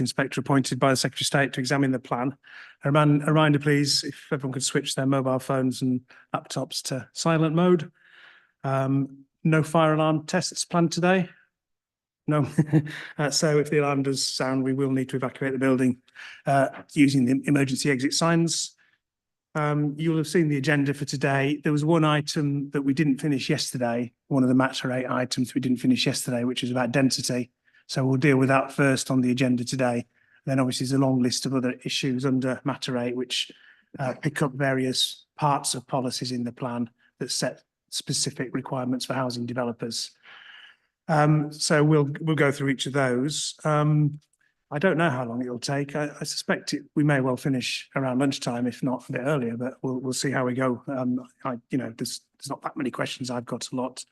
inspector appointed by the Secretary of State to examine the plan. A reminder, please, if everyone could switch their mobile phones and laptops to silent mode. No fire alarm tests planned today. No. So if the alarm does sound, we will need to evacuate the building using the emergency exit signs. You'll have seen the agenda for today. There was one item that we didn't finish yesterday, one of the Matter 8 items we didn't finish yesterday, which is about density. So we'll deal with that first on the agenda today. Then obviously there's a long list of other issues under Matter 8, which pick up various parts of policies in the plan that set specific requirements for housing developers. So we'll go through each of those. I don't know how long it'll take. I suspect we may well finish around lunchtime, if not a bit earlier, but we'll see how we go. There's not that many questions. I've got a lot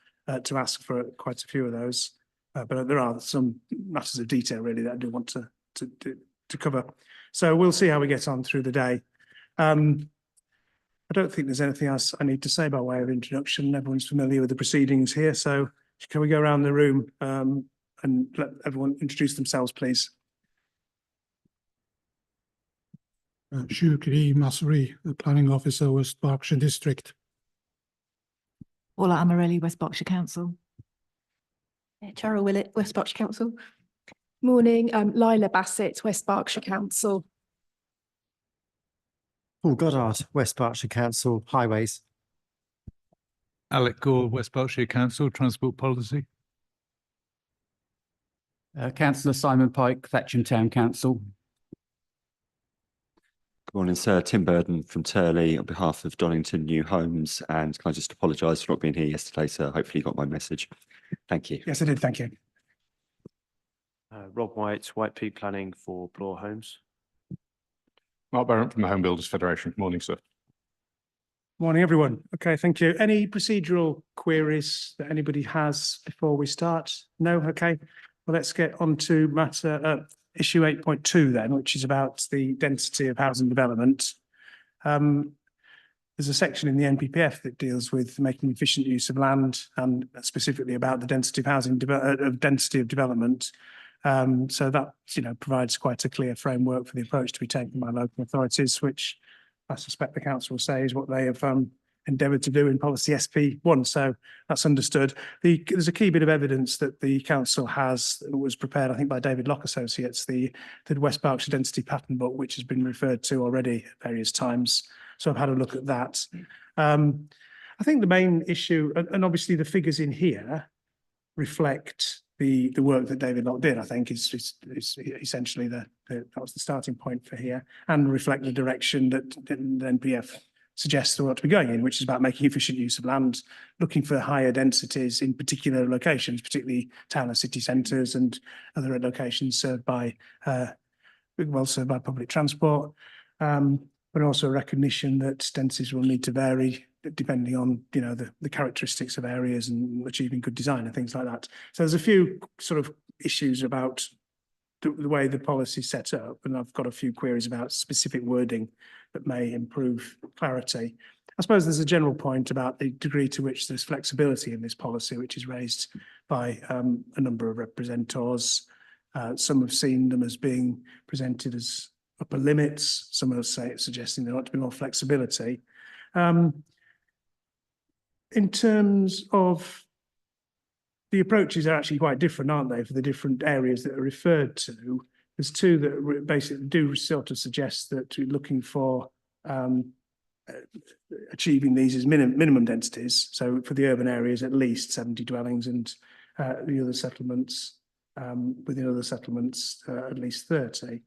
to ask for quite a few of those. But there are some matters of detail really that I do want to cover. So we'll see how we get on through the day. I don't think there's anything else I need to say by way of introduction. Everyone's familiar with the proceedings here. So can we go around the room and let everyone introduce themselves, please? Shukri Masri, the Planning Officer, West Berkshire District. Ola Amarelli, West Berkshire Council. Cheryl Willett, West Berkshire Council. Morning, Lila Bassett, West Berkshire Council. Paul Goddard, West Berkshire Council, Highways. Alec Gore, West Berkshire Council, Transport Policy. Councillor Simon Pike, Thatcham Town Council. Good morning, sir. Tim Burden from Turley on behalf of Donington New Homes. And can I just apologise for not being here yesterday, sir? Hopefully you got my message. Thank you. Yes, I did. Thank you. Rob White, White Peak Planning for Bloor Homes. Mark Barrett from the Home Builders Federation. Morning, sir. Morning, everyone. Okay, thank you. Any procedural queries that anybody has before we start? No? Okay. Well, let's get on to matter issue 8.2 then, which is about the density of housing development. There's a section in the NPPF that deals with making efficient use of land and specifically about the density of housing, density of development. So that, provides quite a clear framework for the approach to be taken by local authorities, which I suspect the council will say is what they have endeavoured to do in policy SP1. So that's understood. There's a key bit of evidence that the council has, that was prepared, I think, by David Locke Associates, the West Berkshire Density Pattern Book, which has been referred to already at various times. So I've had a look at that. I think the main issue, and obviously the figures in here reflect the work that David Locke did, I think, is essentially that was the starting point for here, and reflect the direction that the NPF suggests we ought to be going in, which is about making efficient use of land, looking for higher densities in particular locations, particularly town and city centres and other locations served by public transport, but also a recognition that densities will need to vary depending on the characteristics of areas and achieving good design and things like that. So there's a few sort of issues about the way the policy is set up, and I've got a few queries about specific wording that may improve clarity. I suppose there's a general point about the degree to which there's flexibility in this policy, which is raised by a number of representatives. Some have seen them as being presented as upper limits. Some will say suggesting there ought to be more flexibility. In terms of the approaches are actually quite different, aren't they, for the different areas that are referred to? There's two that basically do sort of suggest that we're looking for achieving these as minimum densities. So for the urban areas, at least 70 dwellings, and the other settlements, within other settlements, at least 30,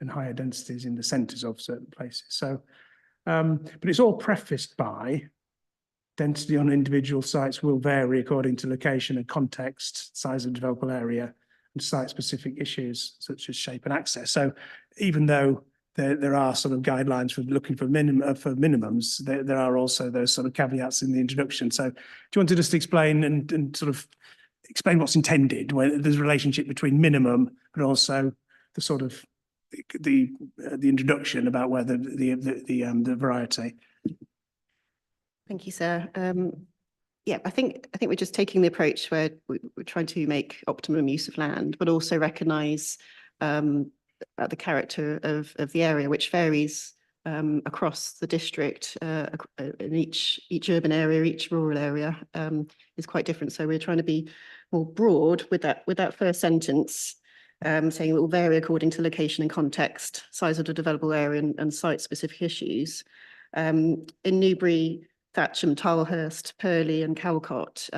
and higher densities in the centres of certain places. So, but it's all prefaced by density on individual sites will vary according to location and context, size of developable area, and site-specific issues such as shape and access. So even though there are sort of guidelines for looking for minimums, there are also those sort of caveats in the introduction. So do you want to just explain and sort of explain what's intended when there's a relationship between minimum, but also the sort of the introduction about whether the variety? Thank you, sir. Yeah, I think we're just taking the approach where we're trying to make optimum use of land, but also recognise about the character of the area, which varies across the district, in each urban area, each rural area is quite different. So we're trying to be more broad with that first sentence, saying it will vary according to location and context, size of the developable area and site-specific issues. In Newbury, Thatcham, Tilehurst, Purley and Calcott,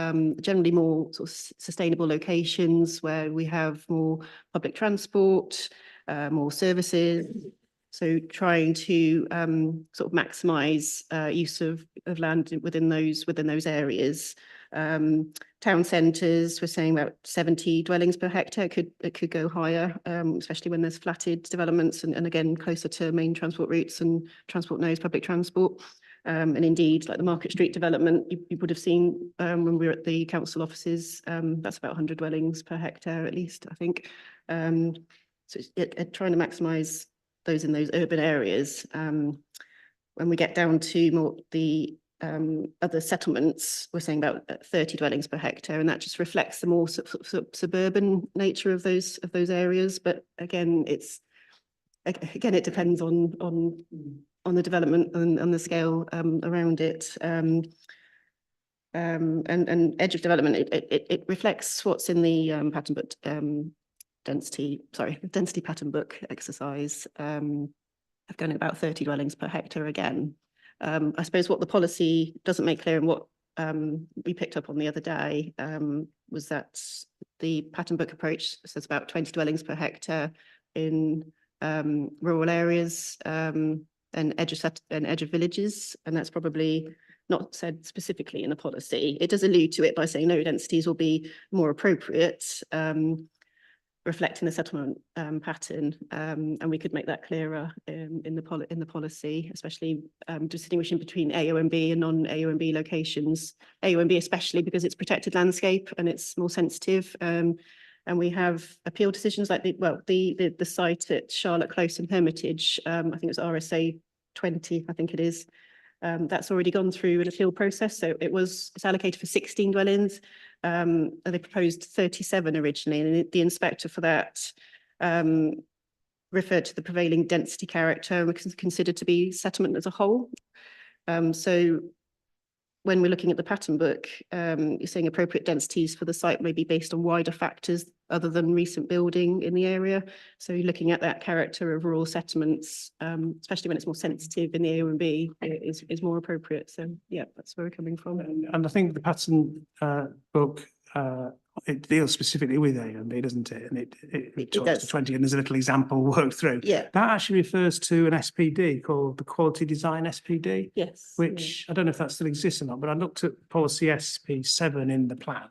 generally more sort of sustainable locations where we have more public transport, more services. So trying to sort of maximise use of land within those areas. Town centres, we're saying about 70 dwellings per hectare. It could go higher, especially when there's flatted developments and again closer to main transport routes and transport nodes, public transport. And indeed, like the Market Street development, you would have seen when we were at the council offices, that's about 100 dwellings per hectare at least, I think. So it's trying to maximise those in those urban areas. When we get down to more the other settlements, we're saying about 30 dwellings per hectare, and that just reflects the more suburban nature of those areas. But again, it depends on the development and the scale around it. And edge of development, it reflects what's in the pattern book density pattern book exercise. I've done about 30 dwellings per hectare again. I suppose what the policy doesn't make clear and what we picked up on the other day was that the pattern book approach says about 20 dwellings per hectare in rural areas and edge of villages, and that's probably not said specifically in the policy. It does allude to it by saying no densities will be more appropriate, reflecting the settlement pattern, and we could make that clearer in the policy, especially distinguishing between AONB and non-AONB locations. AONB especially because it's protected landscape and it's more sensitive, and we have appeal decisions like the site at Charlotte Close and Hermitage. I think it was RSA 20, I think it is. That's already gone through an appeal process, so it's allocated for 16 dwellings. And they proposed 37 originally, and the inspector for that referred to the prevailing density character and was considered to be settlement as a whole. So when we're looking at the pattern book, you're saying appropriate densities for the site may be based on wider factors other than recent building in the area. So looking at that character of rural settlements, especially when it's more sensitive in the AONB, is more appropriate. So yeah, that's where we're coming from. And I think the pattern book, it deals specifically with AONB, doesn't it? And it talks does. to 20, and there's a little example worked through. Yeah. That actually refers to an SPD called the Quality Design SPD. Yes. Which I don't know if that still exists or not, but I looked at policy SP7 in the plan.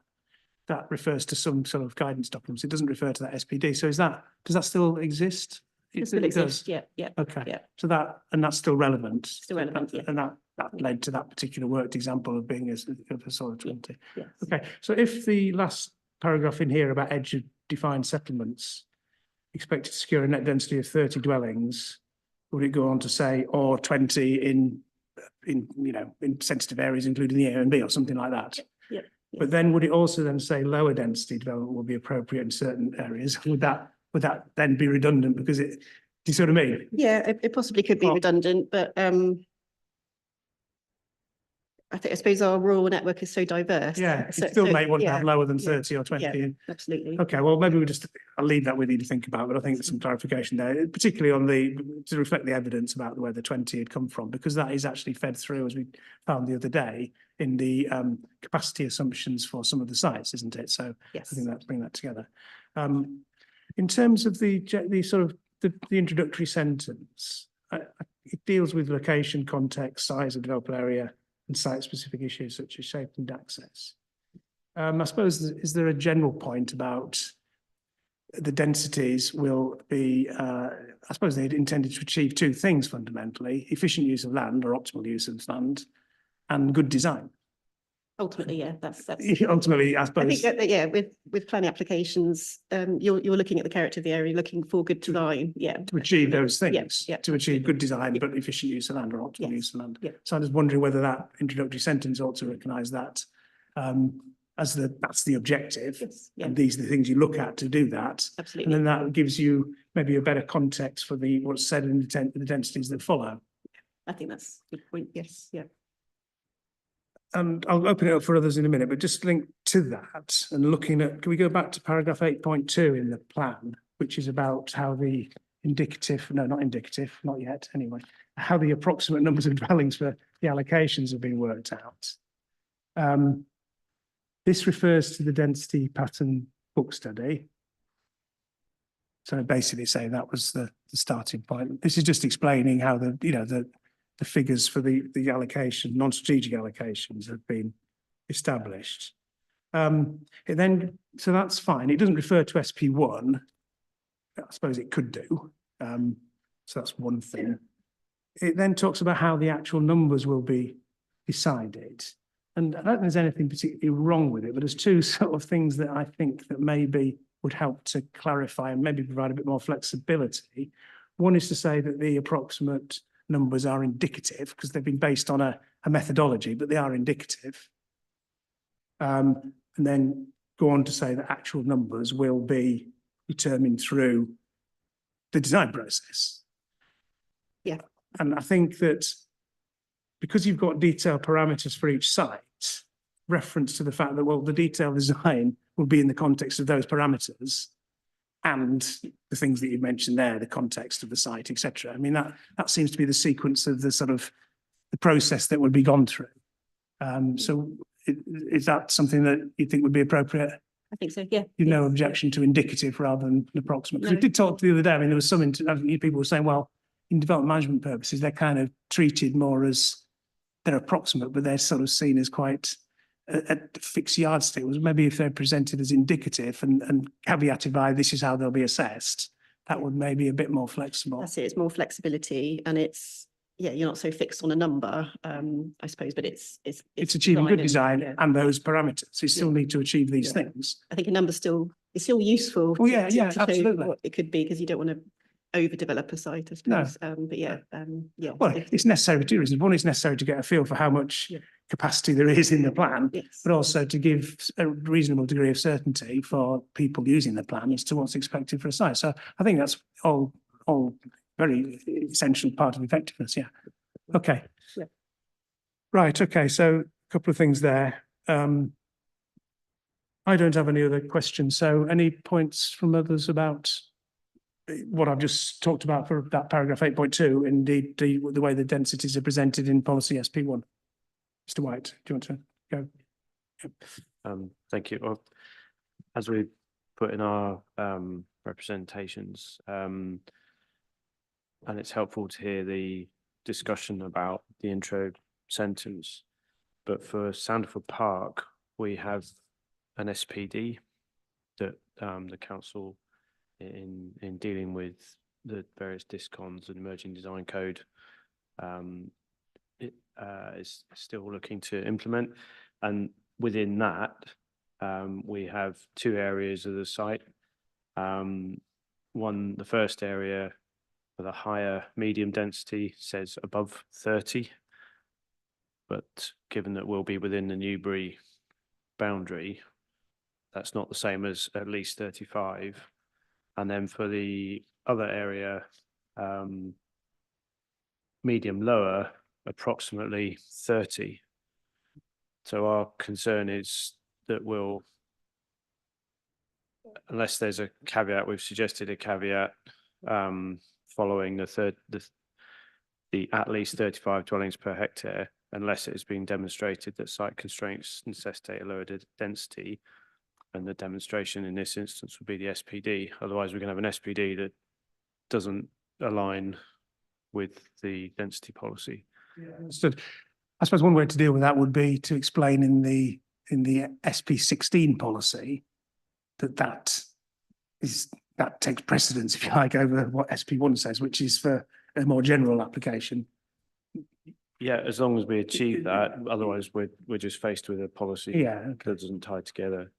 That refers to some sort of guidance documents. It doesn't refer to that SPD. So does that still exist? It still exists. Yeah. Okay. Yeah. So that's still relevant. Still relevant, yeah. And that led to that particular worked example of being a sort of 20. Yes. Okay. So if the last paragraph in here about edge of defined settlements expected to secure a net density of 30 dwellings, would it go on to say or 20 in sensitive areas, including the AONB or something like that? Yeah. But then would it also then say lower density development will be appropriate in certain areas? Would that then be redundant because do you see what I mean? Yeah, it possibly could be redundant, but I suppose our rural network is so diverse. Yeah, so, you still so, may want to yeah, have lower than 30 or 20. yeah, absolutely. Okay, well, maybe I'll leave that with you to think about, but I think there's some clarification there, particularly to reflect the evidence about where the 20 had come from, because that is actually fed through, as we found the other day, in the capacity assumptions for some of the sites, isn't it? So Yes. I think that's bring that together. In terms of the sort of the introductory sentence, it deals with location, context, size of developable area, and site-specific issues such as shape and access. I suppose, is there a general point about the densities will be, I suppose they're intended to achieve two things fundamentally: efficient use of land or optimal use of land, and good design. Ultimately, yeah, that's Ultimately, I suppose. I think that, yeah, with planning applications, you're looking at the character of the area, looking for good design, yeah. To achieve those things, yeah, to achieve good design, but efficient use of land or optimal Yes. use of land. Yeah. So I'm just wondering whether that introductory sentence ought to recognise that that's the objective. Yes, yeah, And these are the things you look at to do that. And absolutely. then that gives you maybe a better context for what's said in the densities that follow. I think that's a good point. Yes, yeah. And I'll open it up for others in a minute, but just linked to that and looking at, can we go back to paragraph 8.2 in the plan, which is about how the indicative, no, not indicative, not yet, anyway, how the approximate numbers of dwellings for the allocations have been worked out. This refers to the density pattern book study. So basically saying that was the starting point. This is just explaining how the figures for the allocation, non-strategic allocations have been established. So that's fine. It doesn't refer to SP1. I suppose it could do. So that's one thing. It then talks about how the actual numbers will be decided. And I don't think there's anything particularly wrong with it, but there's two sort of things that I think that maybe would help to clarify and maybe provide a bit more flexibility. One is to say that the approximate numbers are indicative because they've been based on a methodology, but they are indicative. And then go on to say that actual numbers will be determined through the design process. Yeah. And I think that because you've got detailed parameters for each site, reference to the fact that, well, the detailed design will be in the context of those parameters and the things that you mentioned there, the context of the site, etc. I mean, that seems to be the sequence of the sort of the process that would be gone through. So is that something that you think would be appropriate? I think so, yeah. You've no objection to indicative rather than approximate? Because we No. did talk the other day, I mean, there was some, people were saying, well, in development management purposes, they're kind of treated more as they're approximate, but they're sort of seen as quite a fixed yardstick. Maybe if they're presented as indicative and caveated by this is how they'll be assessed, that would maybe a bit more flexible. That's it. It's more flexibility and it's, yeah, you're not so fixed on a number, I suppose, but it's achieving good design design and those parameters. You still need to achieve these Yeah. things. I think a number it's still useful. Oh, yeah, yeah, show absolutely. what it could be because you don't want to overdevelop a site, I suppose. But yeah, yeah. Well, it's necessary for two reasons. One, it's necessary to get a feel for how much capacity there is in the plan, Yes. but also to give a reasonable degree of certainty for people using the plan as to what's expected for a site. So I think that's all very essential part of effectiveness. Yeah. Okay. Yeah. Right. Okay. So a couple of things there. I don't have any other questions. So any points from others about what I've just talked about for that paragraph 8.2, indeed the way the densities are presented in policy SP1? Mr. White, do you want to go? Yep. Thank you. Well, as we put in our representations, and it's helpful to hear the discussion about the intro sentence, but for Sanderford Park, we have an SPD that the council in dealing with the various discons and emerging design code is still looking to implement, and within that we have two areas of the site. The first area for the higher medium density says above 30, but given that we'll be within the Newbury boundary, that's not the same as at least 35. And then for the other area, medium lower, approximately 30. So our concern is that unless there's a caveat, we've suggested a caveat following the at least 35 dwellings per hectare, unless it has been demonstrated that site constraints necessitate a lower density. And the demonstration in this instance would be the SPD. Otherwise, we're going to have an SPD that doesn't align with the density policy. Yeah, understood. I suppose one way to deal with that would be to explain in the SP16 policy that takes precedence, if you like, over what SP1 says, which is for a more general application. Yeah, as long as we achieve that, otherwise we're just faced with a policy that doesn't tie together.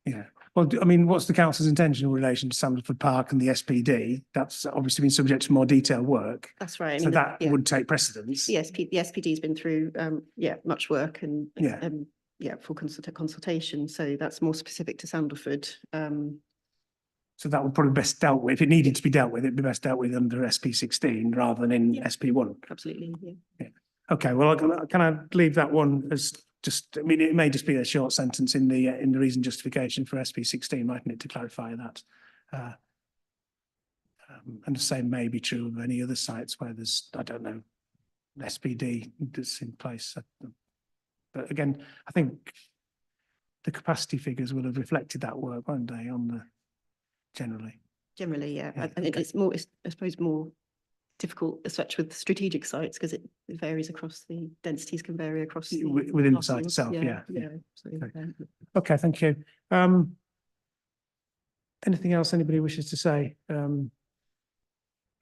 Yeah. Well, I mean, what's the council's intention in relation to Sanderford Park and the SPD? That's obviously been subject to more detailed work. That's right. I So mean, that would take precedence. the SPD has been through much work and full consultation. So that's more specific to Sandalford. So that would probably be best dealt with, if it needed to be dealt with, it'd be best dealt with under SP16 rather than in SP1. Absolutely, yeah. Okay, well, can I leave that one as just, I mean, it may just be a short sentence in the reason justification for SP16, mightn't it, to clarify that? And the same may be true of any other sites where there's, I don't know, SPD that's in place. But again, I think the capacity figures will have reflected that work, won't they, on the generally? Generally, yeah. Yeah, I think it's more, I suppose, more difficult as such with strategic sites because it varies across the densities can vary across Within the site parcels. itself, yeah. So, Okay. Okay, thank you. Anything else anybody wishes to say?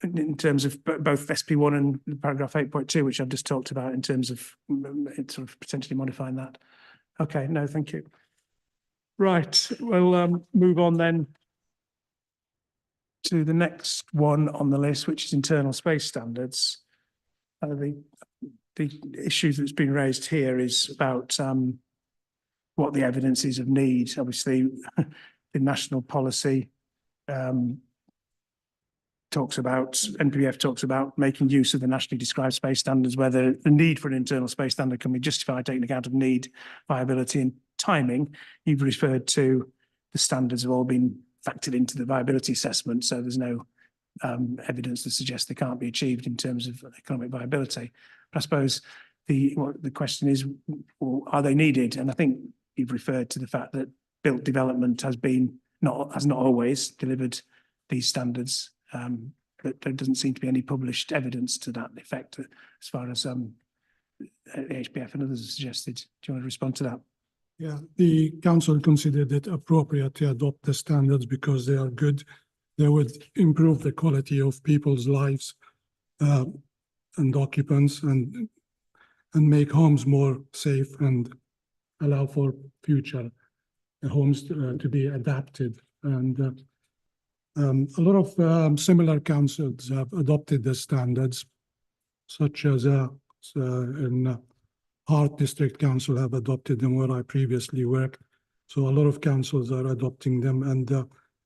In terms of both SP1 and paragraph 8.2, which I've just talked about in terms of sort of potentially modifying that. Okay, no, thank you. Right, we'll move on then to the next one on the list, which is internal space standards. The issue that's been raised here is about what the evidence is of need. Obviously, the national policy NPPF talks about making use of the nationally described space standards, whether the need for an internal space standard can be justified taking account of need, viability and timing. You've referred to the standards have all been factored into the viability assessment, so there's no evidence to suggest they can't be achieved in terms of economic viability. But I suppose the question is, well, are they needed? And I think you've referred to the fact that built development has not always delivered these standards. But there doesn't seem to be any published evidence to that effect as far as HBF and others have suggested. Do you want to respond to that? Yeah, the council considered it appropriate to adopt the standards because they are good. They would improve the quality of people's lives and occupants and make homes more safe and allow for future homes to be adapted. And a lot of similar councils have adopted the standards, such as in Hart District Council have adopted them where I previously worked. So a lot of councils are adopting them, and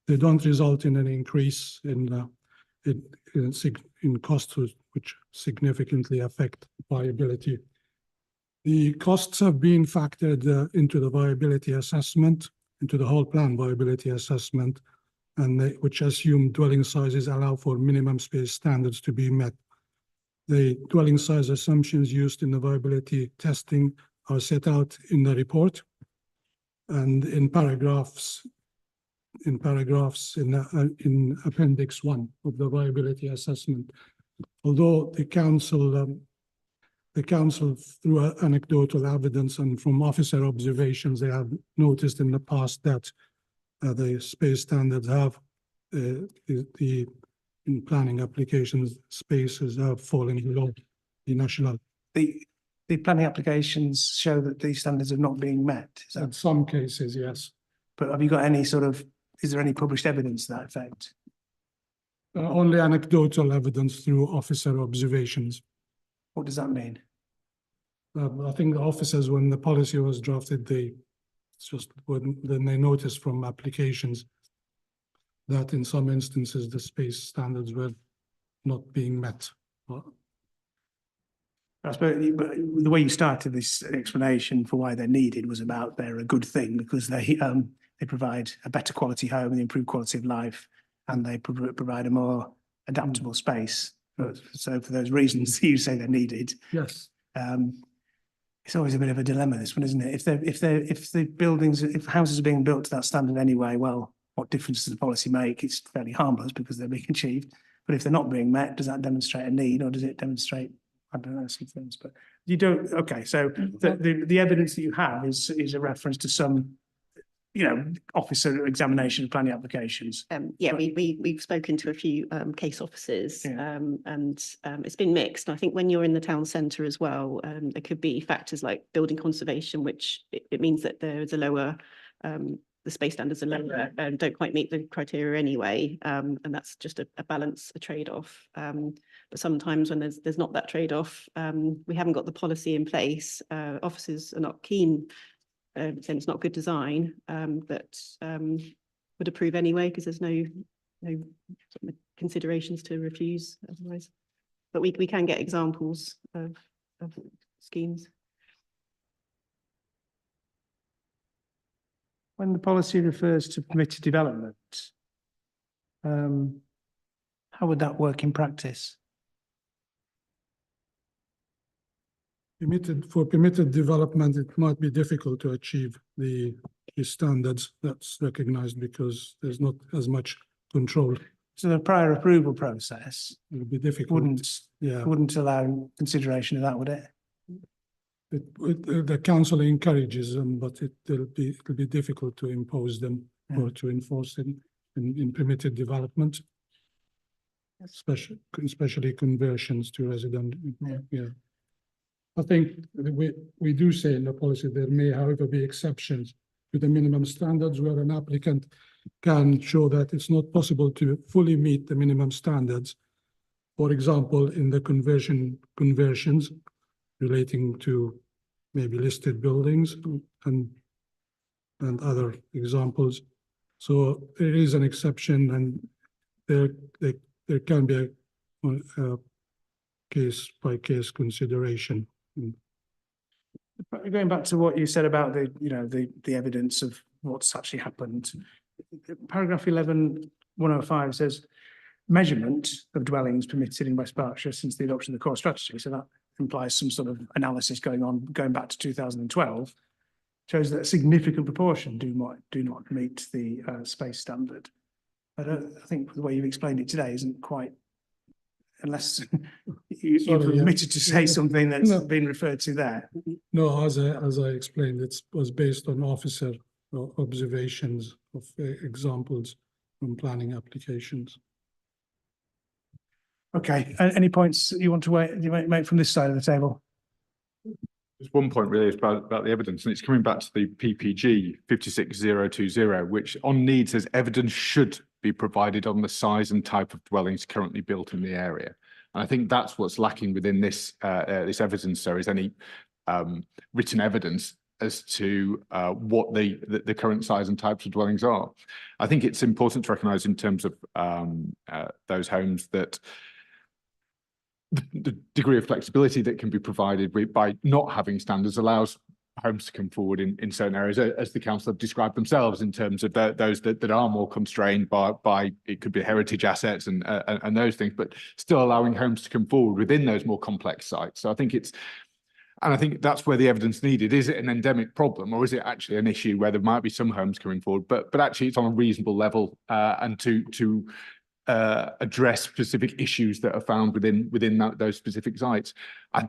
they don't result in an increase in costs, which significantly affect viability. The costs have been factored into the viability assessment, into the whole plan viability assessment, and which assume dwelling sizes allow for minimum space standards to be met. The dwelling size assumptions used in the viability testing are set out in the report and in paragraphs in appendix 1 of the viability assessment. Although the council through anecdotal evidence and from officer observations, they have noticed in the past that the space standards have in planning applications, spaces have fallen below the national. The planning applications show that these standards are not being met. In some cases, yes. But have you got any is there any published evidence to that effect? Only anecdotal evidence through officer observations. What does that mean? I think the officers, when the policy was drafted, then they noticed from applications that in some instances the space standards were not being met. I suppose the way you started this explanation for why they're needed was about they're a good thing because they provide a better quality home, they improve quality of life, and they provide a more adaptable space. So for those reasons, you say they're needed. Yes. It's always a bit of a dilemma, this one, isn't it? If houses are being built to that standard anyway, well, what difference does the policy make? It's fairly harmless because they're being achieved. But if they're not being met, does that demonstrate a need, or does it demonstrate, I don't know, some things? But you don't. Okay, so the evidence that you have is a reference to some, officer examination of planning applications. Yeah, we've spoken to a few case officers, and it's been mixed. I think when you're in the town centre as well, there could be factors like building conservation, which it means that there is a lower, the space standards are lower and don't quite meet the criteria anyway, and that's just a balance, a trade-off. But sometimes when there's not that trade-off, we haven't got the policy in place. Officers are not keen saying it's not good design, but would approve anyway because there's no sort of considerations to refuse otherwise. But we can get examples of schemes. When the policy refers to permitted development, how would that work in practice? For permitted development, it might be difficult to achieve the standards that's recognized because there's not as much control. So the prior approval process It would be difficult. wouldn't allow consideration of that, would it? The council encourages them, but it'll be difficult to impose them or to enforce them in permitted development, especially conversions to resident. Yeah. I think we do say in the policy there may, however, be exceptions to the minimum standards where an applicant can show that it's not possible to fully meet the minimum standards. For example, in the conversions relating to maybe listed buildings and other examples. So there is an exception, and there can be a case-by-case consideration. Going back to what you said about the evidence of what's actually happened, paragraph 11.105 says measurement of dwellings permitted in West Berkshire since the adoption of the core strategy. So that implies some sort of analysis going back to 2012, shows that a significant proportion do not meet the space standard. I think the way you've explained it today isn't quite, unless you've omitted to say something that's been referred to there. No, as I explained, it was based on officer observations of examples from planning applications. Okay, any points you want to make from this side of the table? There's one point really about the evidence, and it's coming back to the PPG 56020, which on need says evidence should be provided on the size and type of dwellings currently built in the area. And I think that's what's lacking within this this evidence. There is any written evidence as to what the current size and types of dwellings are. I think it's important to recognise in terms of those homes that the degree of flexibility that can be provided by not having standards allows homes to come forward in certain areas, as the council have described themselves, in terms of those that are more constrained by it could be heritage assets and those things, but still allowing homes to come forward within those more complex sites. So I think I think that's where the evidence needed. Is it an endemic problem, or is it actually an issue where there might be some homes coming forward, but actually it's on a reasonable level and to address specific issues that are found within those specific sites,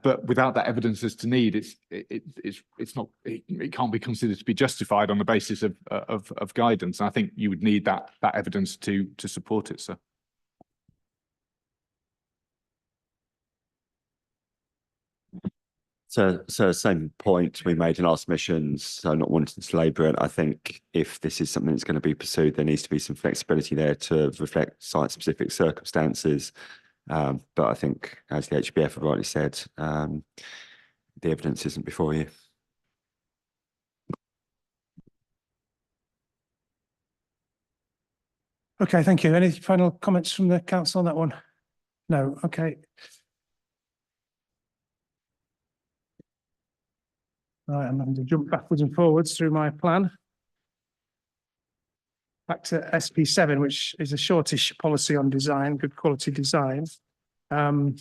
but without that evidence as to need, it can't be considered to be justified on the basis of guidance. And I think you would need that evidence to support it, sir. So same point we made in our submissions, so not wanting to labour it. I think if this is something that's going to be pursued, there needs to be some flexibility there to reflect site-specific circumstances. But I think, as the HBF have rightly said, the evidence isn't before you. Okay, thank you. Any final comments from the council on that one? No, okay. Right, I'm having to jump backwards and forwards through my plan. Back to SP7, which is a shortish policy on design, good quality design. And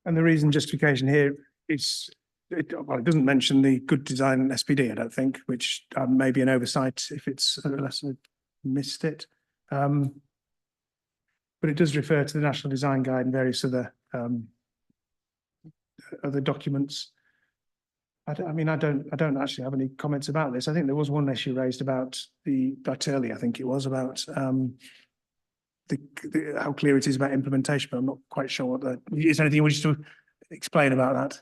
the reason justification here is, it doesn't mention the good design SPD, I don't think, which may be an oversight if it's unless I missed it. But it does refer to the National Design Guide and various other documents. I don't actually have any comments about this. I think there was one issue raised about Turley, I think it was about how clear it is about implementation, but I'm not quite sure what that is. Anything you wish to explain about that?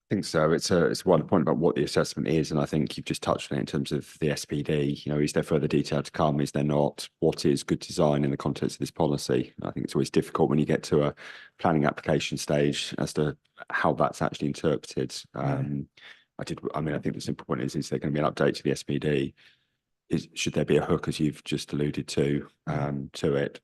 think so. It's one point about what the assessment is, and I think you've just touched on it in terms of the SPD. You know, is there further detail to come? Is there not? What is good design in the context of this policy? I think it's always difficult when you get to a planning application stage as to how that's actually interpreted. I think the simple point is there going to be an update to the SPD? Should there be a hook, as you've just alluded to it?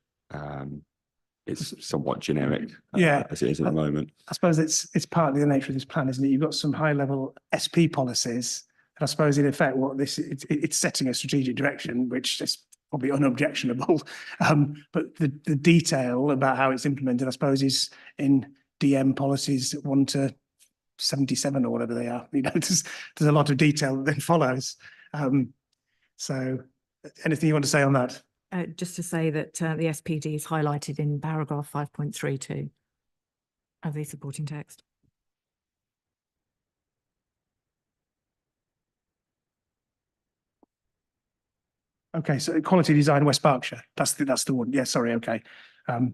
It's somewhat generic, as it is at the moment. I suppose it's partly the nature of this plan, isn't it? You've got some high level SP policies, and I suppose in effect what it's setting a strategic direction, which is probably unobjectionable. But the detail about how it's implemented, I suppose, is in DM policies 1 to 77 or whatever they are. You know, there's a lot of detail that then follows. So anything you want to say on that? Just to say that the SPD is highlighted in paragraph 5.32 of the supporting text. Okay, so quality design West Berkshire. That's the one. Yeah, sorry. Okay. Yeah,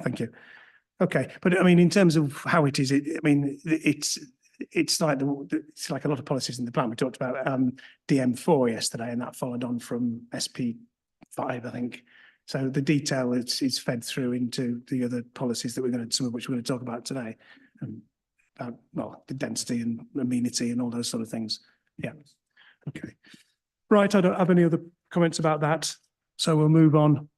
thank you. Okay, but I mean, in terms of how it is, it's like a lot of policies in the plan. We talked about DM4 yesterday, and that followed on from SP5, I think. So the detail is fed through into the other policies that some of which we're going to talk about today, about the density and amenity and all those sort of things. Yeah. Okay. Right. I don't have any other comments about that, so we'll move on.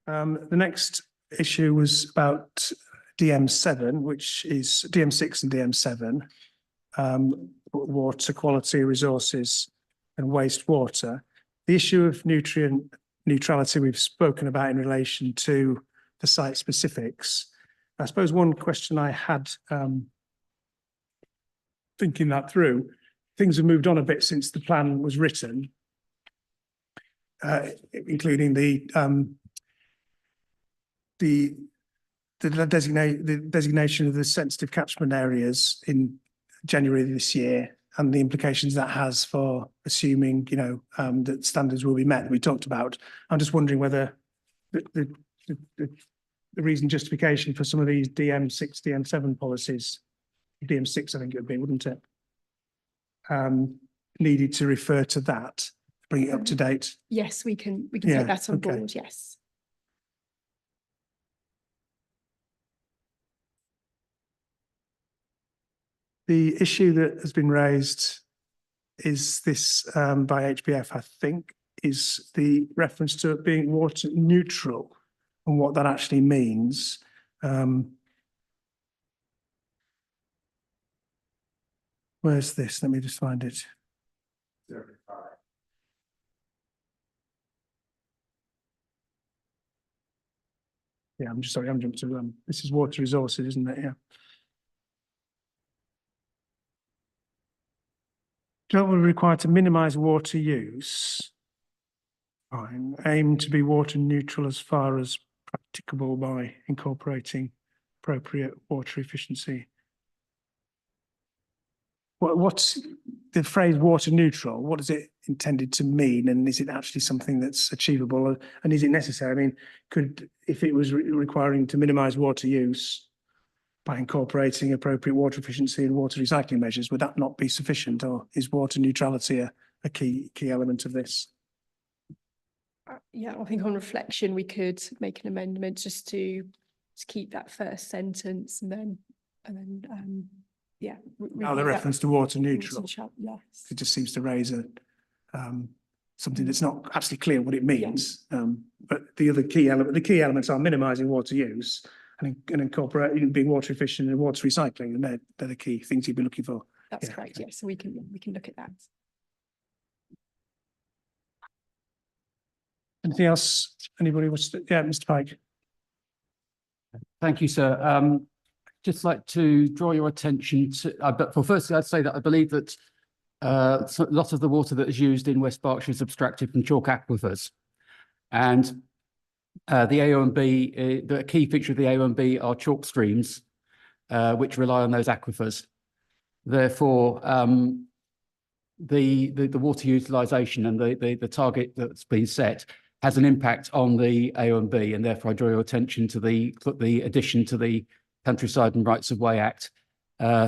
The next issue was about DM7, which is DM6 and DM7, water quality, resources and wastewater. The issue of nutrient neutrality we've spoken about in relation to the site specifics. I suppose one question I had, thinking that through, things have moved on a bit since the plan was written, including the designation of the sensitive catchment areas in January this year, and the implications that has for assuming, that standards will be met that we talked about. I'm just wondering whether the reason justification for some of these DM6, DM7 policies, DM6 I think it would be, wouldn't it? Needed to refer to that, bring it up to date. Yes, we can take that on board, yes. The issue that has been raised is this by HBF, I think, is the reference to it being water neutral and what that actually means. Where's this? Let me just find it. Yeah, I'm jumping to this is water resources, isn't it? Yeah. Development will be required to minimise water use. Fine. Aim to be water neutral as far as practicable by incorporating appropriate water efficiency. What's the phrase water neutral? What is it intended to mean? And is it actually something that's achievable? And is it necessary? I mean, if it was requiring to minimise water use by incorporating appropriate water efficiency and water recycling measures, would that not be sufficient, or is water neutrality a key element of this? Yeah, I think on reflection we could make an amendment just to keep that first sentence and then yeah. Now the reference to water neutral. Yes. It just seems to raise something that's not actually clear what it means. Yeah. But the key elements are minimising water use and incorporating being water efficient and water recycling, and they're the key things you'd be looking for. That's correct. Yeah, so we can look at that. Anything else? Anybody wants to? Yeah, Mr. Pike. Thank you, sir. Just like to draw your attention to, but firstly, I'd say that I believe that a lot of the water that is used in West Berkshire is abstracted from chalk aquifers. And the AONB, the key feature of the AONB are chalk streams, which rely on those aquifers. Therefore, the water utilisation and the target that's been set has an impact on the AONB, and therefore I draw your attention to the addition to the Countryside and Rights of Way Act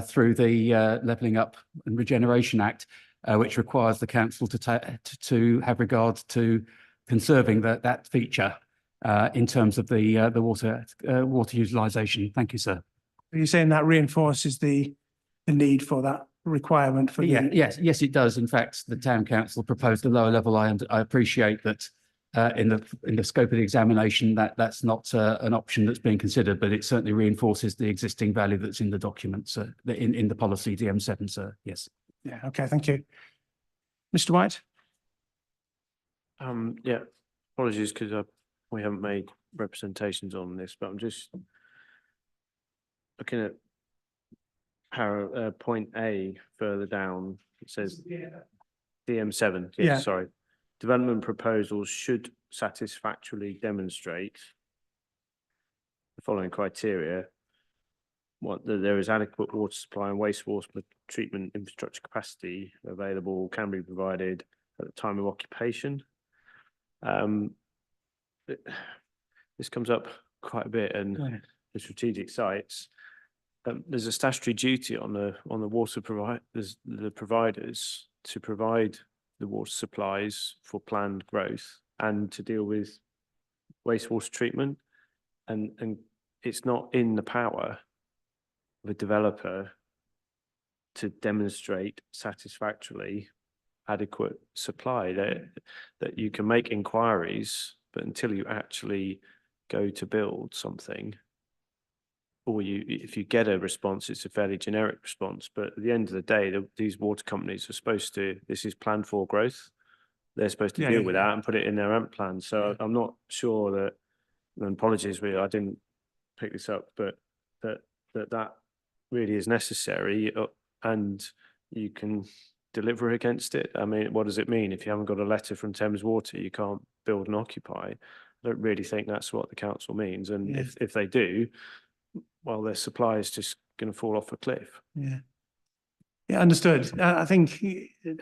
through the Levelling Up and Regeneration Act, which requires the council to have regard to conserving that feature in terms of the water utilisation. Thank you, sir. Are you saying that reinforces the need for that requirement for the? Yes, it does. In fact, the town council proposed a lower level. I appreciate that in the scope of the examination that's not an option that's being considered, but it certainly reinforces the existing value that's in the document, sir, in the policy DM7, sir. Yes. Yeah. Okay. Thank you, Mr. White. Yeah, apologies because we haven't made representations on this, but I'm just looking at point A further down. It says DM7. Yes, Yeah. sorry. Development proposals should satisfactorily demonstrate the following criteria. That there is adequate water supply and wastewater treatment infrastructure capacity available, can be provided at the time of occupation. This comes up quite a bit in the strategic sites. There's a statutory duty on the water providers to provide the water supplies for planned growth and to deal with wastewater treatment, and it's not in the power of a developer to demonstrate satisfactorily adequate supply. That you can make inquiries, but until you actually go to build something, or if you get a response, it's a fairly generic response. But at the end of the day, these water companies are supposed to, this is planned for growth. They're supposed to deal with that and put it in their AMP plan. So I'm not sure that, and apologies, I didn't pick this up, but that really is necessary, and you can deliver against it. I mean, what does it mean if you haven't got a letter from Thames Water, you can't build and occupy? I don't really think that's what the council means. And if they do, well, their supply is just going to fall off a cliff. Yeah. Yeah, understood. I think,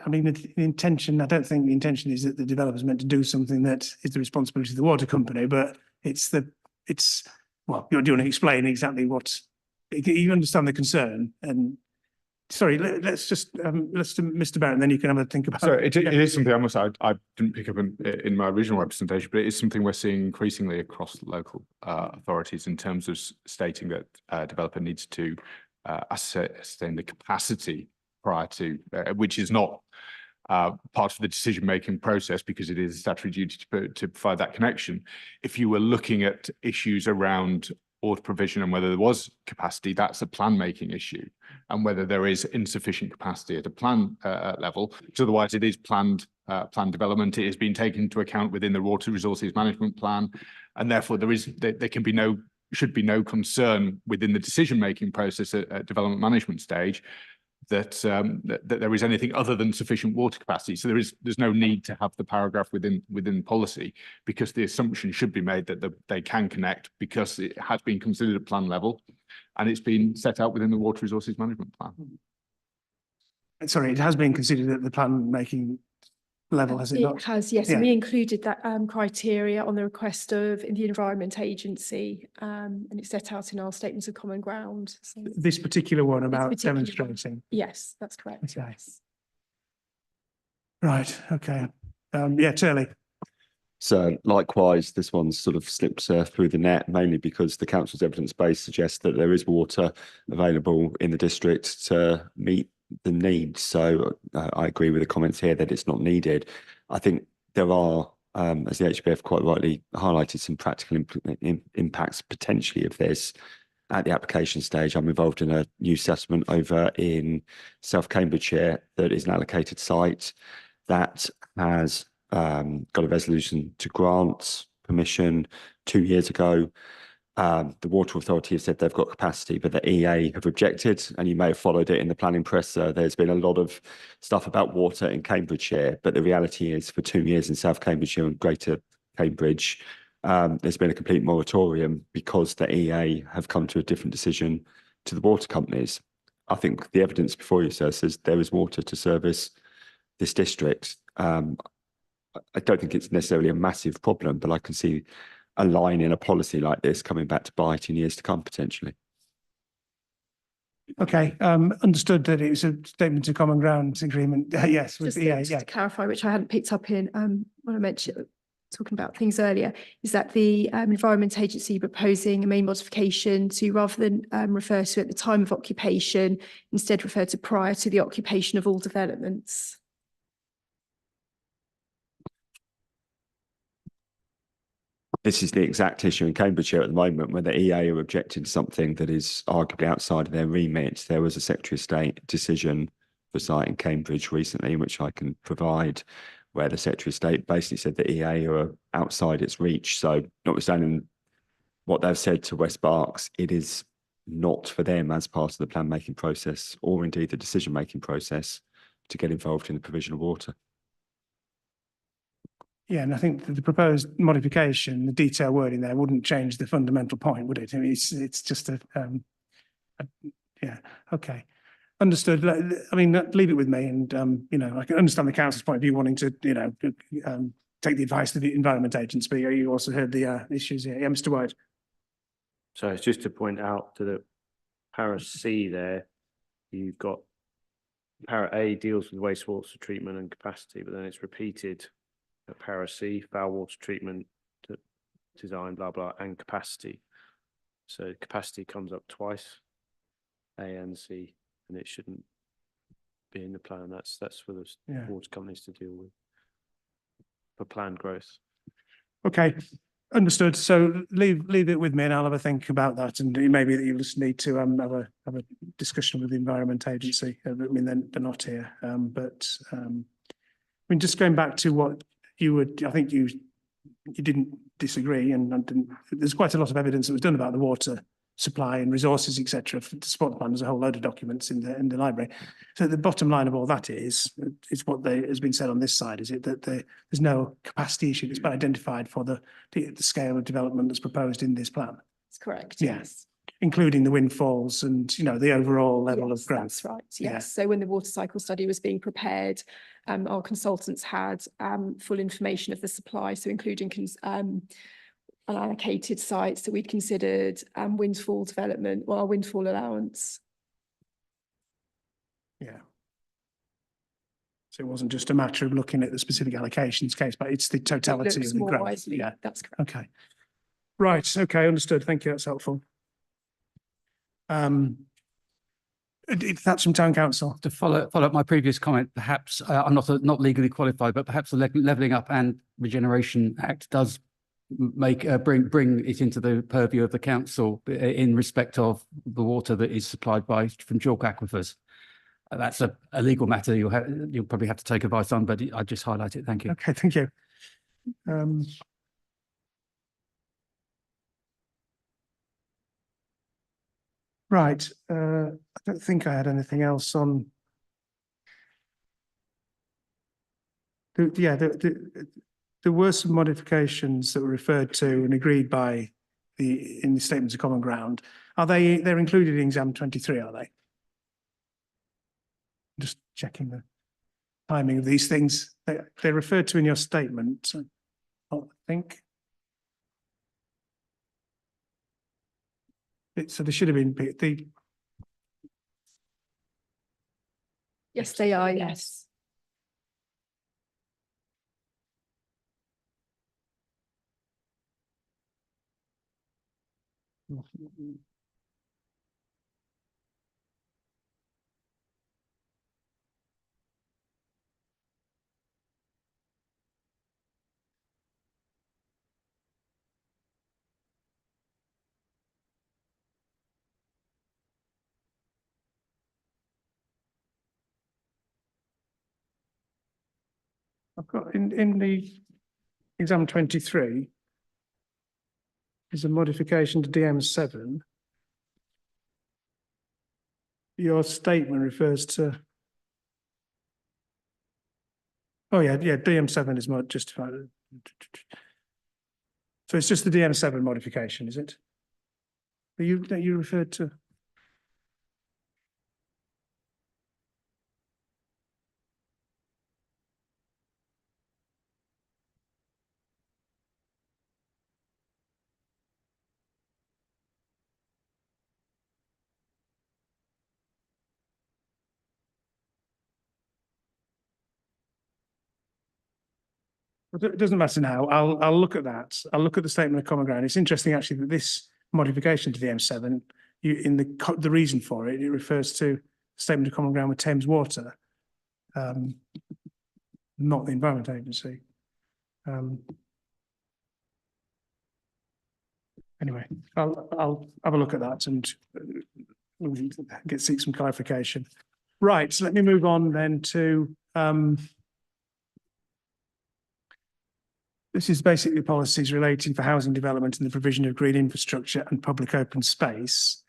I mean, the intention, I don't think the intention is that the developer's meant to do something that is the responsibility of the water company, but well, you're doing to explain exactly you understand the concern. And sorry, let's do Mr. Barrett, and then you can have a think about. So it is something I didn't pick up in my original representation, but it is something we're seeing increasingly across local authorities in terms of stating that a developer needs to ascertain the capacity prior to, which is not part of the decision-making process because it is a statutory duty to provide that connection. If you were looking at issues around water provision and whether there was capacity, that's a plan-making issue, and whether there is insufficient capacity at a plan level. So otherwise, it is planned development. It has been taken into account within the water resources management plan, and therefore should be no concern within the decision-making process at development management stage that there is anything other than sufficient water capacity. So there's no need to have the paragraph within policy, because the assumption should be made that they can connect because it has been considered at plan level and it's been set out within the water resources management plan. Sorry, it has been considered at the plan making level, has it not? It has, yes. Yeah. And we included that criteria on the request of the Environment Agency, and it's set out in our statements of common ground. So This particular one about particular one. demonstrating. yes, that's correct. Okay. Yes. Right. Okay. Yeah, Turley. So likewise, this one's sort of slipped through the net, mainly because the council's evidence base suggests that there is water available in the district to meet the needs. So I agree with the comments here that it's not needed. I think there are, as the HBF quite rightly highlighted, some practical impacts potentially of this at the application stage. I'm involved in a new settlement over in South Cambridgeshire that is an allocated site that has got a resolution to grant permission 2 years ago. The Water Authority have said they've got capacity, but the EA have objected, and you may have followed it in the planning press. There's been a lot of stuff about water in Cambridgeshire, but the reality is for 2 years in South Cambridgeshire and Greater Cambridge, there's been a complete moratorium because the EA have come to a different decision to the water companies. I think the evidence before you, sir, says there is water to service this district. I don't think it's necessarily a massive problem, but I can see a line in a policy like this coming back to bite in years to come, potentially. Okay, understood that it's a statement of common ground agreement. Yes, with Just EA, just yeah. to clarify, which I hadn't picked up in when I mentioned talking about things earlier, is that the Environment Agency proposing a main modification to, rather than refer to at the time of occupation, instead refer to prior to the occupation of all developments. This is the exact issue in Cambridgeshire at the moment, where the EA are objecting to something that is arguably outside of their remit. There was a Secretary of State decision for site in Cambridge recently, which I can provide, where the Secretary of State basically said that EA are outside its reach. So notwithstanding what they've said to West Berks, it is not for them as part of the plan making process, or indeed the decision making process, to get involved in the provision of water. Yeah, and I think the proposed modification, the detailed wording there wouldn't change the fundamental point, would it? I mean, it's just yeah, okay. Understood. I mean, leave it with me, and you know, I can understand the council's point of view wanting to, you know, take the advice of the Environment Agency, but you also heard the issues here. Yeah, Mr. White. So it's just to point out to the para C there, you've got para A deals with wastewater treatment and capacity, but then it's repeated at para C, foul water treatment, design, blah, blah, and capacity. So capacity comes up twice, A and C, and it shouldn't be in the plan. That's for the water companies to deal with for planned growth. Okay, understood. So leave it with me, and I'll have a think about that. And maybe that you just need to have a discussion with the Environment Agency. I mean, they're not here, but I mean, just going back to what you would, I think you didn't disagree, and there's quite a lot of evidence that was done about the water supply and resources, etc. To support the plan. There's a whole load of documents in the library. So the bottom line of all that is what has been said on this side, is it that there's no capacity issue that's been identified for the scale of development that's proposed in this plan. That's correct. Yeah. Yes. Including the windfalls and, you know, the overall level of growth. That's right. Yes. Yeah. So when the water cycle study was being prepared, our consultants had full information of the supply, so including unallocated sites that we'd considered, windfall development, or our windfall allowance. Yeah. So it wasn't just a matter of looking at the specific allocations case, but it's the totality of the more growth. widely. Yeah. That's correct. Okay. Right. Okay. Understood. Thank you. That's helpful. That's from Town Council. To follow up my previous comment, perhaps I'm not legally qualified, but perhaps the Levelling Up and Regeneration Act does make bring it into the purview of the council in respect of the water that is supplied from chalk aquifers. That's a legal matter you'll probably have to take advice on, but I just highlight it. Thank you. Okay. Thank you. Right. I don't think I had anything else on. Yeah, there were some modifications that were referred to and agreed by in the statements of common ground. They're included in exam 23, are they? Just checking the timing of these things. They're referred to in your statement, I think. So they should have been Yes, they are. Yes. I've got in the exam 23 is a modification to DM7. Your statement refers to. Oh yeah, DM7 is more justified. So it's just the DM7 modification, is it? That you referred to? It doesn't matter now. I'll look at that. I'll look at the statement of common ground. It's interesting actually that this modification to the M7, in the reason for it, it refers to statement of common ground with Thames Water, not the Environment Agency. Anyway, I'll have a look at that and seek some clarification. Right, so let me move on then to this is basically policies relating for housing development and the provision of green infrastructure and public open space.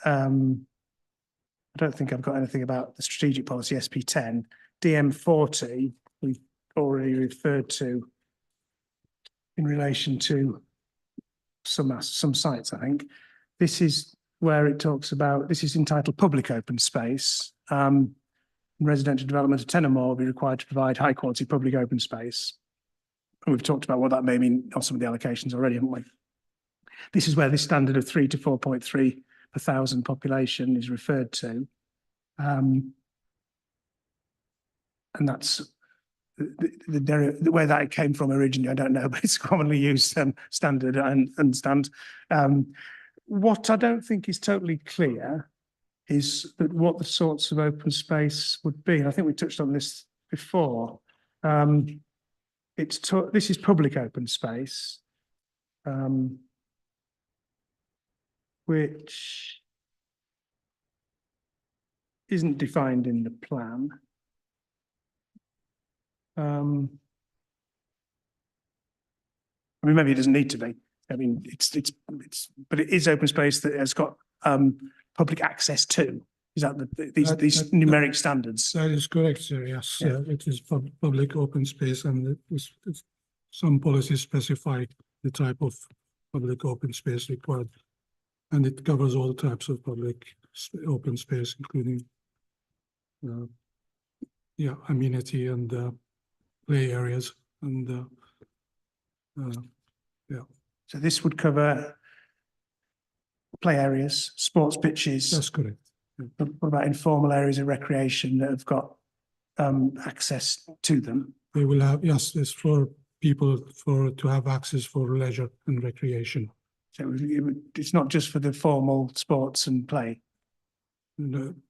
I don't think I've got anything about the strategic policy SP10. DM40, we've already referred to in relation to some sites, I think. This is where it talks about, this is entitled public open space. Residential development of 10 or more will be required to provide high quality public open space. And we've talked about what that may mean on some of the allocations already, haven't we? This is where this standard of 3 to 4.3 per thousand population is referred to. And that's where that came from originally, I don't know, but it's commonly used standard, I understand. What I don't think is totally clear is that what the sorts of open space would be. And I think we touched on this before. This is public open space, which isn't defined in the plan. I mean, maybe it doesn't need to be. I mean, but it is open space that has got public access to. Is that these numeric standards? That is correct, sir. Yes, Yeah. it is public open space, and some policies specify the type of public open space required, and it covers all types of public open space, including amenity and play areas, and So this would cover play areas, sports pitches. that's correct. What about informal areas of recreation that have got access to them? They will have, yes, it's for people to have access for leisure and recreation. So it's not just for the formal sports and play.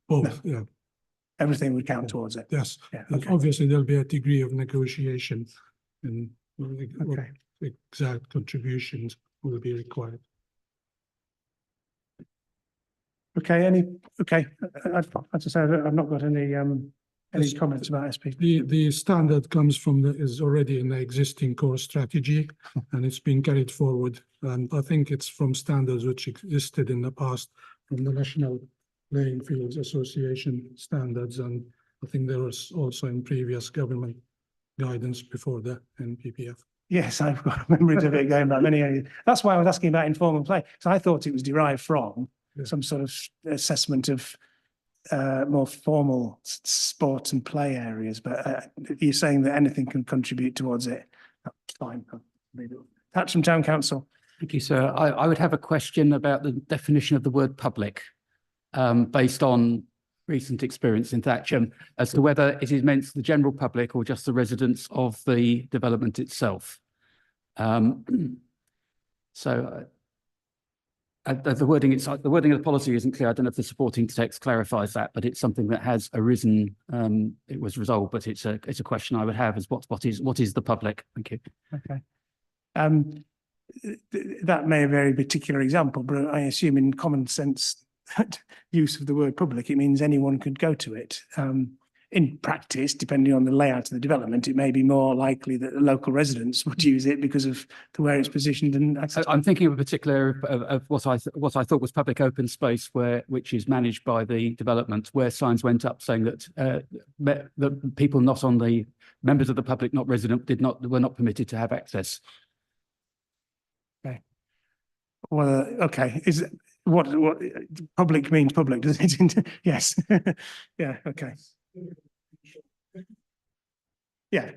Both, yeah, Everything would count towards it. yes. Yeah. And Okay. obviously, there'll be a degree of negotiation, and what Okay. exact contributions will be required. Okay. As I said, I've not got any Yes. comments about SP. The standard comes from is already in the existing core strategy, and it's been carried forward. And I think it's from standards which existed in the past from the National Playing Fields Association standards, and I think there was also in previous government guidance before the NPPF. Yes, I've got memories of it going back many years. That's why I was asking about informal play. So I thought it was derived from Yeah. some sort of assessment of more formal sport and play areas. But you're saying that anything can contribute towards it. That's fine. That's from Town Council. Thank you, sir. I would have a question about the definition of the word public, based on recent experience in Thatcham, as to whether it is meant to the general public or just the residents of the development itself. The wording of the policy isn't clear. I don't know if the supporting text clarifies that, but it's something that has arisen. It was resolved, but it's a question I would have: is what is the public? Thank you. Okay. That may be a very particular example, but I assume in common sense use of the word public, it means anyone could go to it. In practice, depending on the layout of the development, it may be more likely that the local residents would use it because of the where it's positioned and access. I'm thinking of a particular of what I thought was public open space, which is managed by the development, where signs went up saying that the people not on the members of the public, not resident, were not permitted to have access. Okay. Well, okay. Is what public means public, does it? Yes. Yeah. Okay. Yeah,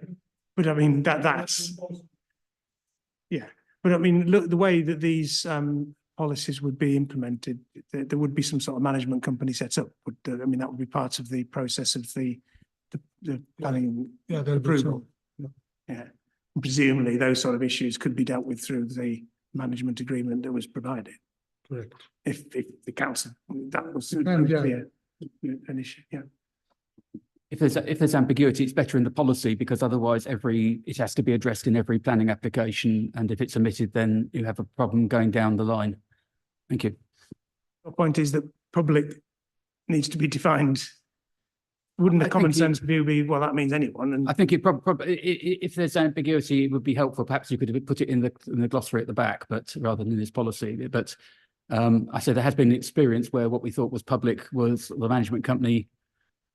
but I mean that's yeah, but I mean look, the way that these policies would be implemented, there would be some sort of management company set up. I mean that would be part of the process of the planning Yeah, there'll be approval. some, Yeah. Presumably, those sort of issues could be dealt with through the management agreement that was provided. Correct. If the council, that was And, yeah. an issue, yeah. If there's ambiguity, it's better in the policy because otherwise it has to be addressed in every planning application. And if it's omitted, then you have a problem going down the line. Thank you. The point is that public needs to be defined. Wouldn't I a common think you- sense view be, well, that means anyone? And I think it probably, if there's ambiguity, it would be helpful. Perhaps you could put it in the glossary at the back, but rather than in this policy. But I said there has been an experience where what we thought was public was the management company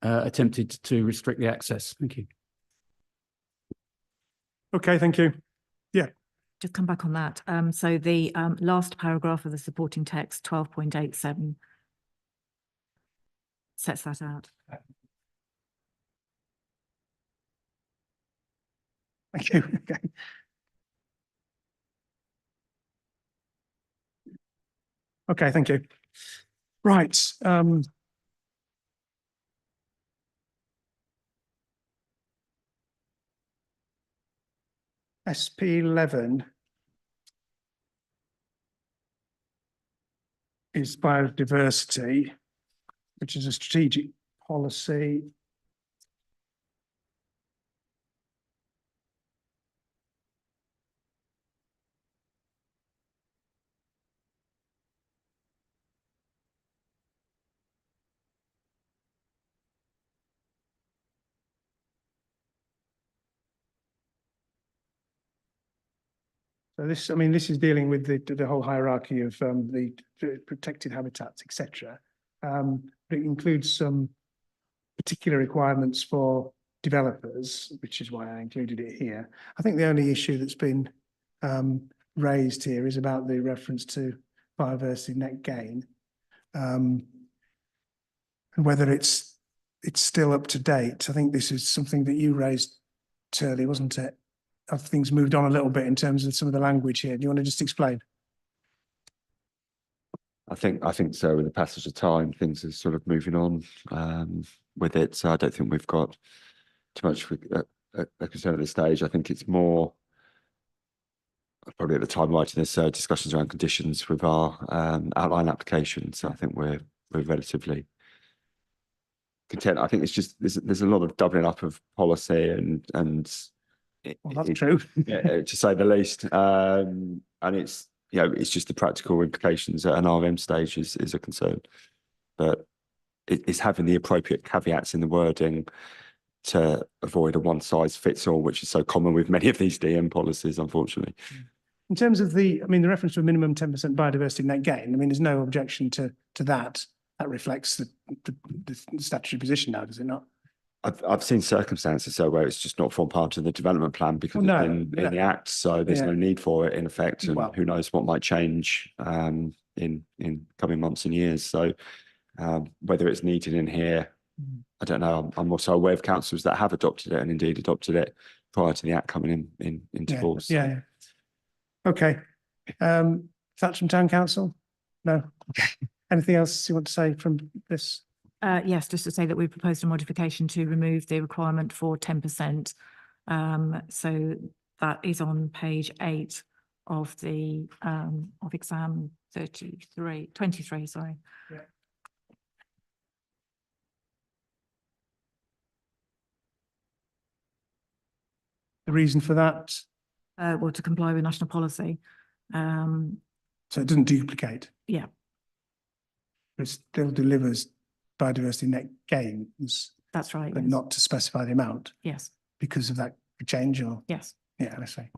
attempted to restrict the access. Thank you. okay, thank you. Just come back on that. So the last paragraph of the supporting text, 12.87, sets that out. Thank you. Okay. Okay, thank you. Right. SP11 is biodiversity, which is a strategic policy. So this, I mean, this is dealing with the whole hierarchy of the protected habitats, etc. But it includes some particular requirements for developers, which is why I included it here. I think the only issue that's been raised here is about the reference to biodiversity net gain, and whether it's still up to date. I think this is something that you raised, Turley, wasn't it? Have things moved on a little bit in terms of some of the language here? Do you want to just explain? I think so. With the passage of time, things are sort of moving on with it. So I don't think we've got too much a concern at this stage. I think it's more probably at the time writing this discussions around conditions with our outline application. So I think we're relatively content. I think it's just there's a lot of doubling up of policy and Well, that's true. to say the least. And it's, you know, it's just the practical implications at an RM stage is a concern. But it's having the appropriate caveats in the wording to avoid a one size fits all, which is so common with many of these DM policies, unfortunately. In terms of the reference to a minimum 10% biodiversity net gain, I mean, there's no objection to that. That reflects the statutory position now, does it not? I've seen circumstances so where it's just not formed part of the development plan because Well, it's in the Act, so there's no need for it in effect, and Well. who knows what might change in coming months and years. So whether it's needed in here, I don't know. I'm also aware of councils that have adopted it and indeed adopted it prior to the Act coming into force. Yeah. Okay. Thatcham Town Council? No. Okay. Anything else you want to say from this? Yes, just to say that we proposed a modification to remove the requirement for 10%. So that is on page 8 of the of exam 23, sorry. Yeah. The reason for that? Well, to comply with national policy. So it doesn't duplicate. Yeah. It still delivers biodiversity net gains, That's right. but Yes. not to specify the amount Yes. because of that change, or Yes. yeah, let's say.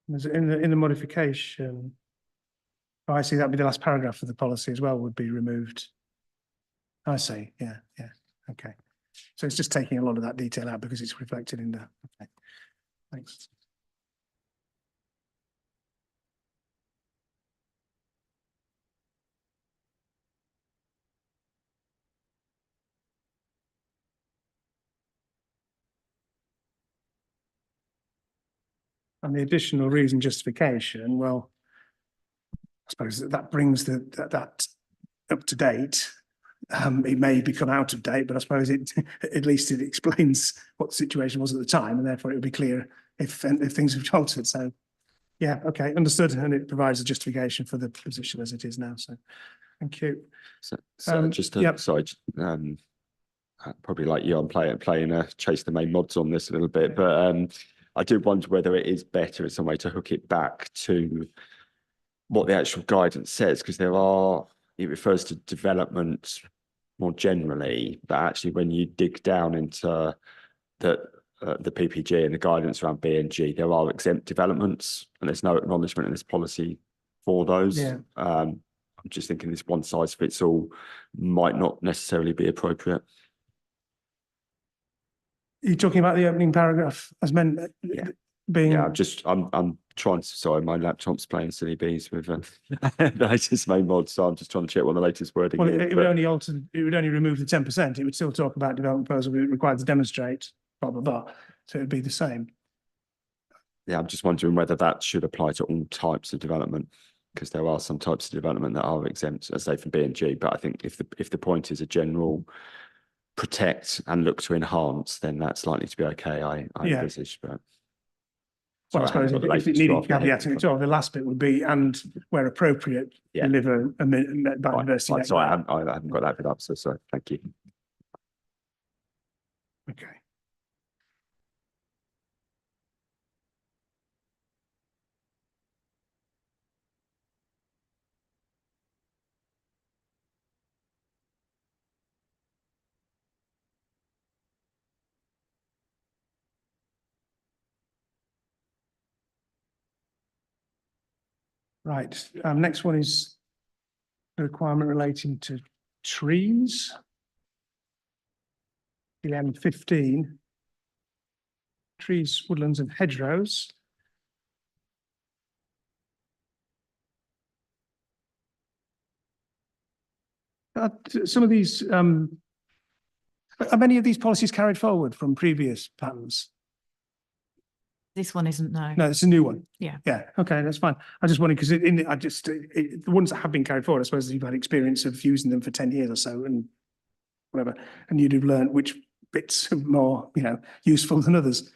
There's in the modification. Oh, I see. That'd be the last paragraph of the policy as well would be removed. I see. Yeah. Okay. So it's just taking a lot of that detail out because it's reflected in the. Okay. Thanks. And the additional reason justification, well, I suppose that brings that up to date. It may become out of date, but I suppose it at least it explains what the situation was at the time, and therefore it would be clear if things have altered. So, yeah, okay, understood, and it provides a justification for the position as it is now. So, thank you. So just to, yep. sorry, probably like you, I'm playing chase the main mods on this a little bit, but I do wonder whether it is better in some way to hook it back to what the actual guidance says, because it refers to development more generally, but actually when you dig down into the PPG and the guidance around B&G, there are exempt developments, and there's no acknowledgement in this policy for those. Yeah. I'm just thinking this one size fits all might not necessarily be appropriate. You're talking about the opening paragraph as meant being. Yeah, I'm trying to. Sorry, my laptop's playing silly bees with the latest main mod, so I'm just trying to check what the latest wording Well, is. it would only alter. It would only remove the 10%. It would still talk about development proposal. But it required to demonstrate blah blah blah. So it would be the same. Yeah, I'm just wondering whether that should apply to all types of development, because there are some types of development that are exempt, as say from B&G. But I think if the point is a general protect and look to enhance, then that's likely to be okay. I envisage, but. Well, I suppose if it needed caveating at all, the last bit would be, and where appropriate, deliver a biodiversity. Right, sorry, I haven't got that bit up, so sorry. Thank you. Okay. Right. Next one is the requirement relating to trees. M15. Trees, woodlands, and hedgerows. Some of these, are many of these policies carried forward from previous patterns? This one isn't, no. No, it's a new one. Yeah. Yeah. Okay, that's fine. I just wanted, because the ones that have been carried forward, I suppose you've had experience of using them for 10 years or so and whatever, and you'd have learned which bits are more, useful than others.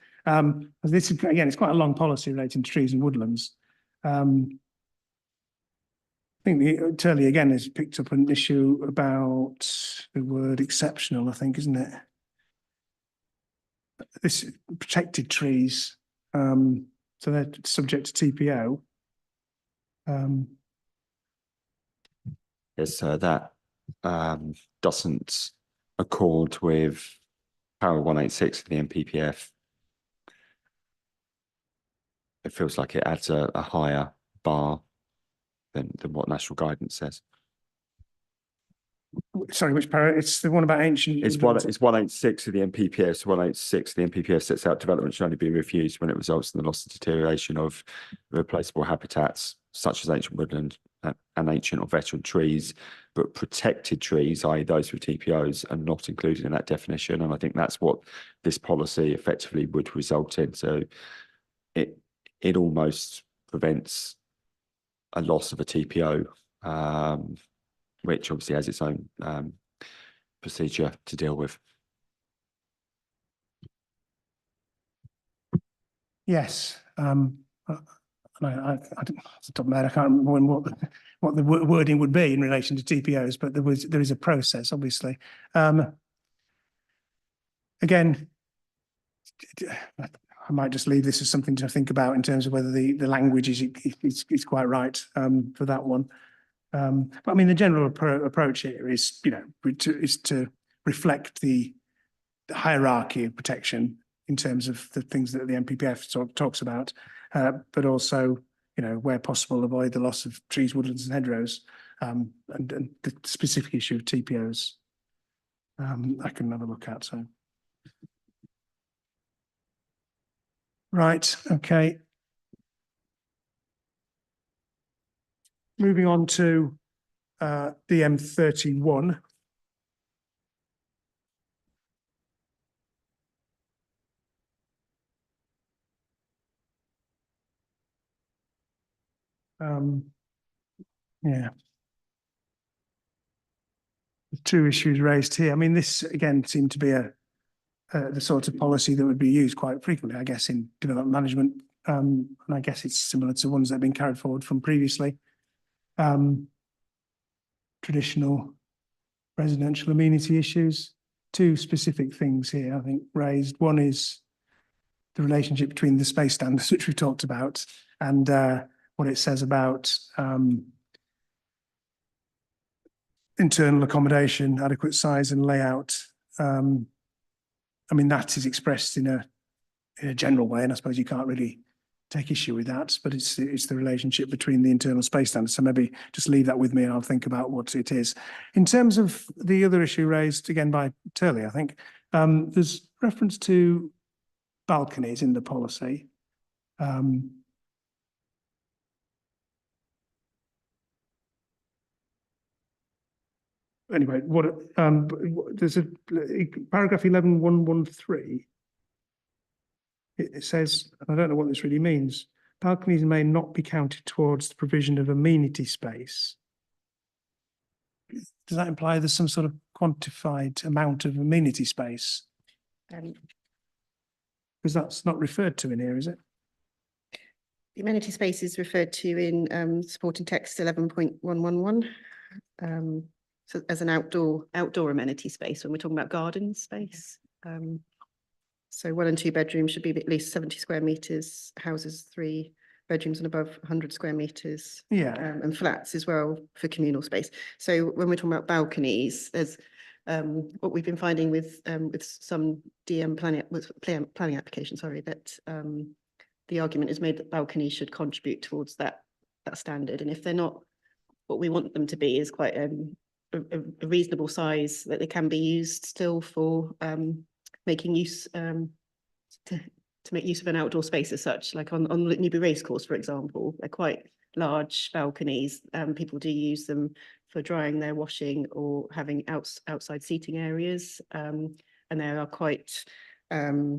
This is, again, it's quite a long policy relating to trees and woodlands. I think Turley again has picked up an issue about the word exceptional, I think, isn't it? This protected trees. So they're subject to TPO. Yes, that doesn't accord with Para 186 of the MPPF. It feels like it adds a higher bar than what national guidance says. Sorry, which para? It's the one about ancient. It's 186 of the MPPF. So 186 of the MPPF sets out development should only be refused when it results in the loss and deterioration of replaceable habitats, such as ancient woodland and ancient or veteran trees, but protected trees, i.e. those with TPOs, are not included in that definition. And I think that's what this policy effectively would result in. So it almost prevents a loss of a TPO, which obviously has its own procedure to deal with. Yes. I off the top of my head, I can't remember what the wording would be in relation to TPOs, but there is a process, obviously. Again, I might just leave this as something to think about in terms of whether the language is quite right for that one. But I mean, the general approach here is, is to reflect the hierarchy of protection in terms of the things that the MPPF talks about, but also, where possible, avoid the loss of trees, woodlands, and hedgerows, and the specific issue of TPOs. I can have a look at. So, right, okay. Moving on to the M31. Yeah. two issues raised here. I mean, this again seemed to be the sort of policy that would be used quite frequently, I guess, in development management. And I guess it's similar to ones that have been carried forward from previously. Traditional residential amenity issues. Two specific things here, I think, raised. One is the relationship between the space standards, which we've talked about, and what it says about internal accommodation, adequate size and layout. I mean, that is expressed in a general way, and I suppose you can't really take issue with that, but it's the relationship between the internal space standards. So maybe just leave that with me and I'll think about what it is. In terms of the other issue raised again by Turley, I think there's reference to balconies in the policy. Anyway, there's a paragraph 11.113. It says, and I don't know what this really means, balconies may not be counted towards the provision of amenity space. Does that imply there's some sort of quantified amount of amenity space? Because that's not referred to in here, is it? The amenity space is referred to in supporting text 11.111. So as an outdoor amenity space when we're talking about garden space. So 1 and 2 bedrooms should be at least 70 square meters, houses 3 bedrooms and above 100 square meters. Yeah. And flats as well for communal space. So when we're talking about balconies, there's what we've been finding with some DM planning applications, that the argument is made that balconies should contribute towards that standard. And if they're not, what we want them to be is quite a reasonable size that they can be used still for making use to make use of an outdoor space as such, like on Newbury Racecourse, for example. They're quite large balconies. People do use them for drying their washing or having outside seating areas, and they are quite high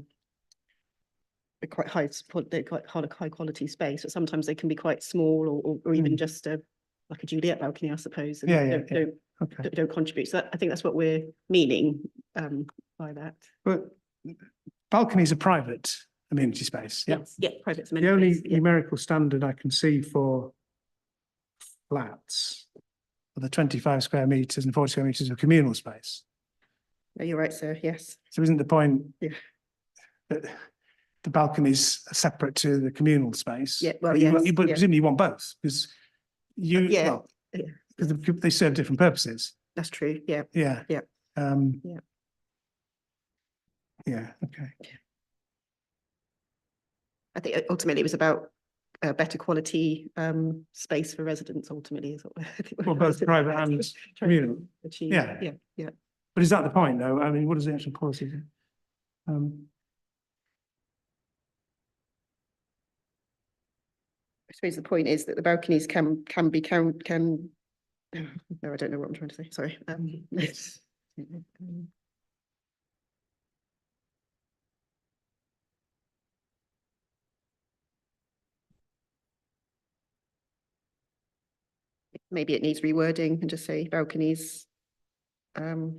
quality space. But sometimes they can be quite small, or even just like a Juliet balcony, I suppose. And don't contribute. So I think that's what we're meaning by that. But balconies are private amenity space. Yeah. Yes, yeah, private amenity The only space, yeah. numerical standard I can see for flats are the 25 square meters and 40 square meters of communal space. No, you're right, sir. Yes. So isn't the point that the balconies are separate to the communal space? Yeah, well, but yes, but presumably you want both because because they serve different purposes. That's true. Yeah. Yeah. Yeah. Yeah. Okay. I think ultimately it was about better quality space for residents. Ultimately, is what I think. Well, both private and communal. Achieve. Yeah. Yeah. Yeah. But is that the point, though? I mean, what is the actual policy? I suppose the point is that the balconies can be no, I don't know what I'm trying to say. Sorry. Maybe it needs rewording and just say balconies. Or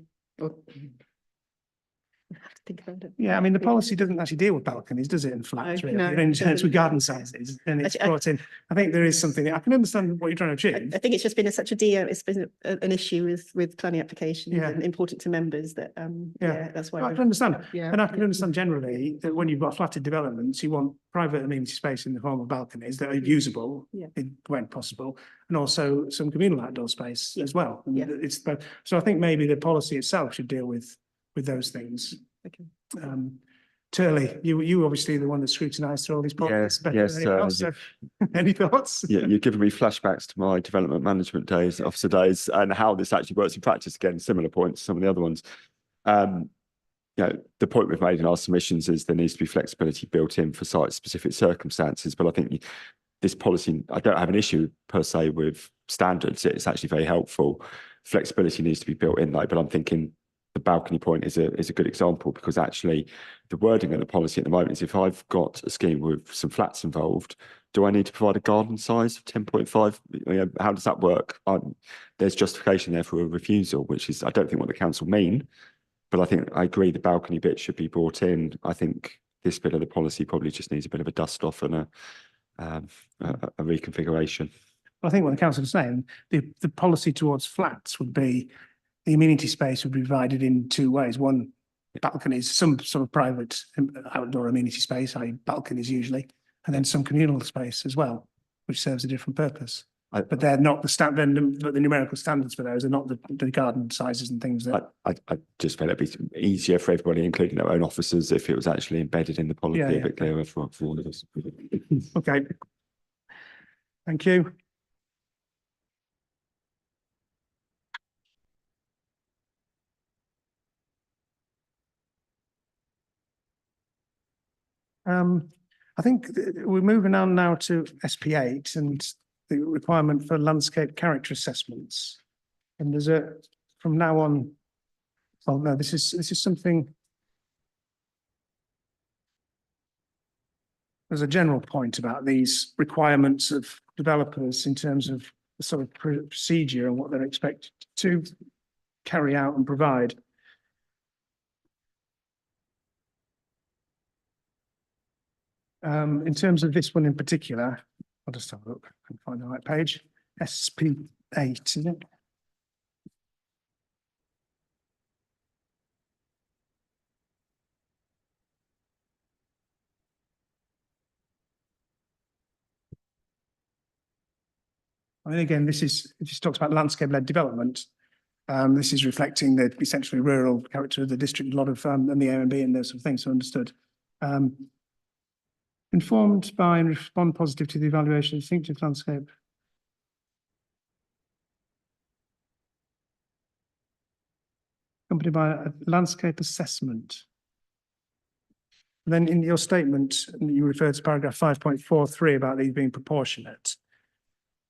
I have to think about it. Yeah, I mean, the policy doesn't actually deal with balconies, does it, in flats, really? No, It only deals with doesn't. garden sizes, and it's brought in. I think there is something, I can understand what you're trying to achieve. I think it's just been such a deal. It's been an issue with planning applications and important to members that that's why I can understand. Yeah. And I can understand generally that when you've got flatted developments, you want private amenity space in the form of balconies that are usable when possible, and also some communal outdoor space as well. And it's both. So I think maybe the policy itself should deal with those things. Okay. Turley, you obviously the one that scrutinised through all these policies. better yes, than anyone else, so any thoughts? Yeah, you're giving me flashbacks to my development management days, officer days, and how this actually works in practice. Again, similar points to some of the other ones. The point we've made in our submissions is there needs to be flexibility built in for site-specific circumstances. But I think this policy, I don't have an issue per se with standards. It's actually very helpful. Flexibility needs to be built in though, but I'm thinking the balcony point is a good example, because actually the wording of the policy at the moment is if I've got a scheme with some flats involved, do I need to provide a garden size of 10.5? How does that work? There's justification there for a refusal, which is, I don't think what the council mean, but I think I agree the balcony bit should be brought in. I think this bit of the policy probably just needs a bit of a dust off and a reconfiguration. I think what the council is saying, the policy towards flats would be the amenity space would be divided in two ways. One, balconies, some sort of private outdoor amenity space, i.e. balconies usually, and then some communal space as well, which serves a different purpose. But they're not the standard, but the numerical standards for those are not the garden sizes and things that. I just felt it'd be easier for everybody, including their own officers, if it was actually embedded in the policy a bit clearer for all of us. Okay. Thank you. I think we're moving on now to SP8 and the requirement for landscape character assessments. And there's from now on, oh no, this is something. There's a general point about these requirements of developers in terms of the sort of procedure and what they're expected to carry out and provide. In terms of this one in particular, I'll just have a look and find the right page. SP8, is it? I mean, again, it just talks about landscape-led development. This is reflecting the essentially rural character of the district, a lot of, and the AMB and those sort of things, so understood. Informed by and respond positive to the evaluation of distinctive landscape. Accompanied by a landscape assessment. And then in your statement, you referred to paragraph 5.43 about these being proportionate.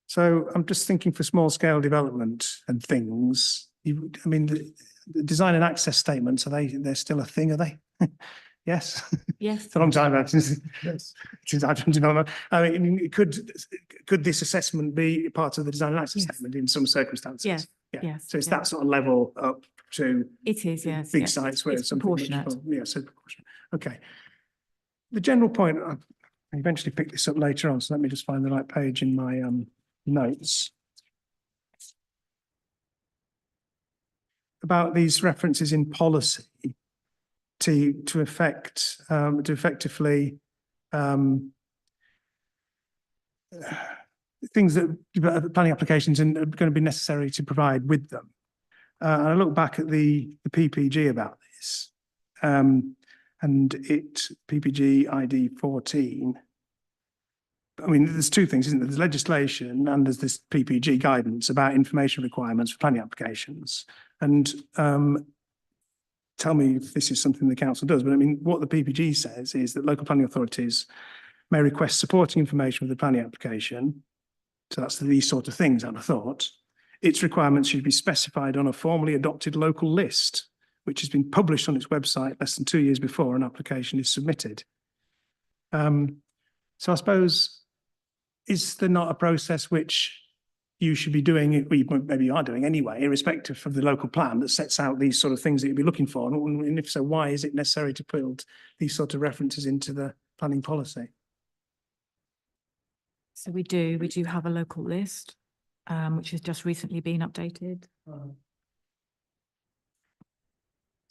So I'm just thinking for small scale development and things, I mean, the design and access statements, they're still a thing, are they? Yes. Yes. It's a long time back since I've done development. I mean, could this assessment be part of the design and access statement in some circumstances? Yes. Yeah. Yes. So it's that sort of level up to It is, yes. big yes. sites where It's something proportionate. Yeah, so proportionate. Okay. The general point, I eventually picked this up later on, so let me just find the right page in my notes. About these references in policy to effectively things that planning applications are going to be necessary to provide with them. And I look back at the PPG about this, and PPG ID 14. I mean, there's two things, isn't there? There's legislation and there's this PPG guidance about information requirements for planning applications. And tell me if this is something the council does, but I mean, what the PPG says is that local planning authorities may request supporting information with the planning application. So that's these sort of things, I'd have thought. Its requirements should be specified on a formally adopted local list, which has been published on its website less than 2 years before an application is submitted. So I suppose, is there not a process which you should be doing, maybe you are doing anyway, irrespective of the local plan that sets out these sort of things that you'd be looking for? And if so, why is it necessary to build these sort of references into the planning policy? So we do have a local list, which has just recently been updated.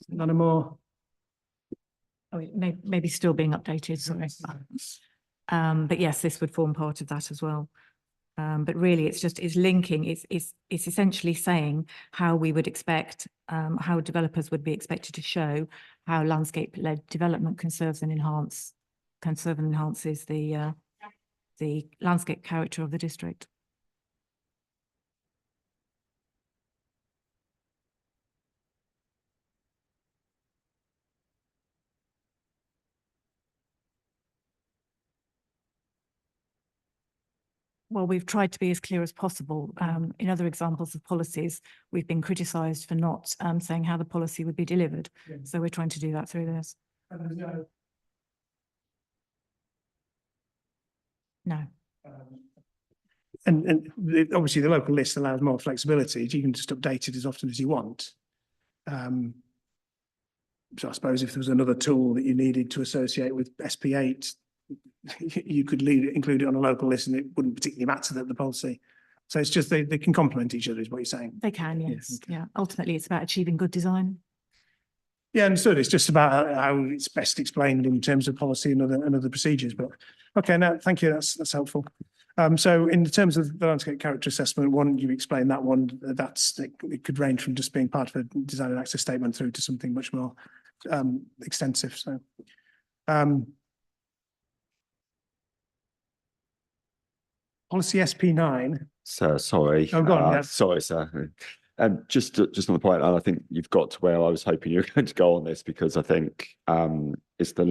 None more. Oh, it maybe still being updated, sorry. But yes, this would form part of that as well. But really, it's linking, it's essentially saying how we would expect, how developers would be expected to show how landscape-led development conserves and enhances the landscape character of the district. Well, we've tried to be as clear as possible. In other examples of policies, we've been criticised for not saying how the policy would be delivered. Yeah. So we're trying to do that through this. No. Obviously the local list allows more flexibility. You can just update it as often as you want. So I suppose if there was another tool that you needed to associate with SP8, you could include it on a local list and it wouldn't particularly matter that the policy. So it's just they can complement each other is what you're saying. They can, yes. Yes, okay. Yeah. Ultimately, it's about achieving good design. Yeah, understood. It's just about how it's best explained in terms of policy and other procedures. But okay, no, thank you. That's helpful. So in terms of the landscape character assessment, one, you explained that one, it could range from just being part of a design and access statement through to something much more extensive. So policy SP9. So sorry. Oh, go on, yeah. Sorry, sir. Just on the point, and I think you've got to where I was hoping you were going to go on this, because I think it's the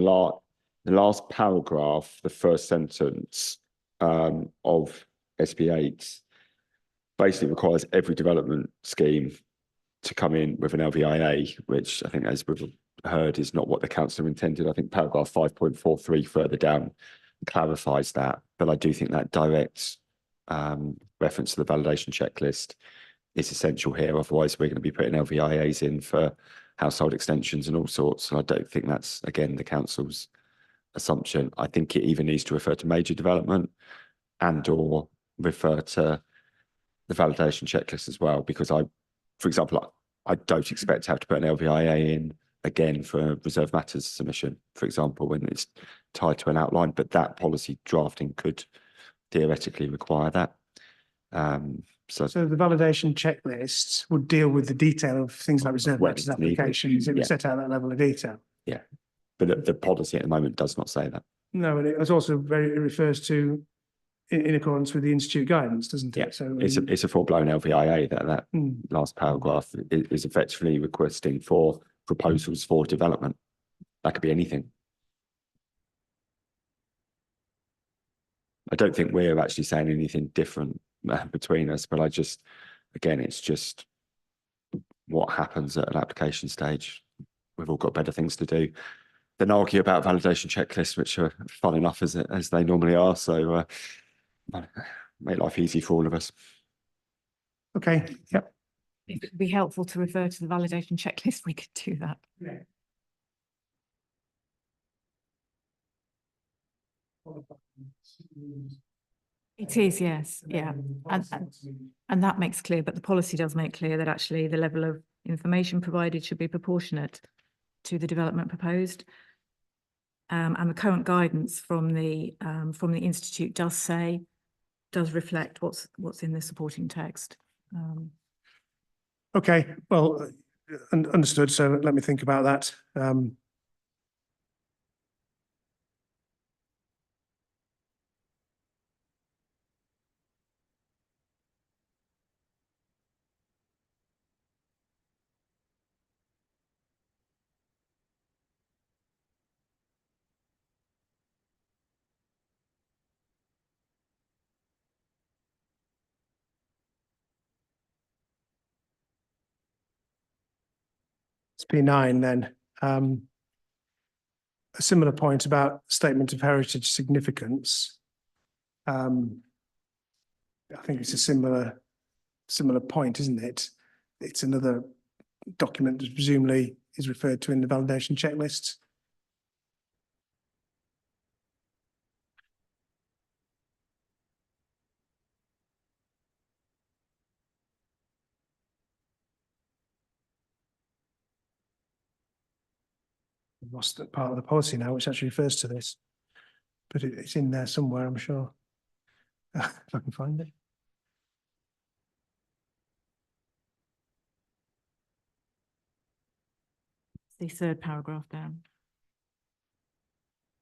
last paragraph, the first sentence of SP8 basically requires every development scheme to come in with an LVIA, which I think, as we've heard, is not what the council intended. I think paragraph 5.43 further down clarifies that, but I do think that direct reference to the validation checklist is essential here. Otherwise, we're going to be putting LVIAs in for household extensions and all sorts. And I don't think that's, again, the council's assumption. I think it even needs to refer to major development and or refer to the validation checklist as well, because for example, I don't expect to have to put an LVIA in again for reserve matters submission, for example, when it's tied to an outline, but that policy drafting could theoretically require that. So the validation checklist would deal with the detail of things like reserve When matters it's needed. applications. It would Yeah. set out that level of detail. yeah, but the policy at the moment does not say that. No, and it was also it refers to in accordance with the institute guidance, doesn't it? Yeah, So it's a full-blown LVIA that last paragraph is effectively requesting for proposals for development. That could be anything. I don't think we're actually saying anything different between us, but again, it's just what happens at an application stage. We've all got better things to do than argue about validation checklists, which are fun enough as they normally are. So make life easy for all of us. okay, yep. If it would be helpful to refer to the validation checklist, we could do that. Yeah. It is, yes, yeah. And that makes clear, but the policy does make clear that actually the level of information provided should be proportionate to the development proposed. And the current guidance from the Institute does reflect what's in the supporting text. Okay, well, understood. So let me think about that. It's P9 then. A similar point about statement of heritage significance. I think it's a similar point, isn't it? It's another document that presumably is referred to in the validation checklist. I've lost that part of the policy now, which actually refers to this, but it's in there somewhere, I'm sure. If I can find it. The third paragraph down.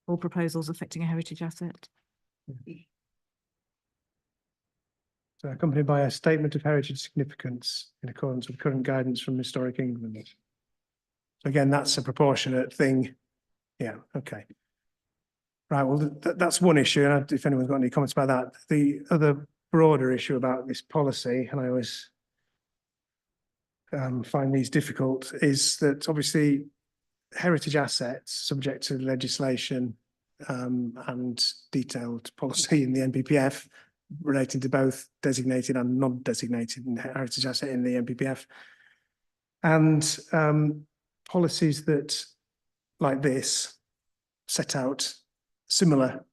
All proposals affecting a heritage asset. So accompanied by a statement of heritage significance in accordance with current guidance from Historic England. So again, that's a proportionate thing. Yeah, okay. Right, well, that's one issue, and if anyone's got any comments about that. The other broader issue about this policy, and I always find these difficult, is that obviously heritage assets subject to legislation and detailed policy in the NPPF relating to both designated and non-designated heritage asset in the NPPF. And policies that, like this, set out similar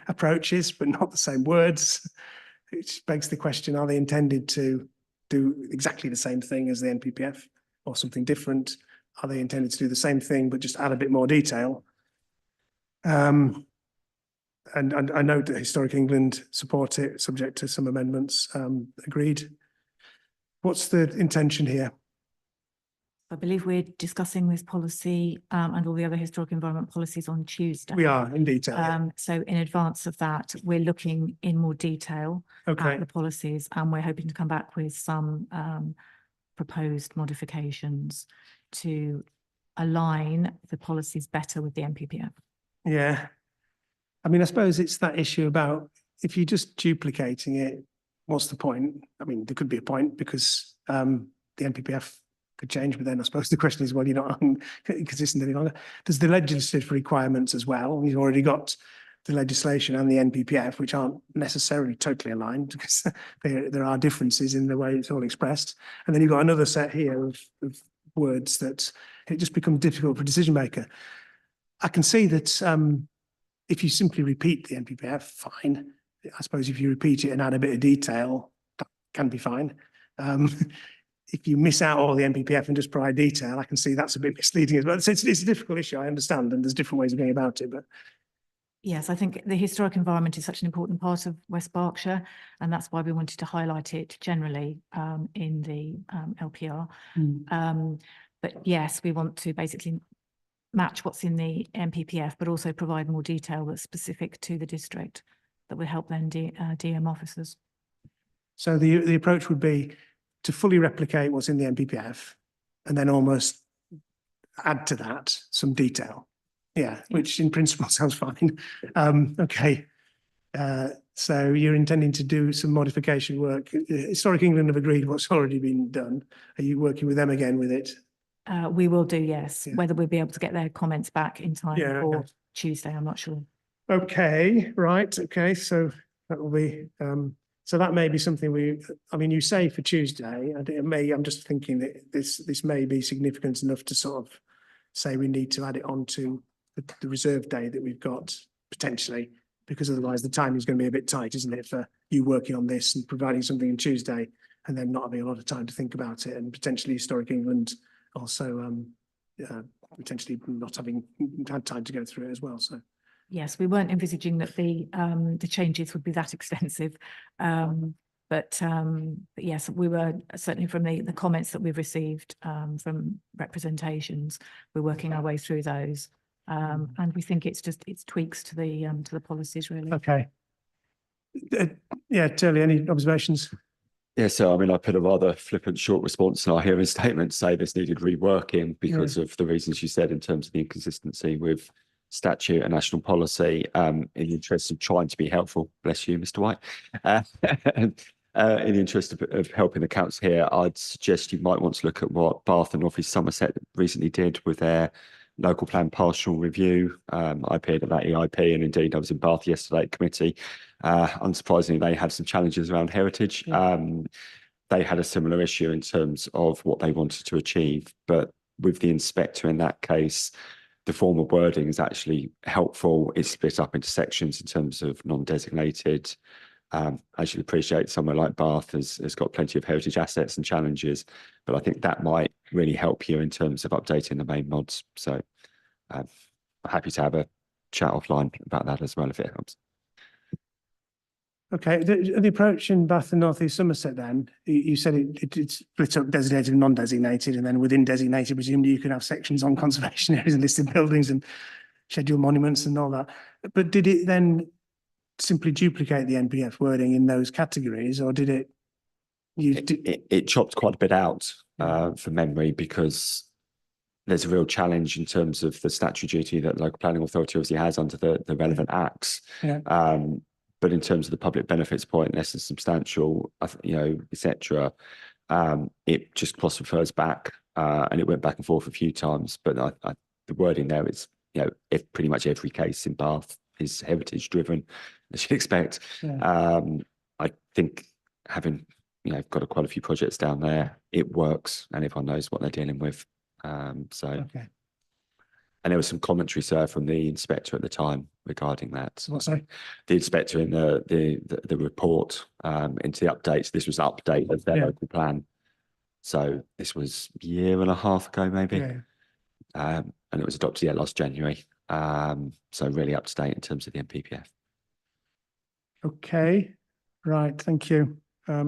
approaches, but not the same words. Which begs the question, are they intended to do exactly the same thing as the NPPF or something different? Are they intended to do the same thing, but just add a bit more detail? And I know that Historic England support it, subject to some amendments, agreed. What's the intention here? I believe we're discussing this policy and all the other historic environment policies on Tuesday. We are in detail. Yeah. So in advance of that, we're looking in more detail Okay. at the policies, and we're hoping to come back with some proposed modifications to align the policies better with the NPPF. Yeah. I mean, I suppose it's that issue about if you're just duplicating it, what's the point? I mean, there could be a point because the NPPF could change, but then I suppose the question is, well, you're not consistent any longer. There's the legislative requirements as well. You've already got the legislation and the NPPF, which aren't necessarily totally aligned because there are differences in the way it's all expressed. And then you've got another set here of words that it just becomes difficult for a decision maker. I can see that if you simply repeat the NPPF, fine. I suppose if you repeat it and add a bit of detail, that can be fine. If you miss out all the NPPF and just provide detail, I can see that's a bit misleading as well. It's a difficult issue, I understand, and there's different ways of going about it. But yes, I think the historic environment is such an important part of West Berkshire, and that's why we wanted to highlight it generally in the LPR. But yes, we want to basically match what's in the NPPF, but also provide more detail that's specific to the district that would help then DM officers. So the approach would be to fully replicate what's in the NPPF and then almost add to that some detail. Yeah, which in principle sounds fine. Okay. So you're intending to do some modification work. Historic England have agreed what's already been done. Are you working with them again with it? We will do, yes. Yeah. Whether we'll be able to get their comments back in time for Tuesday, I'm not sure. Okay, right. Okay, so that will be, so that may be something I mean, you say for Tuesday, and I'm just thinking that this may be significant enough to sort of say we need to add it on to the reserve day that we've got potentially, because otherwise the time is going to be a bit tight, isn't it, for you working on this and providing something on Tuesday and then not having a lot of time to think about it, and potentially Historic England also potentially not having had time to go through it as well. So yes, we weren't envisaging that the changes would be that extensive. But yes, we were certainly from the comments that we've received from representations, we're working our way through those. And we think it's tweaks to the policies really. okay. Yeah, Turley, any observations? Yeah, so I mean, I put a rather flippant short response in our hearing statement to say this needed reworking because of the reasons you said in terms of the inconsistency with statute and national policy, in the interest of trying to be helpful. Bless you, Mr. White. In the interest of helping the council here, I'd suggest you might want to look at what Bath and North East Somerset recently did with their local plan partial review. I appeared at that EIP, and indeed I was in Bath yesterday at committee. Unsurprisingly, they had some challenges around heritage. They had a similar issue in terms of what they wanted to achieve, but with the inspector in that case, the formal wording is actually helpful. It's split up into sections in terms of non-designated. As you'd appreciate, somewhere like Bath has got plenty of heritage assets and challenges, but I think that might really help you in terms of updating the main mods. So I'm happy to have a chat offline about that as well if it helps. Okay, the approach in Bath and North East Somerset then, you said it's split up designated and non-designated, and then within designated, presumably you could have sections on conservation areas and listed buildings and scheduled monuments and all that. But did it then simply duplicate the NPF wording in those categories, or did it? It chopped quite a bit out from memory, because there's a real challenge in terms of the statutory duty that local planning authority obviously has under the relevant acts. But in terms of the public benefits point, less than substantial, etc., it just cross refers back, and it went back and forth a few times. But the wording there is, if pretty much every case in Bath is heritage driven, as you'd expect. Yeah. I think having, got quite a few projects down there, it works and everyone knows what they're dealing with. Okay. And there was some commentary, sir, from the inspector at the time regarding that. What's that? The inspector in the report into the updates. This was update of their Yeah. local plan. So this was a year and a half ago, maybe. Yeah. And it was adopted last January. So really up to date in terms of the MPPF. Okay. Right. Thank you. I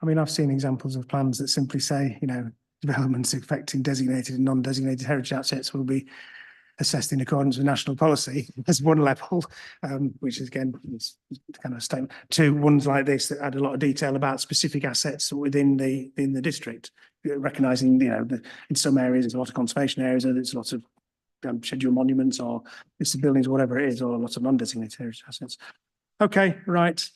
mean, I've seen examples of plans that simply say, developments affecting designated and non-designated heritage assets will be assessed in accordance with national policy as one level, which is again is kind of a statement. Two ones like this that add a lot of detail about specific assets within the district, recognising in some areas there's a lot of conservation areas, and there's lots of scheduled monuments or listed buildings or whatever it is, or lots of non-designated heritage assets. Okay, right.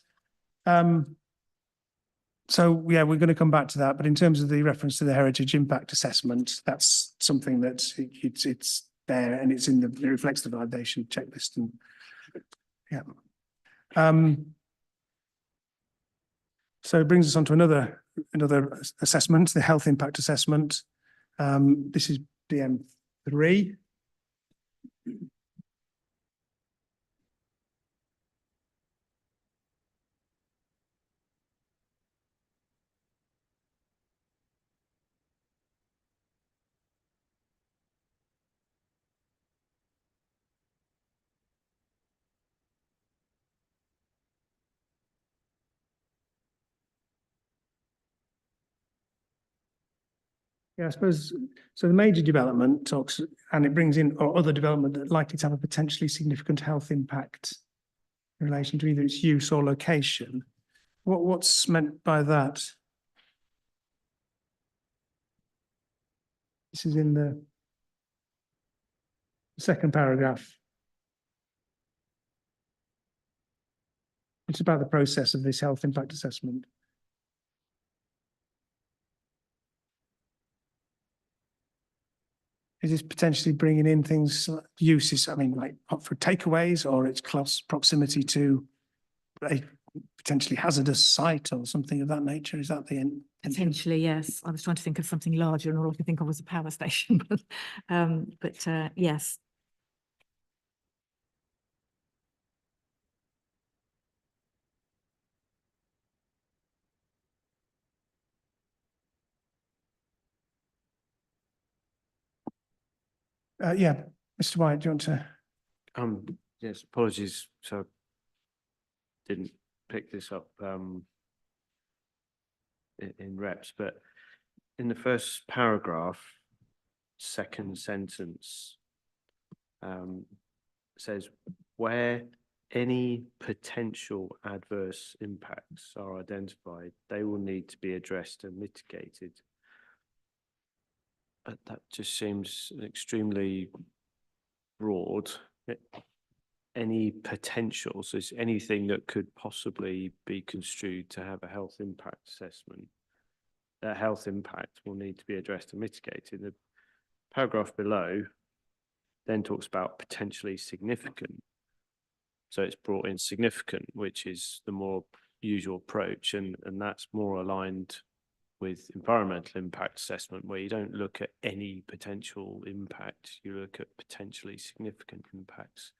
So yeah, we're going to come back to that, but in terms of the reference to the heritage impact assessment, that's something that it's there and it reflects the validation checklist. And yeah. So it brings us on to another assessment, the health impact assessment. This is DM3. Yeah, I suppose, so the major development talks, and it brings in or other development that likely to have a potentially significant health impact in relation to either its use or location. What's meant by that? This is in the second paragraph. It's about the process of this health impact assessment. Is this potentially bringing in things, uses, I mean, like for takeaways, or its close proximity to a potentially hazardous site or something of that nature? Is that the end? Potentially, yes. I was trying to think of something larger and all I could think of was a power station, but yes. Yeah, Mr. White, do you want to? Yes, apologies. So didn't pick this up in reps, but in the first paragraph, second sentence says where any potential adverse impacts are identified, they will need to be addressed and mitigated. That just seems extremely broad. Any potential, so it's anything that could possibly be construed to have a health impact assessment. That health impact will need to be addressed and mitigated. The paragraph below then talks about potentially significant. So it's brought in significant, which is the more usual approach, and that's more aligned with environmental impact assessment, where you don't look at any potential impact, you look at potentially significant impacts.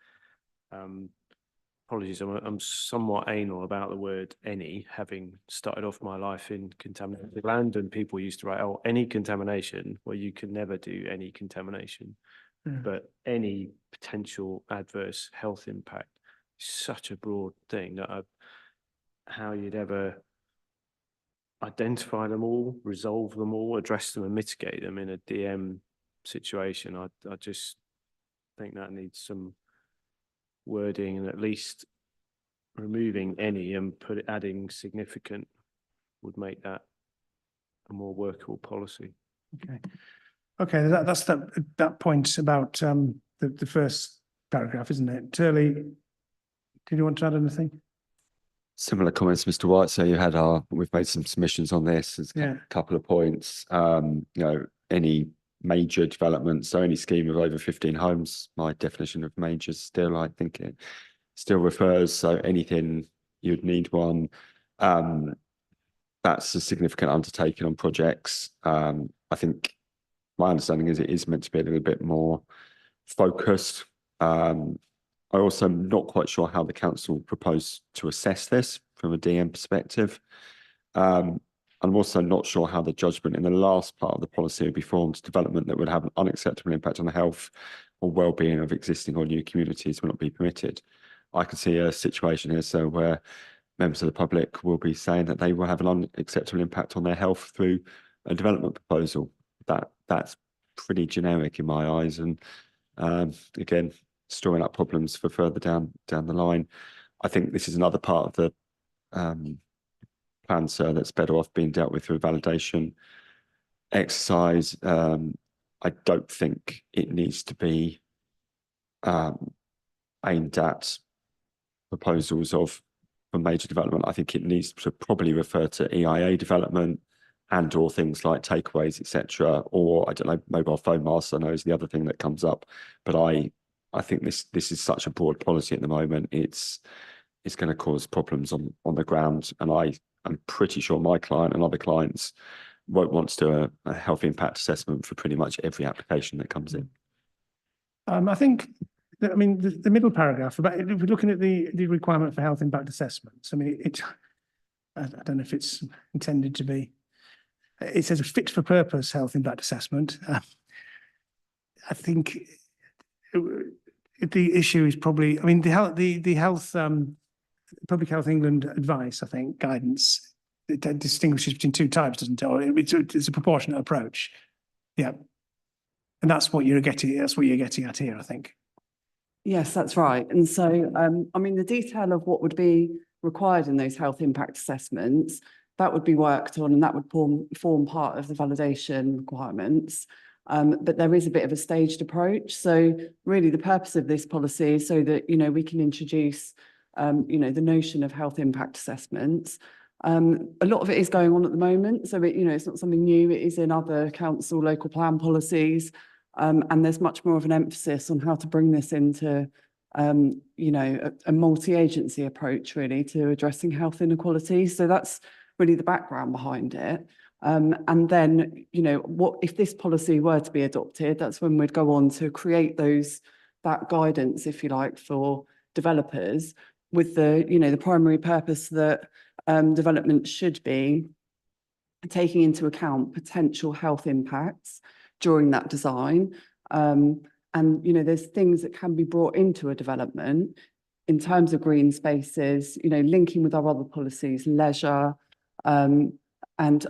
Apologies, I'm somewhat anal about the word any, having started off my life in contaminated land, and people used to write, oh, any contamination, well, you can never do any contamination, but any potential adverse health impact is such a broad thing that how you'd ever identify them all, resolve them all, address them and mitigate them in a DM situation. I just think that needs some wording, and at least removing any and adding significant would make that a more workable policy. Okay, that's that point about the first paragraph, isn't it? Turley, did you want to add anything? Similar comments, Mr. White. So we've made some submissions on this. There's a couple of points. Any major development. So any scheme of over 15 homes, my definition of major still, I think it still refers. So anything you'd need one. That's a significant undertaking on projects. I think my understanding is it is meant to be a little bit more focused. I also am not quite sure how the council proposed to assess this from a DM perspective. I'm also not sure how the judgment in the last part of the policy would be formed. Development that would have an unacceptable impact on the health or well-being of existing or new communities will not be permitted. I can see a situation here, so where members of the public will be saying that they will have an unacceptable impact on their health through a development proposal. That's pretty generic in my eyes, and again, storing up problems for further down the line. I think this is another part of the plan, sir, that's better off being dealt with through a validation exercise. I don't think it needs to be aimed at proposals of for major development. I think it needs to probably refer to EIA development and or things like takeaways, etc. Or I don't know, mobile phone masts, I know is the other thing that comes up. But I think this is such a broad policy at the moment. It's going to cause problems on the ground, and I'm pretty sure my client and other clients won't want to do a health impact assessment for pretty much every application that comes in. I think, I mean, the middle paragraph about if we're looking at the requirement for health impact assessments. I mean, I don't know if it's intended to be. It says a fit for purpose health impact assessment. I think the issue is probably, I mean, the health Public Health England advice, I think, guidance, it distinguishes between two types, doesn't it? It's a proportionate approach. Yeah. And that's what you're getting at here, I think. Yes, that's right. And so, I mean, the detail of what would be required in those health impact assessments, that would be worked on, and that would form part of the validation requirements. But there is a bit of a staged approach. So really the purpose of this policy is so that, we can introduce, the notion of health impact assessments. A lot of it is going on at the moment. So, it's not something new. It is in other council local plan policies. And there's much more of an emphasis on how to bring this into, a multi-agency approach really to addressing health inequalities. So that's really the background behind it. And then, what if this policy were to be adopted, that's when we'd go on to create that guidance, if you like, for developers with the primary purpose that development should be taking into account potential health impacts during that design. And, there's things that can be brought into a development in terms of green spaces, linking with our other policies, leisure, and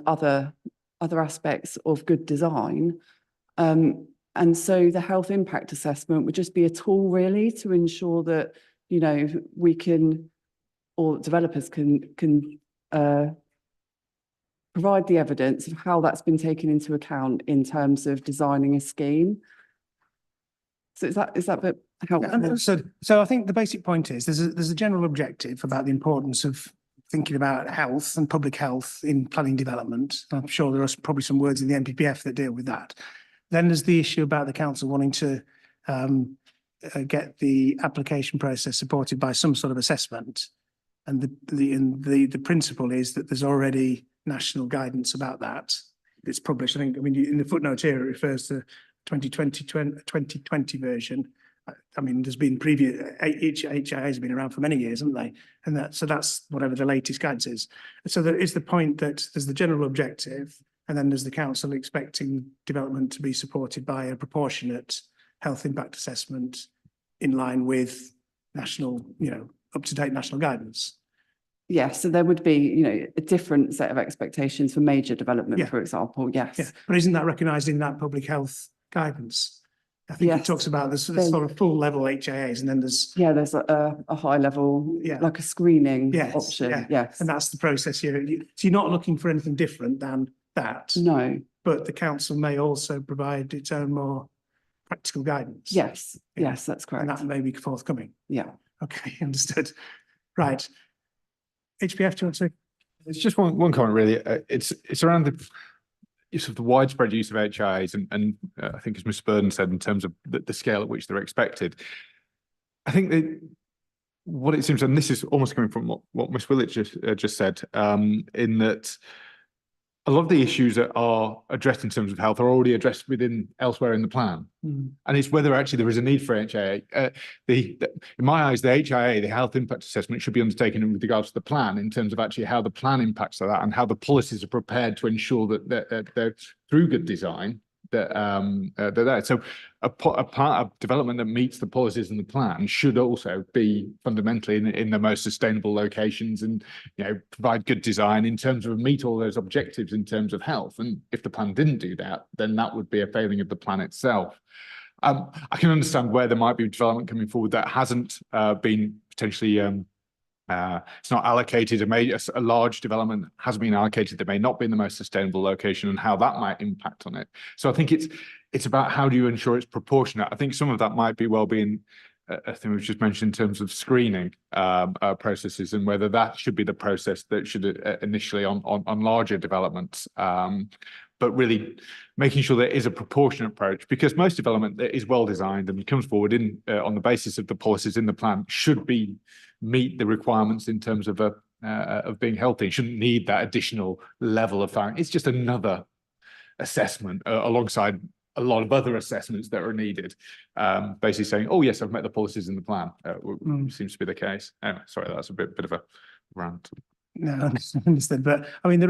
other aspects of good design. And so the health impact assessment would just be a tool really to ensure that, we can, or developers can provide the evidence of how that's been taken into account in terms of designing a scheme. So is that a bit helpful? So I think the basic point is there's a general objective about the importance of thinking about health and public health in planning development. I'm sure there are probably some words in the NPPF that deal with that. Then there's the issue about the council wanting to get the application process supported by some sort of assessment. And the principle is that there's already national guidance about that. It's published, I think, in the footnote here, it refers to 2020 version. I mean, there's been previous, HIA has been around for many years, haven't they? And that's whatever the latest guidance is. So there is the point that there's the general objective, and then there's the council expecting development to be supported by a proportionate health impact assessment in line with national, up-to-date national guidance. Yes, so there would be, a different set of expectations for major development, for example, yes. Yeah, but isn't that recognised in that public health guidance? I think it talks about this sort of full level HIAs, and then there's there's a high level, like a screening option. Yes, and that's the process here. So you're not looking for anything different than that. No, but the council may also provide its own more practical guidance. Yes, yes, that's correct. And that may be forthcoming. Yeah. Okay, understood. Right. HPF, do you want to say? It's just one comment really. It's around use of the widespread use of HIAs and I think as Ms Burden said, in terms of the scale at which they're expected, I think that what it seems, and this is almost coming from what Ms Willett just said, in that a lot of the issues that are addressed in terms of health are already addressed within elsewhere in the plan. And it's whether actually there is a need for HIA. In my eyes, the HIA, the health impact assessment, should be undertaken with regards to the plan in terms of actually how the plan impacts that and how the policies are prepared to ensure that they're through good design, that they're there. So a part of development that meets the policies in the plan should also be fundamentally in the most sustainable locations and, you know, provide good design in terms of meet all those objectives in terms of health. And if the plan didn't do that, then that would be a failing of the plan itself. I can understand where there might be development coming forward that hasn't been potentially it's not allocated, a large development has been allocated that may not be in the most sustainable location and how that might impact on it. So I think it's about how do you ensure it's proportionate. I think some of that might be well-being, I think we've just mentioned in terms of screening processes and whether that should be the process that should initially on larger developments. But really making sure there is a proportionate approach, because most development that is well designed and comes forward on the basis of the policies in the plan should meet the requirements in terms of being healthy. It shouldn't need that additional level of fact. It's just another assessment alongside a lot of other assessments that are needed. Basically saying, oh yes, I've met the policies in the plan. Seems to be the case. Anyway, sorry, that's a bit of a rant. No, I understood. But I mean,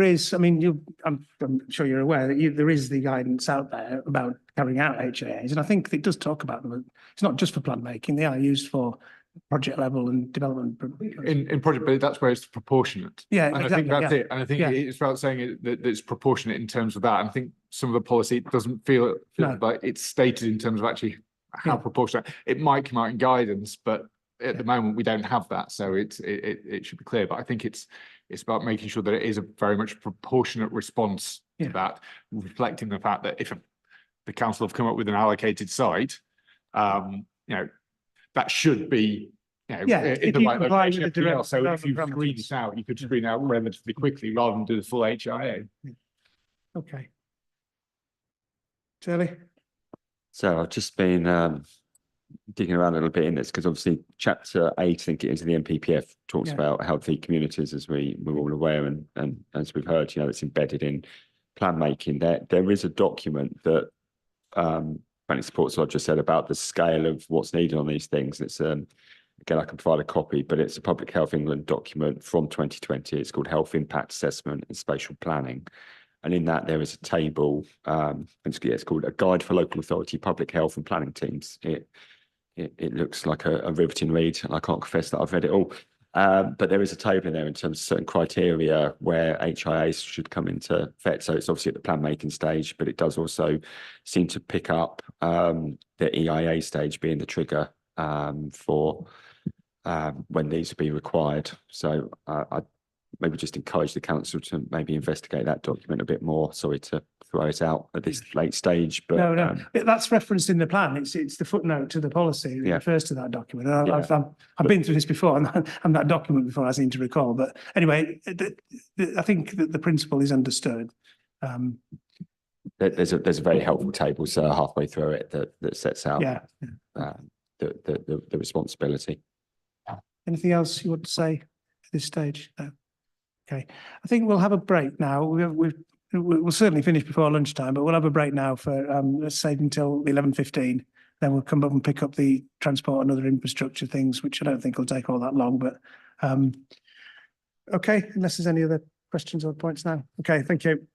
I'm sure you're aware that there is the guidance out there about carrying out HIAs, and I think it does talk about them. It's not just for plan making; they are used for project level and development. In project, but that's where it's proportionate. Yeah, and exactly, I think that's yeah. it. And I think Yeah. it's about saying that it's proportionate in terms of that. And I think some of the policy doesn't feel No. like it's stated in terms of actually how Yeah. proportionate. It might come out in guidance, but at the moment we don't have that, so it should be clear. But I think it's about making sure that it is a very much proportionate response to that, reflecting the fact that if the council have come up with an allocated site, you know, that should be, you know, in the right location. Everything else. So if you screen this out, you could screen out relatively quickly rather than do the full HIA. Okay. Charlie? So I've just been digging around a little bit in this because obviously chapter 8, I think it is, of the NPPF talks about healthy communities, as we're all aware, and as we've heard, you know, it's embedded in plan making. There is a document that planning supports what I just said about the scale of what's needed on these things. It's again, I can provide a copy, but it's a Public Health England document from 2020. It's called Health Impact Assessment and Spatial Planning. And in that, there is a table, it's called A Guide for Local Authority Public Health and Planning Teams. It looks like a riveting read, and I can't confess that I've read it all. But there is a table in there in terms of certain criteria where HIAs should come into effect. So it's obviously at the plan making stage, but it does also seem to pick up the EIA stage being the trigger for when these will be required. So I maybe just encourage the council to maybe investigate that document a bit more. Sorry to throw it out at this late stage, but No, that's referenced in the plan. It's the footnote to the policy that refers to that document. And I've been through this before and that document before, I seem to recall. But anyway, I think that the principle is understood. There's a very helpful table, so halfway through it that sets out the responsibility. Anything else you want to say at this stage? No. Okay, I think we'll have a break now. We'll certainly finish before lunchtime, but we'll have a break now for let's say until 11:15. Then we'll come up and pick up the transport and other infrastructure things, which I don't think will take all that long. But okay, unless there's any other questions or points now. Okay, thank you.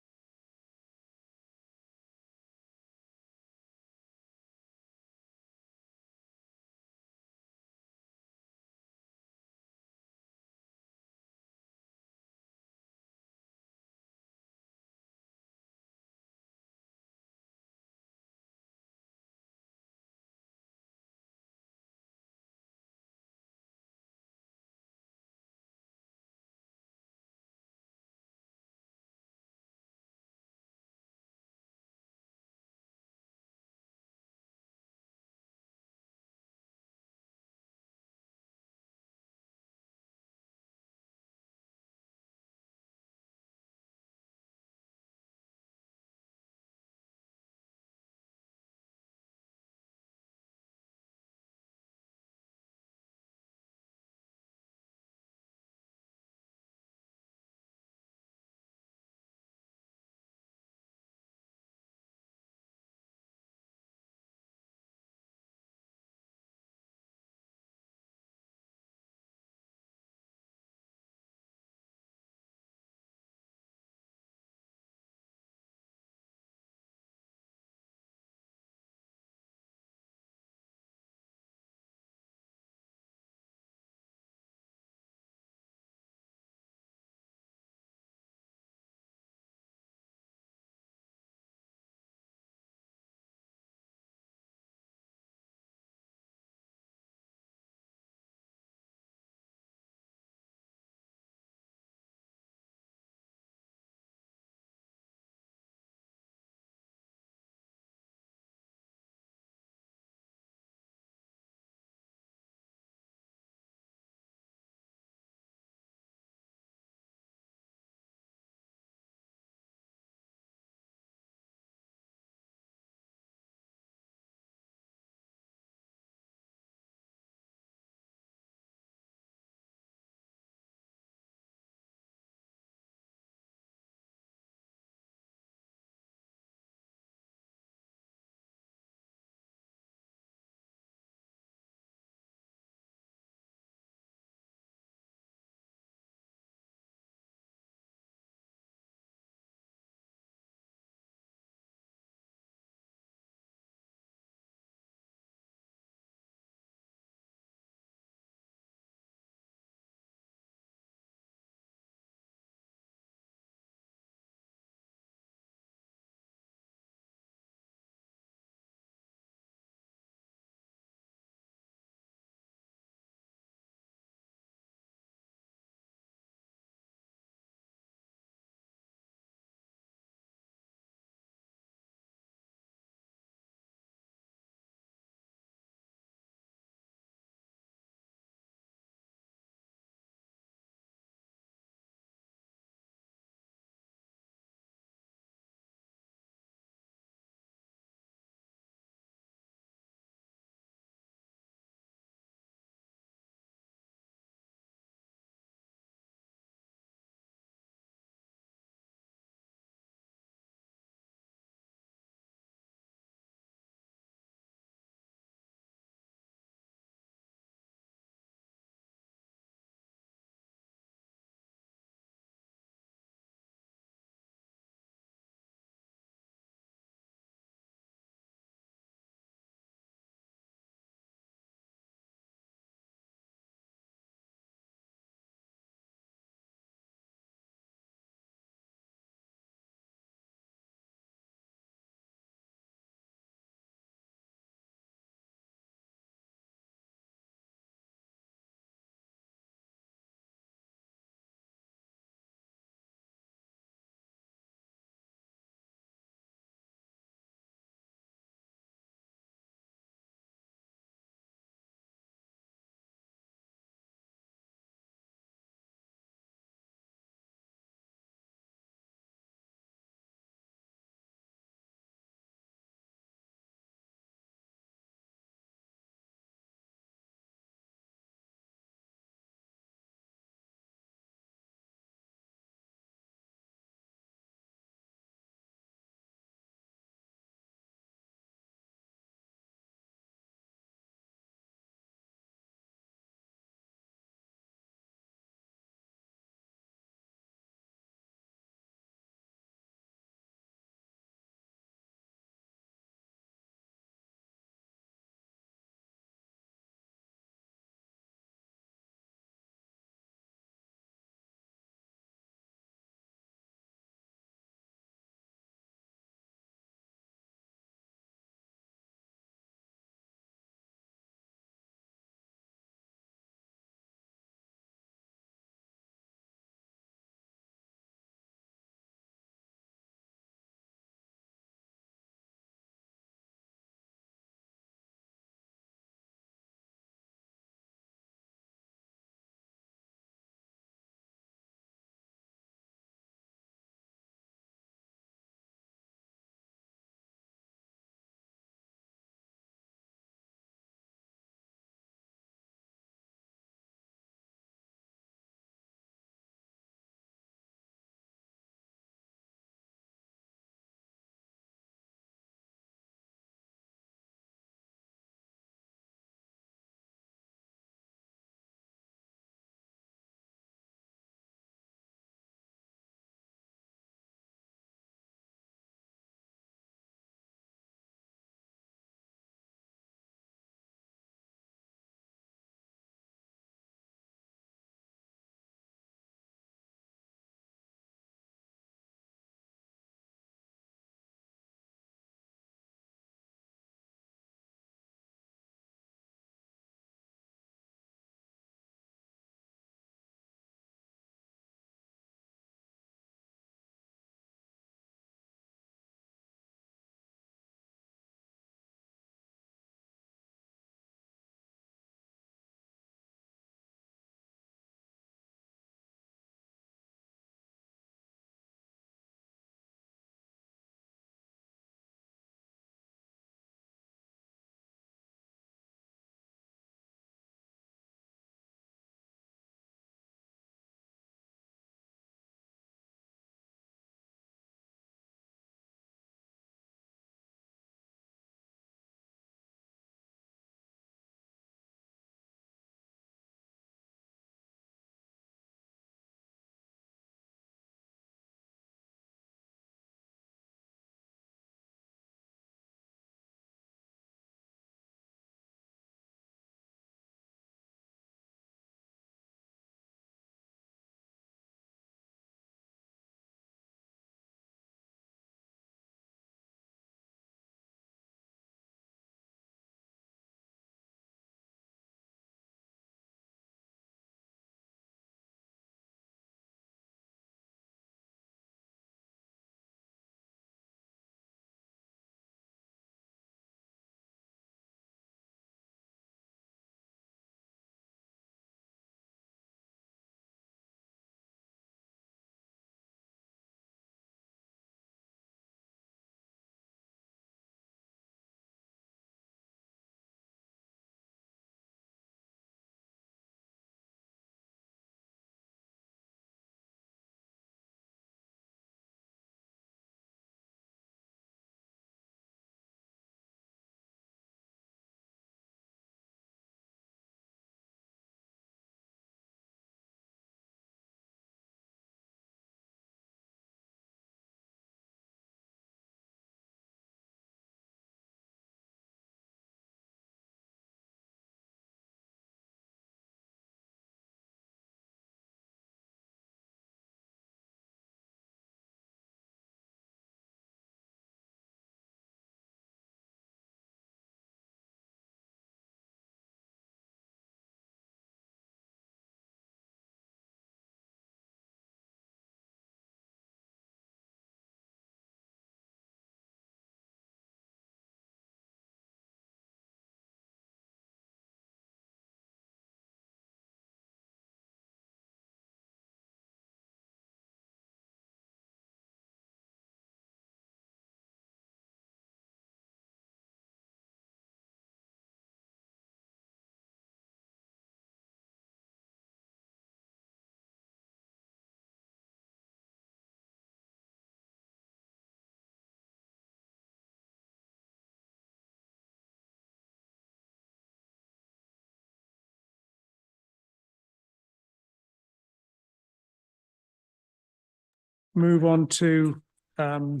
move on to, what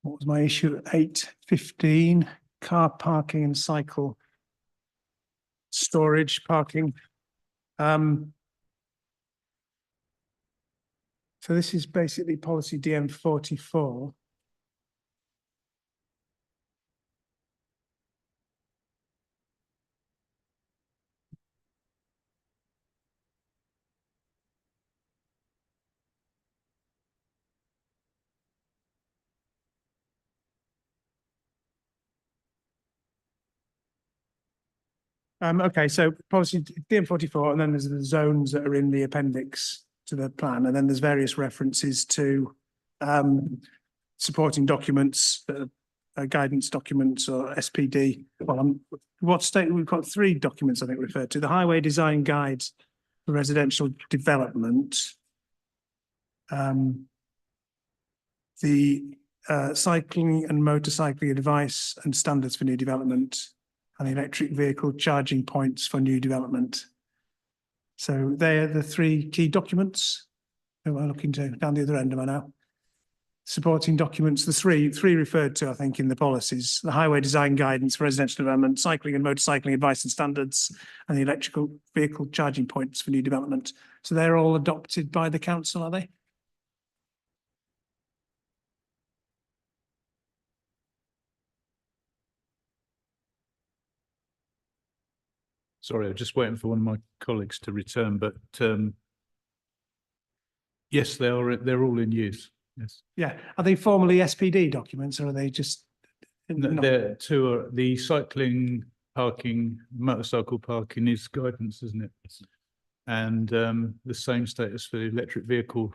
was my issue? 8:15, car parking and cycle storage parking. So this is basically policy DM 44. Okay, so policy DM 44, and then there's the zones that are in the appendix to the plan, and then there's various references to supporting documents, guidance documents or SPD. Well, what state, we've got 3 documents I think referred to: the Highway Design Guide for Residential Development, the Cycling and Motorcycling Advice and Standards for New Development, and the Electric Vehicle Charging Points for New Development. So they're the 3 key documents. Who am I looking to? Down the other end, am I now? Supporting documents, the three referred to, I think, in the policies: the Highway Design Guidance for Residential Development, Cycling and Motorcycling Advice and Standards, and the Electrical Vehicle Charging Points for New Development. So they're all adopted by the council, are they? Sorry, I'm just waiting for one of my colleagues to return, but yes, they're all in use. Yes. Yeah. Are they formally SPD documents, or are they just? There two are the cycling parking, motorcycle parking is guidance, isn't it? And the same status for the electric vehicle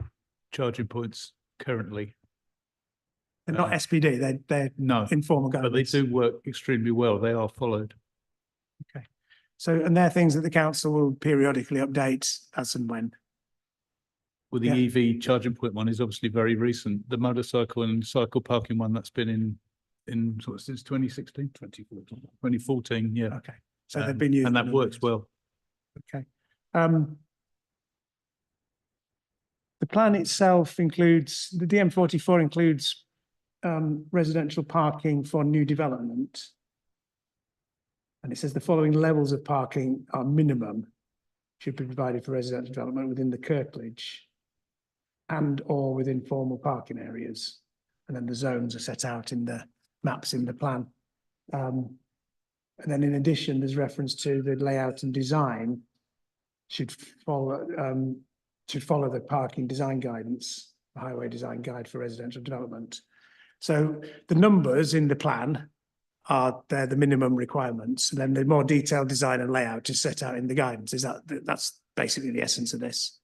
charging points currently. They're not SPD, they're no informal guidance. But they do work extremely well. They are followed. Okay. So, and they're things that the council will periodically update as and when. Well, the EV charging point one is obviously very recent. The motorcycle and cycle parking one, that's been in sort of since 2016, 2014, yeah. Okay. So they've been used. And that works well. Okay. The plan itself includes, the DM 44 includes residential parking for new development. And it says the following levels of parking are minimum, should be provided for residential development within the curtilage and or within formal parking areas. And then the zones are set out in the maps in the plan. And then in addition, there's reference to the layout and design should follow the parking design guidance, the Highway Design Guide for Residential Development. So the numbers in the plan they're the minimum requirements, and then the more detailed design and layout is set out in the guidance. That's basically the essence of this?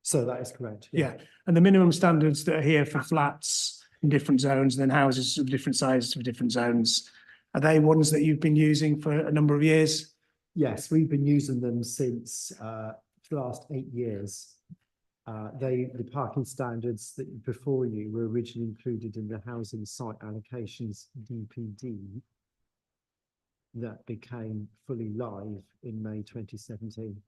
So that is correct. Yeah, and the minimum standards that are here for flats in different zones, and then houses of different sizes for different zones, are they ones that you've been using for a number of years? Yes, we've been using them since the last 8 years. The parking standards that before you were originally included in the housing site allocations DPD that became fully live in May 2017.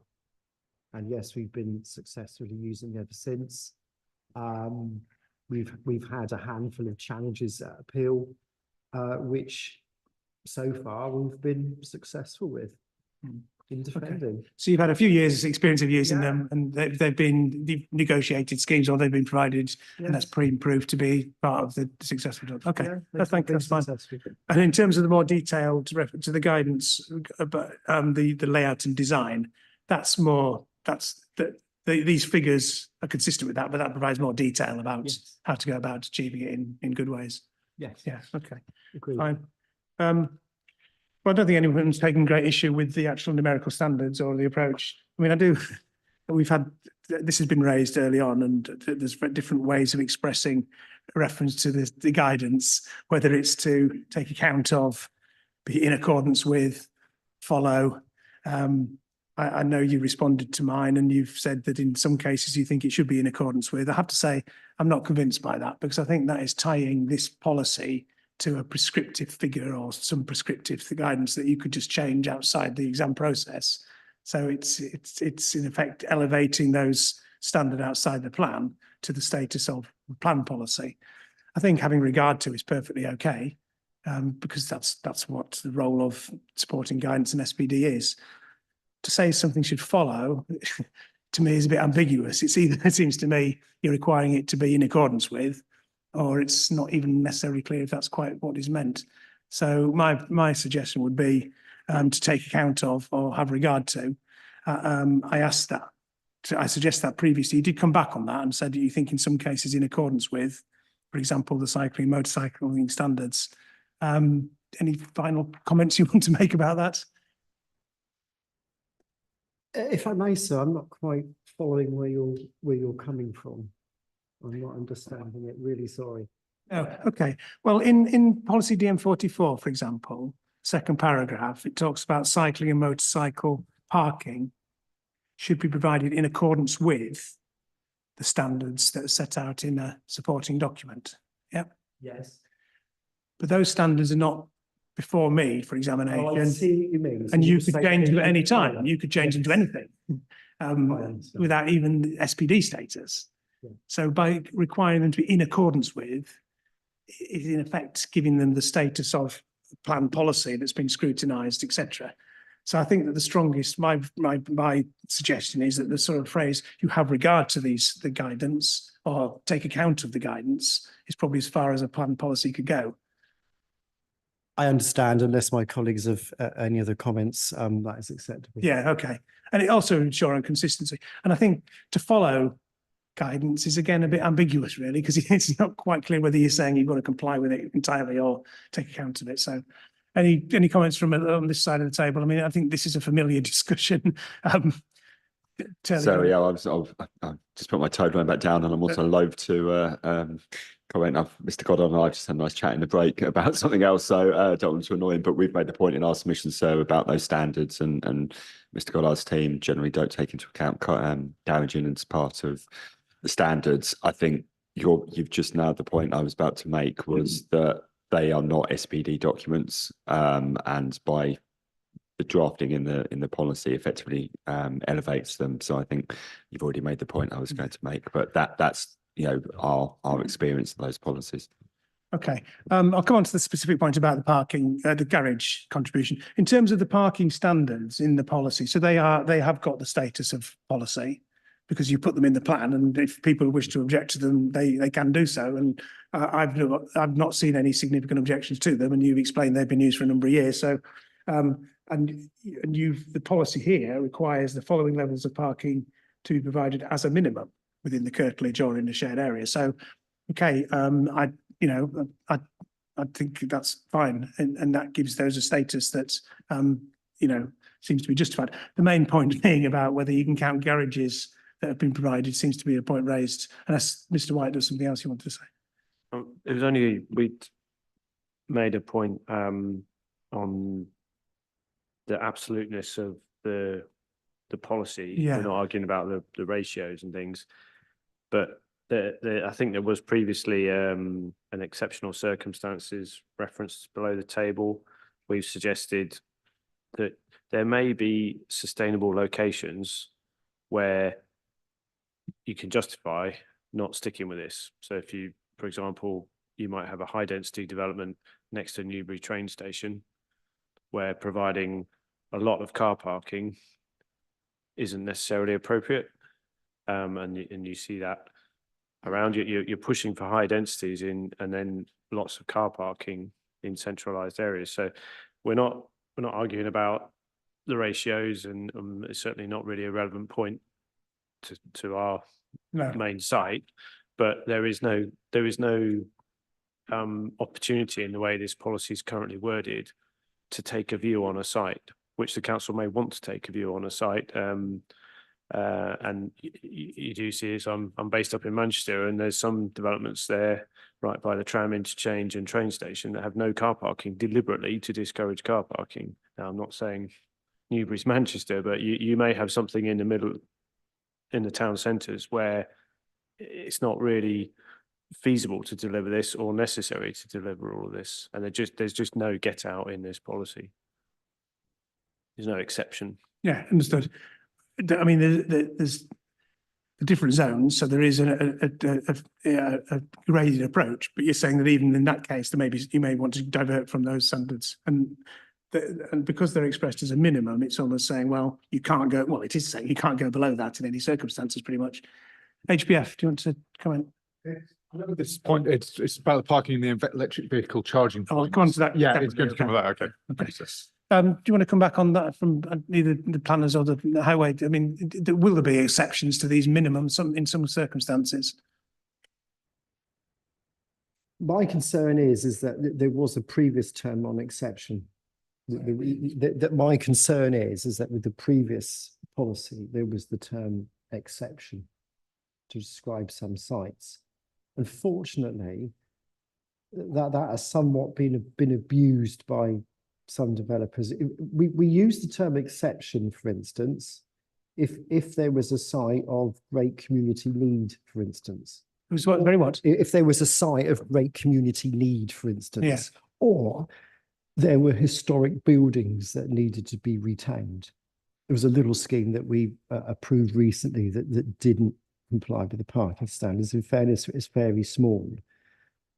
And yes, we've been successfully using ever since. We've had a handful of challenges at appeal, which so far we've been successful with. In defending. Okay. So you've had a few years experience of using them, and they've been negotiated schemes, or they've been provided, and that's proved to be part of the successful job. Okay, that's fine. And in terms of the more detailed reference to the guidance about the layout and design, these figures are consistent with that, but that provides more detail about how to go about achieving it in good ways. Yes. Yeah. Okay. Agreed. Fine. Well, I don't think anyone's taken great issue with the actual numerical standards or the approach. I mean, this has been raised early on, and there's different ways of expressing reference to the guidance, whether it's to take account of, be in accordance with, follow. I know you responded to mine, and you've said that in some cases you think it should be in accordance with. I have to say, I'm not convinced by that, because I think that is tying this policy to a prescriptive figure or some prescriptive guidance that you could just change outside the exam process. So it's in effect elevating those standard outside the plan to the status of plan policy. I think having regard to is perfectly okay, because that's what the role of supporting guidance and SPD is. To say something should follow, to me, is a bit ambiguous. It's either, it seems to me, you're requiring it to be in accordance with, or it's not even necessarily clear if that's quite what is meant. So my suggestion would be to take account of or have regard to. I suggest that previously. You did come back on that and said that you think in some cases in accordance with, for example, the motorcycling standards. Any final comments you want to make about that? If I may, sir, I'm not quite following where you're coming from. I'm not understanding it, really sorry. Oh, okay. Well, in policy DM44, for example, second paragraph, it talks about cycling and motorcycle parking should be provided in accordance with the standards that are set out in a supporting document. Yep. Yes. But those standards are not before me for Oh, I examination. see what you mean. So And you you're could saying change them they at any can follow. time. You could change them to anything understand. without even SPD status. Yeah. So by requiring them to be in accordance with, is in effect giving them the status of plan policy that's been scrutinised, etc. So I think that the strongest, my suggestion is that the sort of phrase "you have regard to the guidance" or "take account of the guidance" is probably as far as a plan policy could go. I understand, unless my colleagues have any other comments, that is acceptable. Yeah, okay. And it also ensure on consistency. And I think to follow guidance is again a bit ambiguous, really, because it's not quite clear whether you're saying you've got to comply with it entirely or take account of it. So any comments from on this side of the table? I mean, I think this is a familiar discussion. So yeah, I've just put my toe going back down, and I'm also loath to comment. Mr. Goddard and I just had a nice chat in the break about something else, so don't want to annoy him, but we've made the point in our submission, so about those standards, and Mr. Goddard's team generally don't take into account damaging as part of the standards. I think you've just nailed the point I was about to make, was that they are not SPD documents, and by the drafting in the policy effectively elevates them. So I think you've already made the point I was going to make, but that's our experience of those policies. Okay, I'll come on to the specific point about the parking, the garage contribution. In terms of the parking standards in the policy, so they have got the status of policy because you put them in the plan, and if people wish to object to them, they can do so. And I've not seen any significant objections to them, and you've explained they've been used for a number of years. So, the policy here requires the following levels of parking to be provided as a minimum within the curtilage or in the shared area. So, okay, I think that's fine, and that gives those a status that seems to be justified. The main point being about whether you can count garages that have been provided seems to be a point raised. Unless Mr. White does something else you want to say. It was only we'd made a point on the absoluteness of the policy. Yeah. We're not arguing about the ratios and things, but I think there was previously an exceptional circumstances reference below the table. We've suggested that there may be sustainable locations where you can justify not sticking with this. So if you, for example, you might have a high density development next to Newbury train station where providing a lot of car parking isn't necessarily appropriate. And you see that around you, you're pushing for high densities and then lots of car parking in centralized areas. So we're not arguing about the ratios, and it's certainly not really a relevant point to our main site, but there is no opportunity in the way this policy is currently worded to take a view on a site, which the council may want to take a view on a site. And you do see this. I'm based up in Manchester, and there's some developments there right by the tram interchange and train station that have no car parking deliberately to discourage car parking. Now, I'm not saying Newbury's Manchester, but you may have something in the middle, in the town centres, where it's not really feasible to deliver this or necessary to deliver all of this, and there's just no get out in this policy. There's no exception. Yeah, understood. I mean, there's the different zones, so there is a graded approach, but you're saying that even in that case, you may want to divert from those standards. And because they're expressed as a minimum, it's almost saying, well, you can't go, well, it is saying you can't go below that in any circumstances, pretty much. HBF, do you want to comment? At this point, it's about the parking in the electric vehicle charging. Oh, I'll come on to that. Yeah, it's going to come with that. Okay. Okay. Do you want to come back on that from either the planners or the highway? I mean, will there be exceptions to these minimums in some circumstances? My concern is that there was a previous term on exception. That my concern is that with the previous policy, there was the term exception to describe some sites. Unfortunately, that has somewhat been abused by some developers. We use the term exception, for instance, if there was a site of great community need, for instance. It was what, very what? If there was a site of great community need, for instance, Yeah. or there were historic buildings that needed to be retained. There was a little scheme that we approved recently that didn't comply with the parking standards. In fairness, it's very small.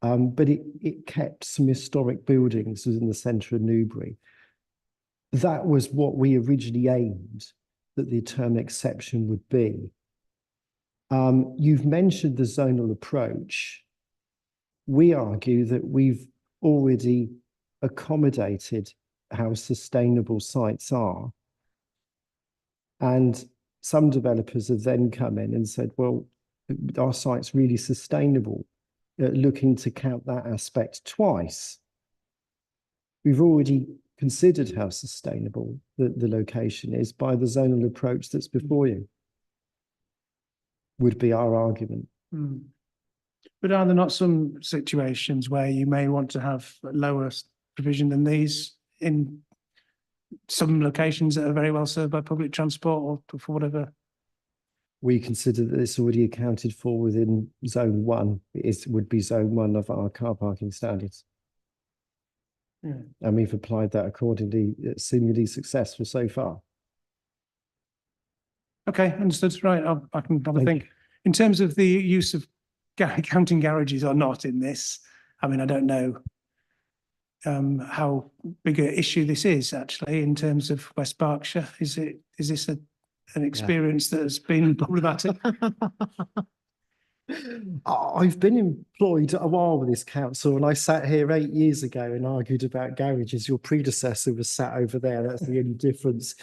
But it kept some historic buildings within the centre of Newbury. That was what we originally aimed that the term exception would be. You've mentioned the zonal approach. We argue that we've already accommodated how sustainable sites are. And some developers have then come in and said, well, our site's really sustainable, looking to count that aspect twice. We've already considered how sustainable the location is by the zonal approach that's before you, would be our argument. But are there not some situations where you may want to have lower provision than these in some locations that are very well served by public transport or for whatever? We consider that it's already accounted for within zone 1. It would be zone 1 of our car parking standards. Yeah. And we've applied that accordingly. It's seemingly successful so far. Okay, understood. Right, I can have a Thank think. In terms of the use of counting garages or not in this, I mean, I don't know how big an issue this is actually in terms of West Berkshire. Is this an experience that has been problematic? I've been employed a while with this council, and I sat here 8 years ago and argued about garages. Your predecessor was sat over there. That's the only difference.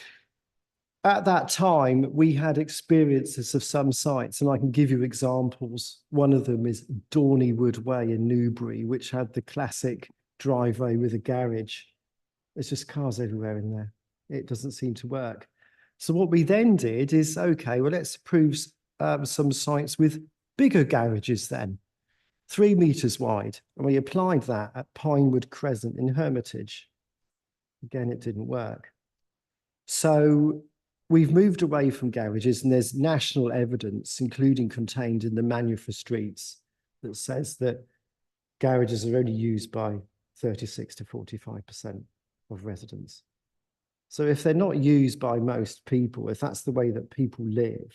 At that time, we had experiences of some sites, and I can give you examples. One of them is Dorneywood Way in Newbury, which had the classic driveway with a garage. There's just cars everywhere in there. It doesn't seem to work. So what we then did is, okay, well, let's approve some sites with bigger garages then, 3 meters wide. And we applied that at Pinewood Crescent in Hermitage. Again, it didn't work. So we've moved away from garages, and there's national evidence, including contained in the Manual for Streets, that says that garages are only used by 36 to 45% of residents. So if they're not used by most people, if that's the way that people live,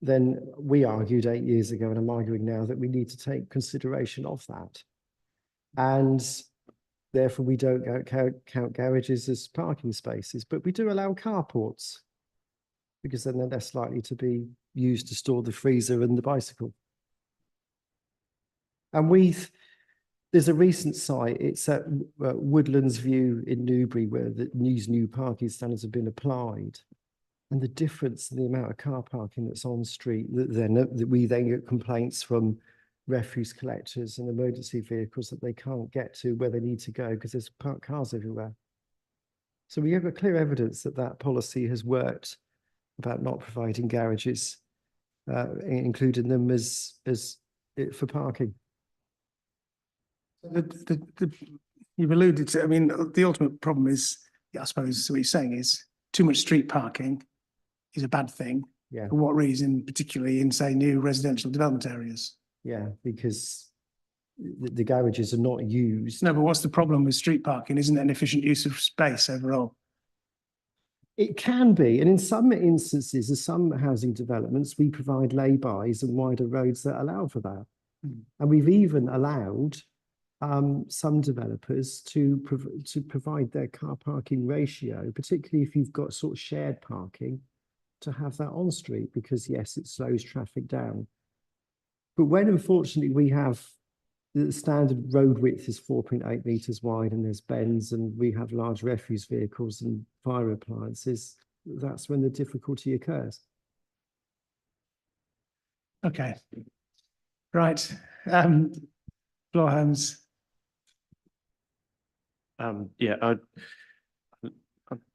then we argued 8 years ago, and I'm arguing now, that we need to take consideration of that. And therefore, we don't count garages as parking spaces, but we do allow carports, because then they're less likely to be used to store the freezer and the bicycle. And there's a recent site, it's at Woodlands View in Newbury, where these new parking standards have been applied. And the difference in the amount of car parking that's on street, that we then get complaints from refuse collectors and emergency vehicles that they can't get to where they need to go because there's parked cars everywhere. So we have a clear evidence that that policy has worked about not providing garages, including them as for parking. You've alluded to, I mean, the ultimate problem is, I suppose what you're saying is too much street parking is a bad thing. Yeah. For what reason, particularly in, say, new residential development areas? Yeah, because the garages are not used. No, but what's the problem with street parking? Isn't it an efficient use of space overall? It can be, and in some instances, in some housing developments, we provide lay-bys and wider roads that allow for that. And we've even allowed some developers to provide their car parking ratio, particularly if you've got sort of shared parking, to have that on street, because yes, it slows traffic down. But when unfortunately we have the standard road width is 4.8 meters wide and there's bends and we have large refuse vehicles and fire appliances, that's when the difficulty occurs. Okay. Right. Floor Holmes. Yeah, I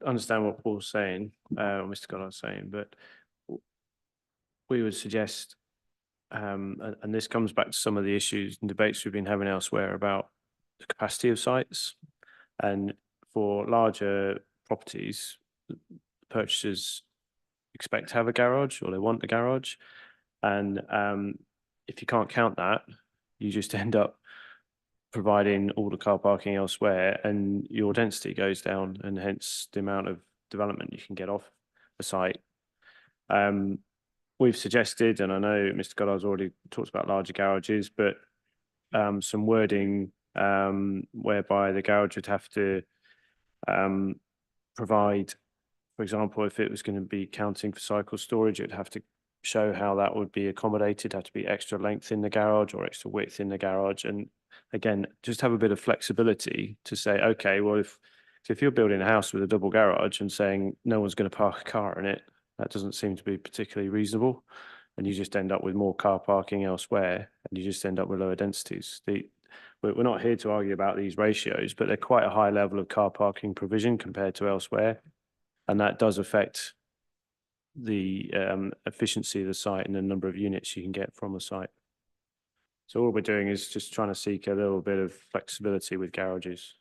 understand what Paul's saying, or Mr. Goddard's saying, but we would suggest, and this comes back to some of the issues and debates we've been having elsewhere about the capacity of sites. And for larger properties, purchasers expect to have a garage, or they want a garage. And if you can't count that, you just end up providing all the car parking elsewhere, and your density goes down, and hence the amount of development you can get off a site. We've suggested, and I know Mr. Goddard's already talked about larger garages, but some wording whereby the garage would have to provide, for example, if it was going to be counting for cycle storage, it'd have to show how that would be accommodated, have to be extra length in the garage or extra width in the garage. And again, just have a bit of flexibility to say, okay, well, if you're building a house with a double garage and saying no one's going to park a car in it, that doesn't seem to be particularly reasonable. And you just end up with more car parking elsewhere, and you just end up with lower densities. We're not here to argue about these ratios, but they're quite a high level of car parking provision compared to elsewhere. And that does affect the efficiency of the site and the number of units you can get from the site. So all we're doing is just trying to seek a little bit of flexibility with garages.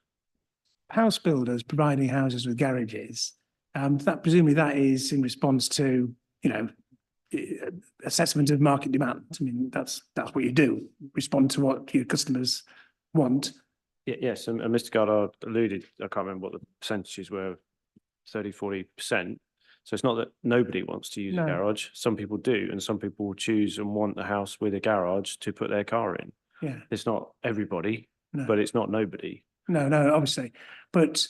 House builders providing houses with garages, that presumably that is in response to, assessment of market demand. I mean, that's what you do, respond to what your customers want. Yes, and Mr. Goddard alluded, I can't remember what the percentages were, 30–40%. So it's not that nobody wants to use a garage. Some people do, and some people will choose and want a house with a garage to put their car in. Yeah. It's not everybody, but it's not nobody. No, obviously. But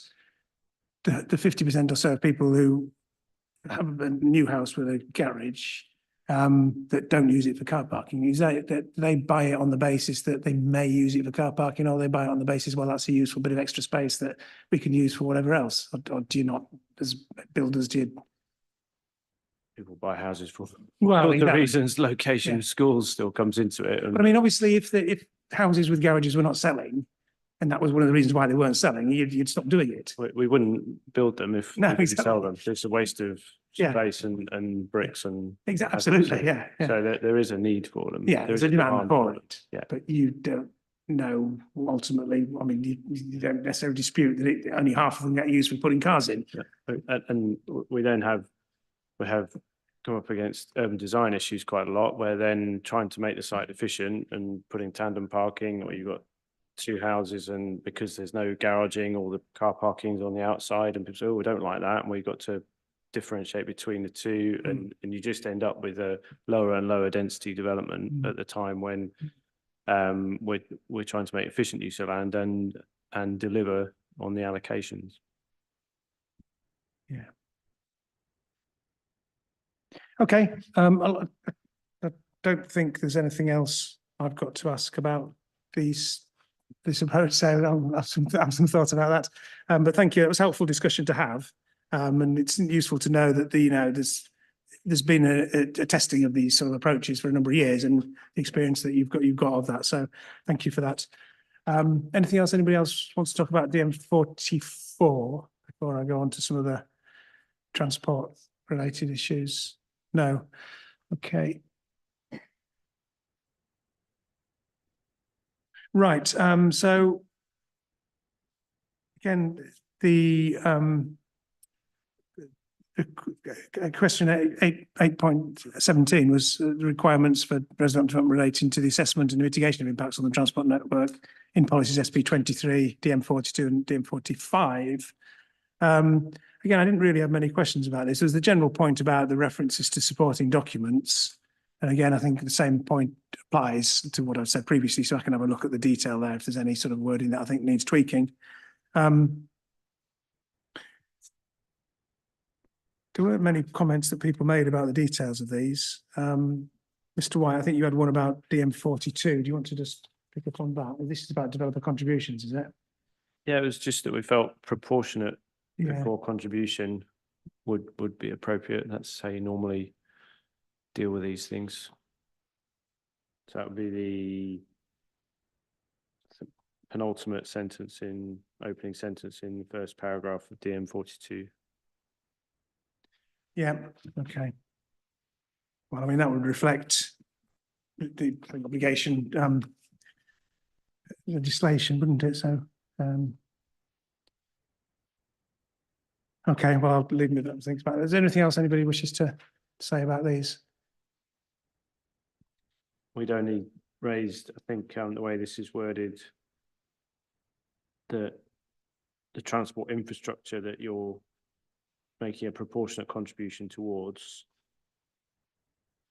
the 50% or so of people who have a new house with a garage that don't use it for car parking, is that they buy it on the basis that they may use it for car parking, or they buy it on the basis, well, that's a useful bit of extra space that we can use for whatever else? Or do you not, as builders, People buy houses for well, the reasons, location, schools still comes into it. But I mean, obviously, if houses with garages were not selling, and that was one of the reasons why they weren't selling, you'd stop doing it. We wouldn't build them if we didn't sell them. It's a waste of space and bricks and exactly, absolutely, yeah. So there is a need for them. Yeah, there's a demand for it. Yeah, but you don't know ultimately. I mean, you don't necessarily dispute that only half of them get used for putting cars in. Yeah. And we have come up against urban design issues quite a lot, where then trying to make the site efficient and putting tandem parking, or you've got two houses, and because there's no garaging, all the car parking's on the outside, and people say, oh, we don't like that, and we've got to differentiate between the two, and you just end up with a lower and lower density development at the time when we're trying to make efficient use of land and deliver on the allocations. Yeah. Okay. I don't think there's anything else I've got to ask about this approach, so I'll have some thoughts about that. But thank you. It was a helpful discussion to have, and it's useful to know that there's been a testing of these sort of approaches for a number of years, and the experience that you've got of that. So thank you for that. Anything else? Anybody else wants to talk about DM44 before I go on to some of the transport related issues? No. Okay. Right. So again, the question 8.17 was the requirements for resident development relating to the assessment and mitigation of impacts on the transport network in policies SP 23, DM 42 and DM 45. Again, I didn't really have many questions about this. There's the general point about the references to supporting documents. And again, I think the same point applies to what I've said previously, so I can have a look at the detail there if there's any sort of wording that I think needs tweaking. There weren't many comments that people made about the details of these. Mr. White, I think you had one about DM42. Do you want to just pick up on that? This is about developer contributions, is it? Yeah, it was just that we felt proportionate Yeah. before contribution would be appropriate. That's how you normally deal with these things. So that would be the penultimate sentence in opening sentence in the first paragraph of DM42. Yeah, okay. Well, I mean, that would reflect the obligation legislation, wouldn't it? So, okay, well, I'll leave me that things about it. Is there anything else anybody wishes to say about these? We'd only raised, I think, the way this is worded, that the transport infrastructure that you're making a proportionate contribution towards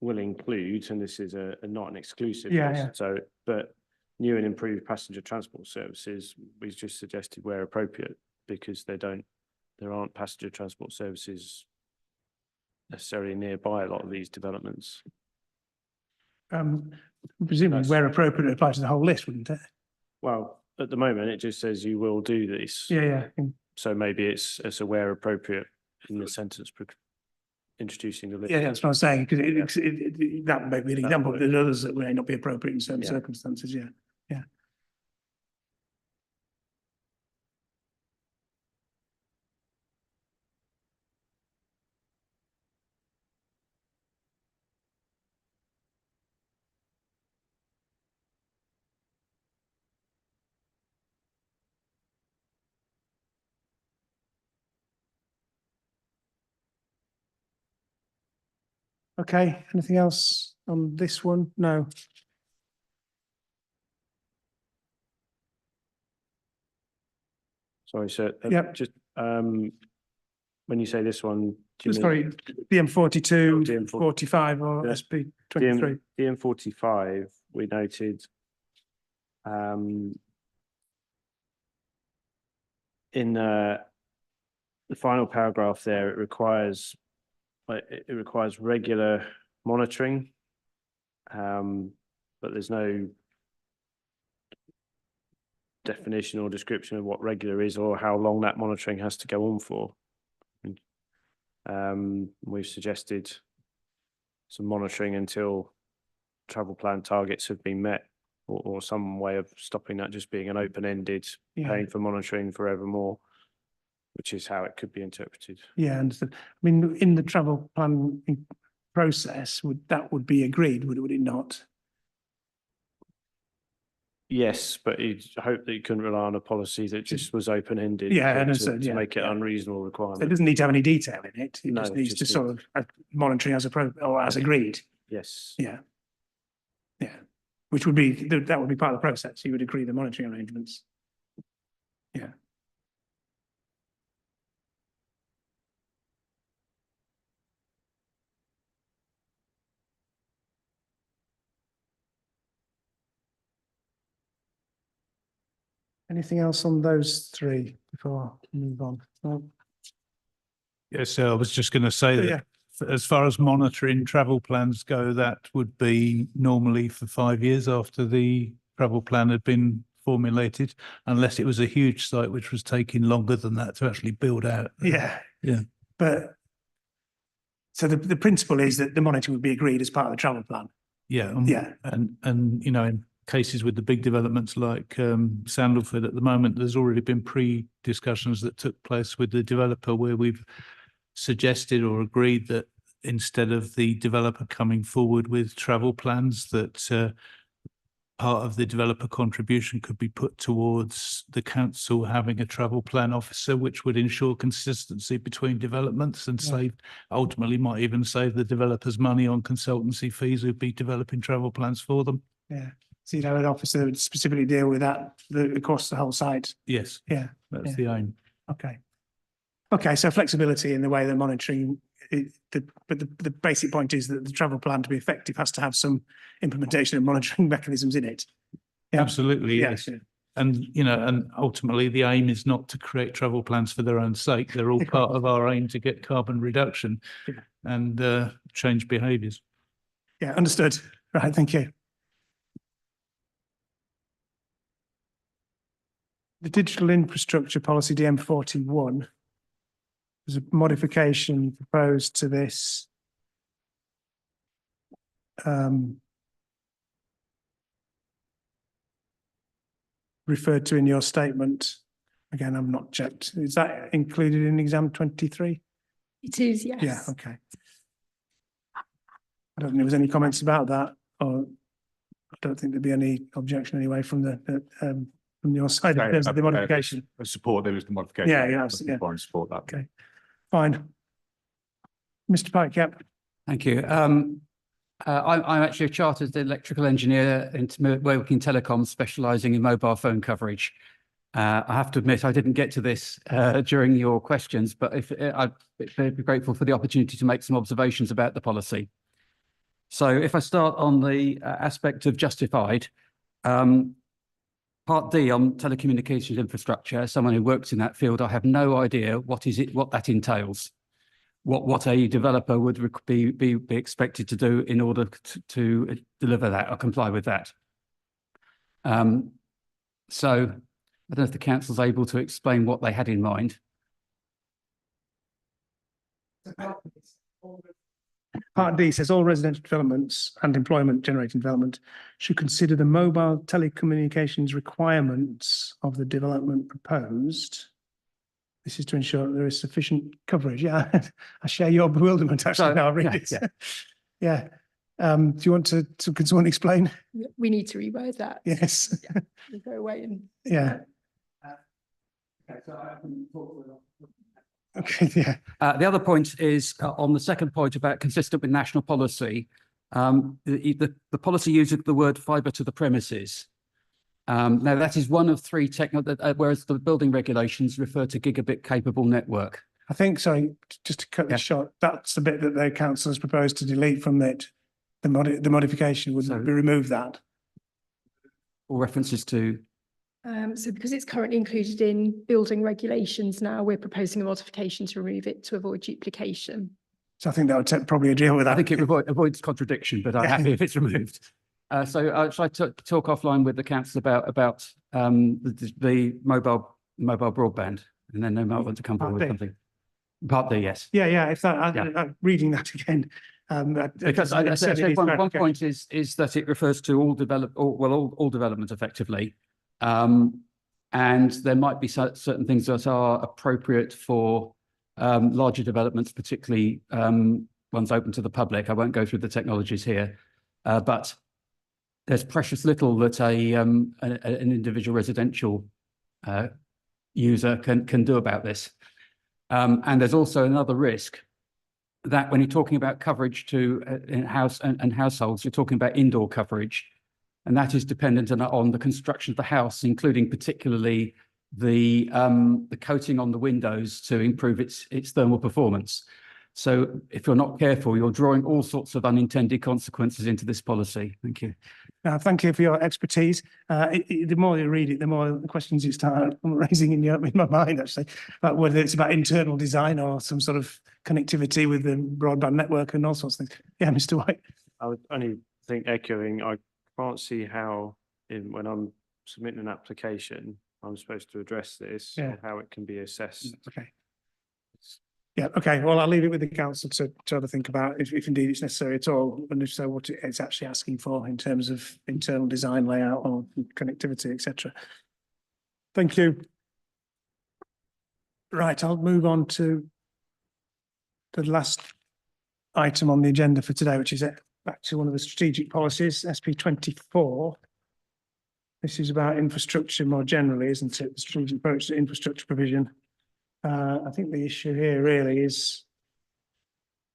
will include, and this is a not an exclusive Yeah, list, yeah. so, but new and improved passenger transport services, we just suggested where appropriate, because there aren't passenger transport services necessarily nearby a lot of these developments. Presumably where appropriate it applies to the whole list, wouldn't it? Well, at the moment, it just says you will do this. Yeah. So maybe it's a where appropriate in the sentence introducing the list. Yeah, that's what I'm saying, because that may be an example, but there's others that may not be appropriate in certain Yeah. circumstances, yeah. Okay, anything else on this one? No. Sorry, sir. Yep. Just, when you say this one, do you mean Sorry, DM42, DM40. 45 or Yeah. SP23? DM45, we noted, in the final paragraph there, it requires regular monitoring, but there's no definition or description of what regular is or how long that monitoring has to go on for. We've suggested some monitoring until travel plan targets have been met, or some way of stopping that just being an open-ended paying for monitoring forevermore, which is how it could be interpreted. Yeah, understood. I mean, in the travel plan process, would be agreed, would it not? Yes, but you'd hope that you couldn't rely on a policy that just was open-ended. Yeah, to- understood, To yeah, make it yeah. unreasonable So it requirement. doesn't need to have any detail in it. It No, just it needs just to sort of monitoring as appropriate or as agreed. Yes. Yeah. Which would be, that would be part of the process. You would agree the monitoring arrangements. Yeah. Anything else on those three before we move on? No? Yes, so I was just going to say Yeah. that as far as monitoring travel plans go, that would be normally for 5 years after the travel plan had been formulated, unless it was a huge site which was taking longer than that to actually build out. Yeah. Yeah. But so the principle is that the monitoring would be agreed as part of the travel plan. Yeah. Yeah. And, you know, in cases with the big developments like Sandalford at the moment, there's already been pre-discussions that took place with the developer where we've suggested or agreed that instead of the developer coming forward with travel plans, that part of the developer contribution could be put towards the council having a travel plan officer, which would ensure consistency between developments and save, ultimately might even save the developers money on consultancy fees who'd be developing travel plans for them. Yeah. So you'd have an officer that would specifically deal with that across the whole site. Yes. Yeah. That's Yeah. the aim. Okay. Okay, so flexibility in the way they're monitoring, but the basic point is that the travel plan to be effective has to have some implementation and monitoring mechanisms in it. Yeah. Absolutely, Yeah, yes. yeah. And, you know, and ultimately the aim is not to create travel plans for their own sake. They're all part of our aim to get carbon reduction Yeah. and change behaviours. Yeah, understood. Right, thank you. The digital infrastructure policy DM41. There's a modification proposed to this. Referred to in your statement. Again, I'm not checked. Is that included in exam 23? It is, yes. Yeah, okay. I don't think there was any comments about that, or I don't think there'd be any objection anyway from from your side in terms of the modification. Support, there is the modification. Yeah, yeah, absolutely, yeah. Support that. Okay, fine. Mr. Pike, yep. Thank you. I'm actually a chartered electrical engineer working in telecoms, specialising in mobile phone coverage. I have to admit, I didn't get to this during your questions, but I'd be grateful for the opportunity to make some observations about the policy. So if I start on the aspect of justified, Part D on telecommunications infrastructure, as someone who works in that field, I have no idea what that entails. What a developer would be expected to do in order to deliver that or comply with that. So I don't know if the council's able to explain what they had in mind. Part D says all residential developments and employment generating development should consider the mobile telecommunications requirements of the development proposed. This is to ensure that there is sufficient coverage. Yeah, I share your bewilderment actually now I read it. Yeah. Do you want to can someone explain? We need to reword that. Yes. Yeah, we'll go away and. Yeah. Okay, yeah. The other point is on the second point about consistent with national policy. The policy uses the word fibre to the premises. Now that is one of three whereas the building regulations refer to gigabit capable network. I think, sorry, just to cut this short, that's the bit that the council has proposed to delete from it. The modification would be remove that. All references to. So because it's currently included in building regulations now, we're proposing a modification to remove it to avoid duplication. So I think that would probably deal with that. I think it avoids contradiction, but I'm happy if it's removed. So shall I talk offline with the council about the mobile broadband, and then they might want to come forward with something. Part D, yes. Yeah. If that, reading that again. Because I said one point is that it refers to all development effectively, and there might be certain things that are appropriate for larger developments, particularly ones open to the public. I won't go through the technologies here, but there's precious little that an individual residential user can do about this. And there's also another risk that when you're talking about coverage to in-house and households, you're talking about indoor coverage, and that is dependent on the construction of the house, including particularly the coating on the windows to improve its thermal performance. So if you're not careful, you're drawing all sorts of unintended consequences into this policy. Thank you. Thank you for your expertise. The more you read it, the more questions you start raising in my mind, actually, about whether it's about internal design or some sort of connectivity with the broadband network and all sorts of things. Yeah, Mr. White. I would only think echoing, I can't see how when I'm submitting an application, I'm supposed to address this or how it can be assessed. Okay. Yeah, okay. Well, I'll leave it with the council to have a think about if indeed it's necessary at all, and if so, what it's actually asking for in terms of internal design, layout, or connectivity, etc. Thank you. Right, I'll move on to the last item on the agenda for today, which is back to one of the strategic policies, SP24. This is about infrastructure more generally, isn't it? The strategic approach to infrastructure provision. I think the issue here really is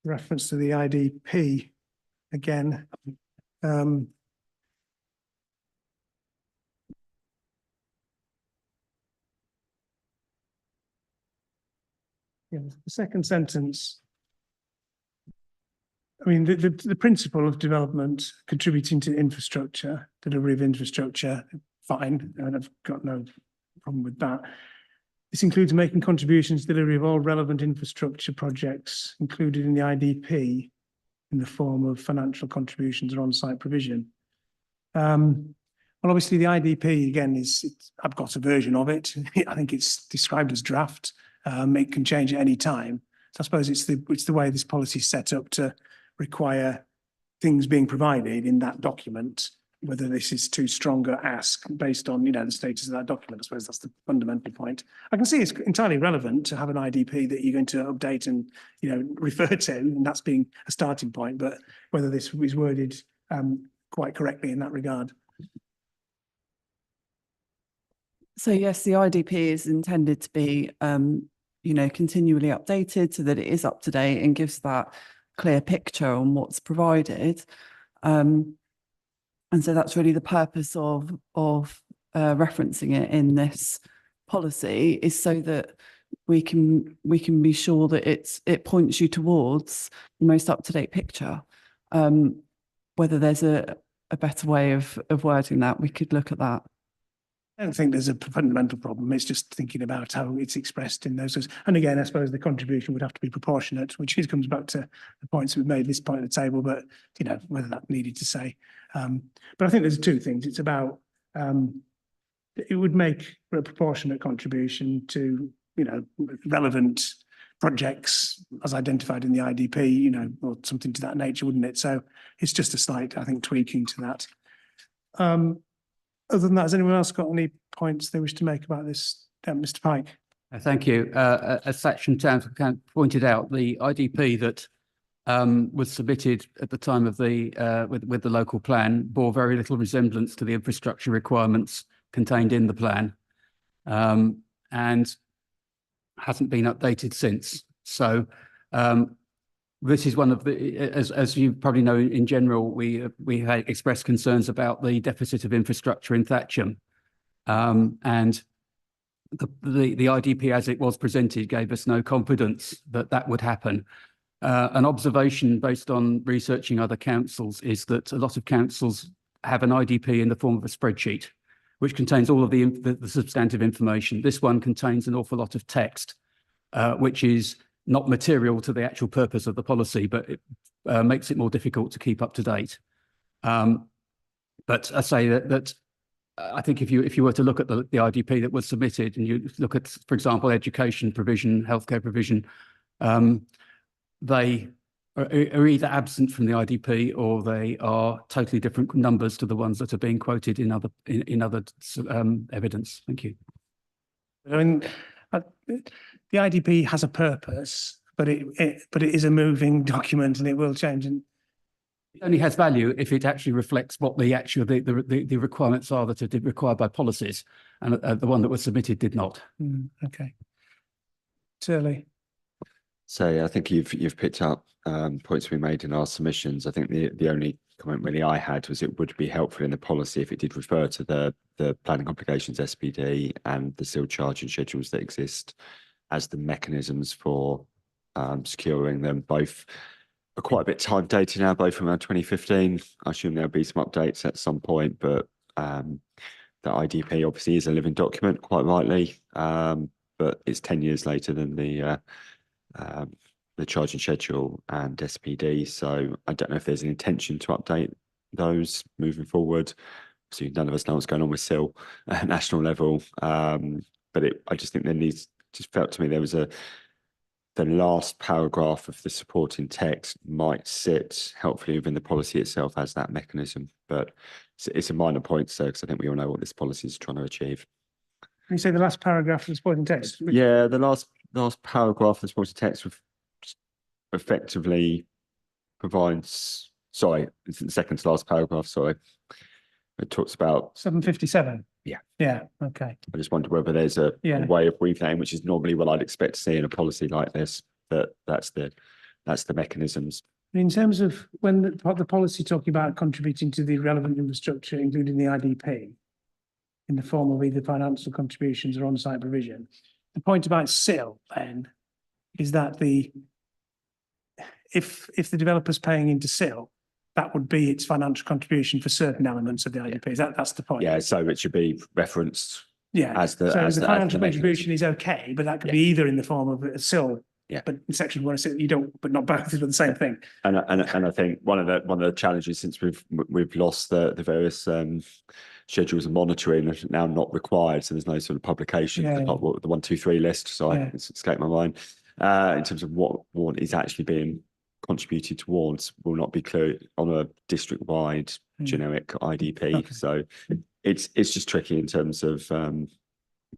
reference to the IDP again. Yeah, the second sentence. I mean, the principle of development contributing to infrastructure, delivery of infrastructure, fine, and I've got no problem with that. This includes making contributions to delivery of all relevant infrastructure projects included in the IDP in the form of financial contributions or on-site provision. Well, obviously the IDP again I've got a version of it. I think it's described as draft. It can change at any time. So I suppose it's the way this policy is set up to require things being provided in that document, whether this is too strong a ask based on, the status of that document. I suppose that's the fundamental point. I can see it's entirely relevant to have an IDP that you're going to update and, refer to, and that's being a starting point, but whether this is worded quite correctly in that regard. So yes, the IDP is intended to be, continually updated so that it is up to date and gives that clear picture on what's provided. And so that's really the purpose of referencing it in this policy, is so that we can be sure that it points you towards the most up-to-date picture. Whether there's a better way of wording that, we could look at that. I don't think there's a fundamental problem. It's just thinking about how it's expressed in those. And again, I suppose the contribution would have to be proportionate, which comes back to the points we've made at this point at the table, but, whether that needed to say. But I think there's two things. It's about, it would make a proportionate contribution to, relevant projects as identified in the IDP, or something to that nature, wouldn't it? So it's just a slight, I think, tweaking to that. Other than that, has anyone else got any points they wish to make about this? Mr. Pike. Thank you. As Section 10 pointed out, the IDP that was submitted at the time of the with the local plan bore very little resemblance to the infrastructure requirements contained in the plan, and hasn't been updated since. So this is one of the, as you probably know, in general, we had expressed concerns about the deficit of infrastructure in Thatcham, and the IDP as it was presented gave us no confidence that that would happen. An observation based on researching other councils is that a lot of councils have an IDP in the form of a spreadsheet, which contains all of the substantive information. This one contains an awful lot of text, which is not material to the actual purpose of the policy, but it makes it more difficult to keep up to date. But I say that I think if you were to look at the IDP that was submitted and you look at, for example, education provision, healthcare provision, they are either absent from the IDP or they are totally different numbers to the ones that are being quoted in other evidence. Thank you. I mean, the IDP has a purpose, but it is a moving document and it will change. And it only has value if it actually reflects what the actual the requirements are that are required by policies, and the one that was submitted did not. Okay. Turley. So I think you've picked up points we made in our submissions. I think the only comment really I had was it would be helpful in the policy if it did refer to the planning obligations SPD and the sealed charging schedules that exist as the mechanisms for securing them. Both are quite a bit time dated now, both from around 2015. I assume there'll be some updates at some point, but the IDP obviously is a living document, quite rightly, but it's 10 years later than the charging schedule and SPD. So I don't know if there's an intention to update those moving forward. So none of us know what's going on with SIL at national level. But I just think just felt to me there was the last paragraph of the supporting text might sit helpfully within the policy itself as that mechanism. But it's a minor point, so because I think we all know what this policy is trying to achieve. Can you say the last paragraph of the supporting text? Yeah, the last paragraph of the supporting text effectively provides, sorry, it's the second to last paragraph, sorry. It talks about 757. Yeah. Yeah. Okay. I just wonder whether there's a way of replaying, which is normally what I'd expect to see in a policy like this, but that's the mechanisms. In terms of when the policy talking about contributing to the relevant infrastructure, including the IDP, in the form of either financial contributions or on-site provision, the point about SIL then is that if the developer's paying into SIL, that would be its financial contribution for certain elements of the IDPs. That's the point. Yeah, so it should be referenced Yeah. as the So as the the financial mechanism. contribution is okay, but that could Yeah. be either in the form of a SIL. Yeah. But in section 106, you don't, but not both are the same thing. And I think one of the challenges since we've lost the various schedules of monitoring are now not required, so there's no sort of publication, Yeah. the 1, 2, 3 list. So Yeah. it's escaped my mind. In terms of what is actually being contributed towards, will not be clear on a district-wide generic IDP. Okay. So it's just tricky in terms of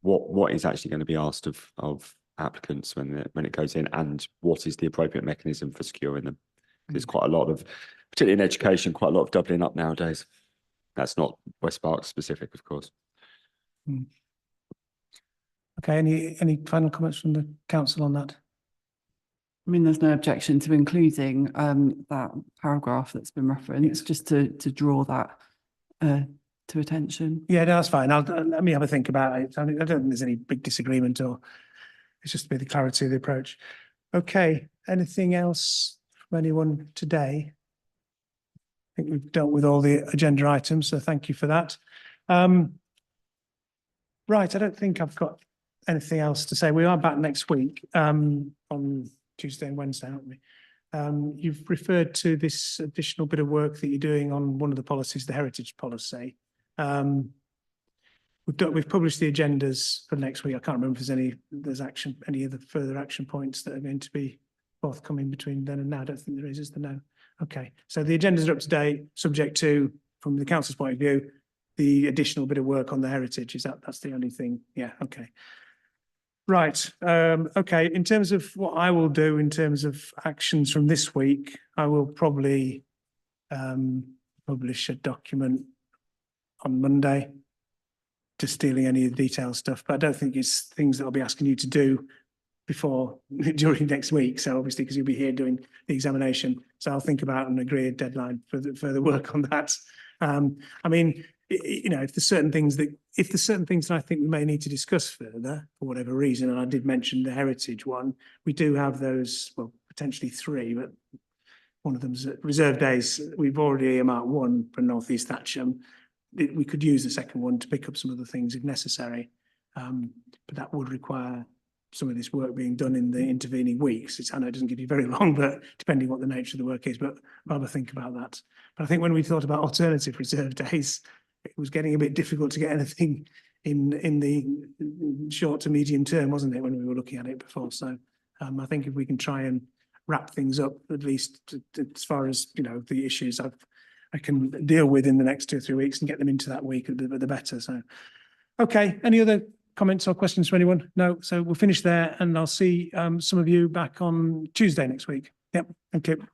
what is actually going to be asked of applicants when it goes in, and what is the appropriate mechanism for securing them. There's quite a lot of, particularly in education, quite a lot of doubling up nowadays. That's not West Berkshire specific, of course. Okay, any final comments from the council on that? I mean, there's no objection to including that paragraph that's been referenced, just to draw that to attention. Yeah, no, that's fine. Let me have a think about it. I don't think there's any big disagreement, or it's just to be the clarity of the approach. Okay, anything else from anyone today? I think we've dealt with all the agenda items, so thank you for that. Right, I don't think I've got anything else to say. We are back next week on Tuesday and Wednesday, aren't we? You've referred to this additional bit of work that you're doing on one of the policies, the heritage policy. We've published the agendas for next week. I can't remember if there's any other further action points that are going to be forthcoming between then and now. I don't think there is there? No. Okay, so the agendas are up to date, subject to, from the council's point of view, the additional bit of work on the heritage. That's the only thing? Yeah, okay. Right, okay, in terms of what I will do in terms of actions from this week, I will probably publish a document on Monday, just dealing any of the detailed stuff, but I don't think it's things that I'll be asking you to do during next week. So obviously, because you'll be here doing the examination, so I'll think about and agree a deadline for the further work on that. I mean, you know, if there's certain things that I think we may need to discuss further for whatever reason, and I did mention the heritage one, we do have those, well, potentially 3, but one of them's reserve days. We've already earmarked one for North East Thatcham. We could use the second one to pick up some of the things if necessary, but that would require some of this work being done in the intervening weeks. I know it doesn't give you very long, but depending what the nature of the work is, but rather think about that. But I think when we thought about alternative reserve days, it was getting a bit difficult to get anything in the short to medium term, wasn't it, when we were looking at it before? So I think if we can try and wrap things up, at least as far as, you know, the issues I can deal with in the next 2 or 3 weeks and get them into that week, the better. So, okay, any other comments or questions from anyone? No, so we'll finish there, and I'll see some of you back on Tuesday next week. Yep, thank you.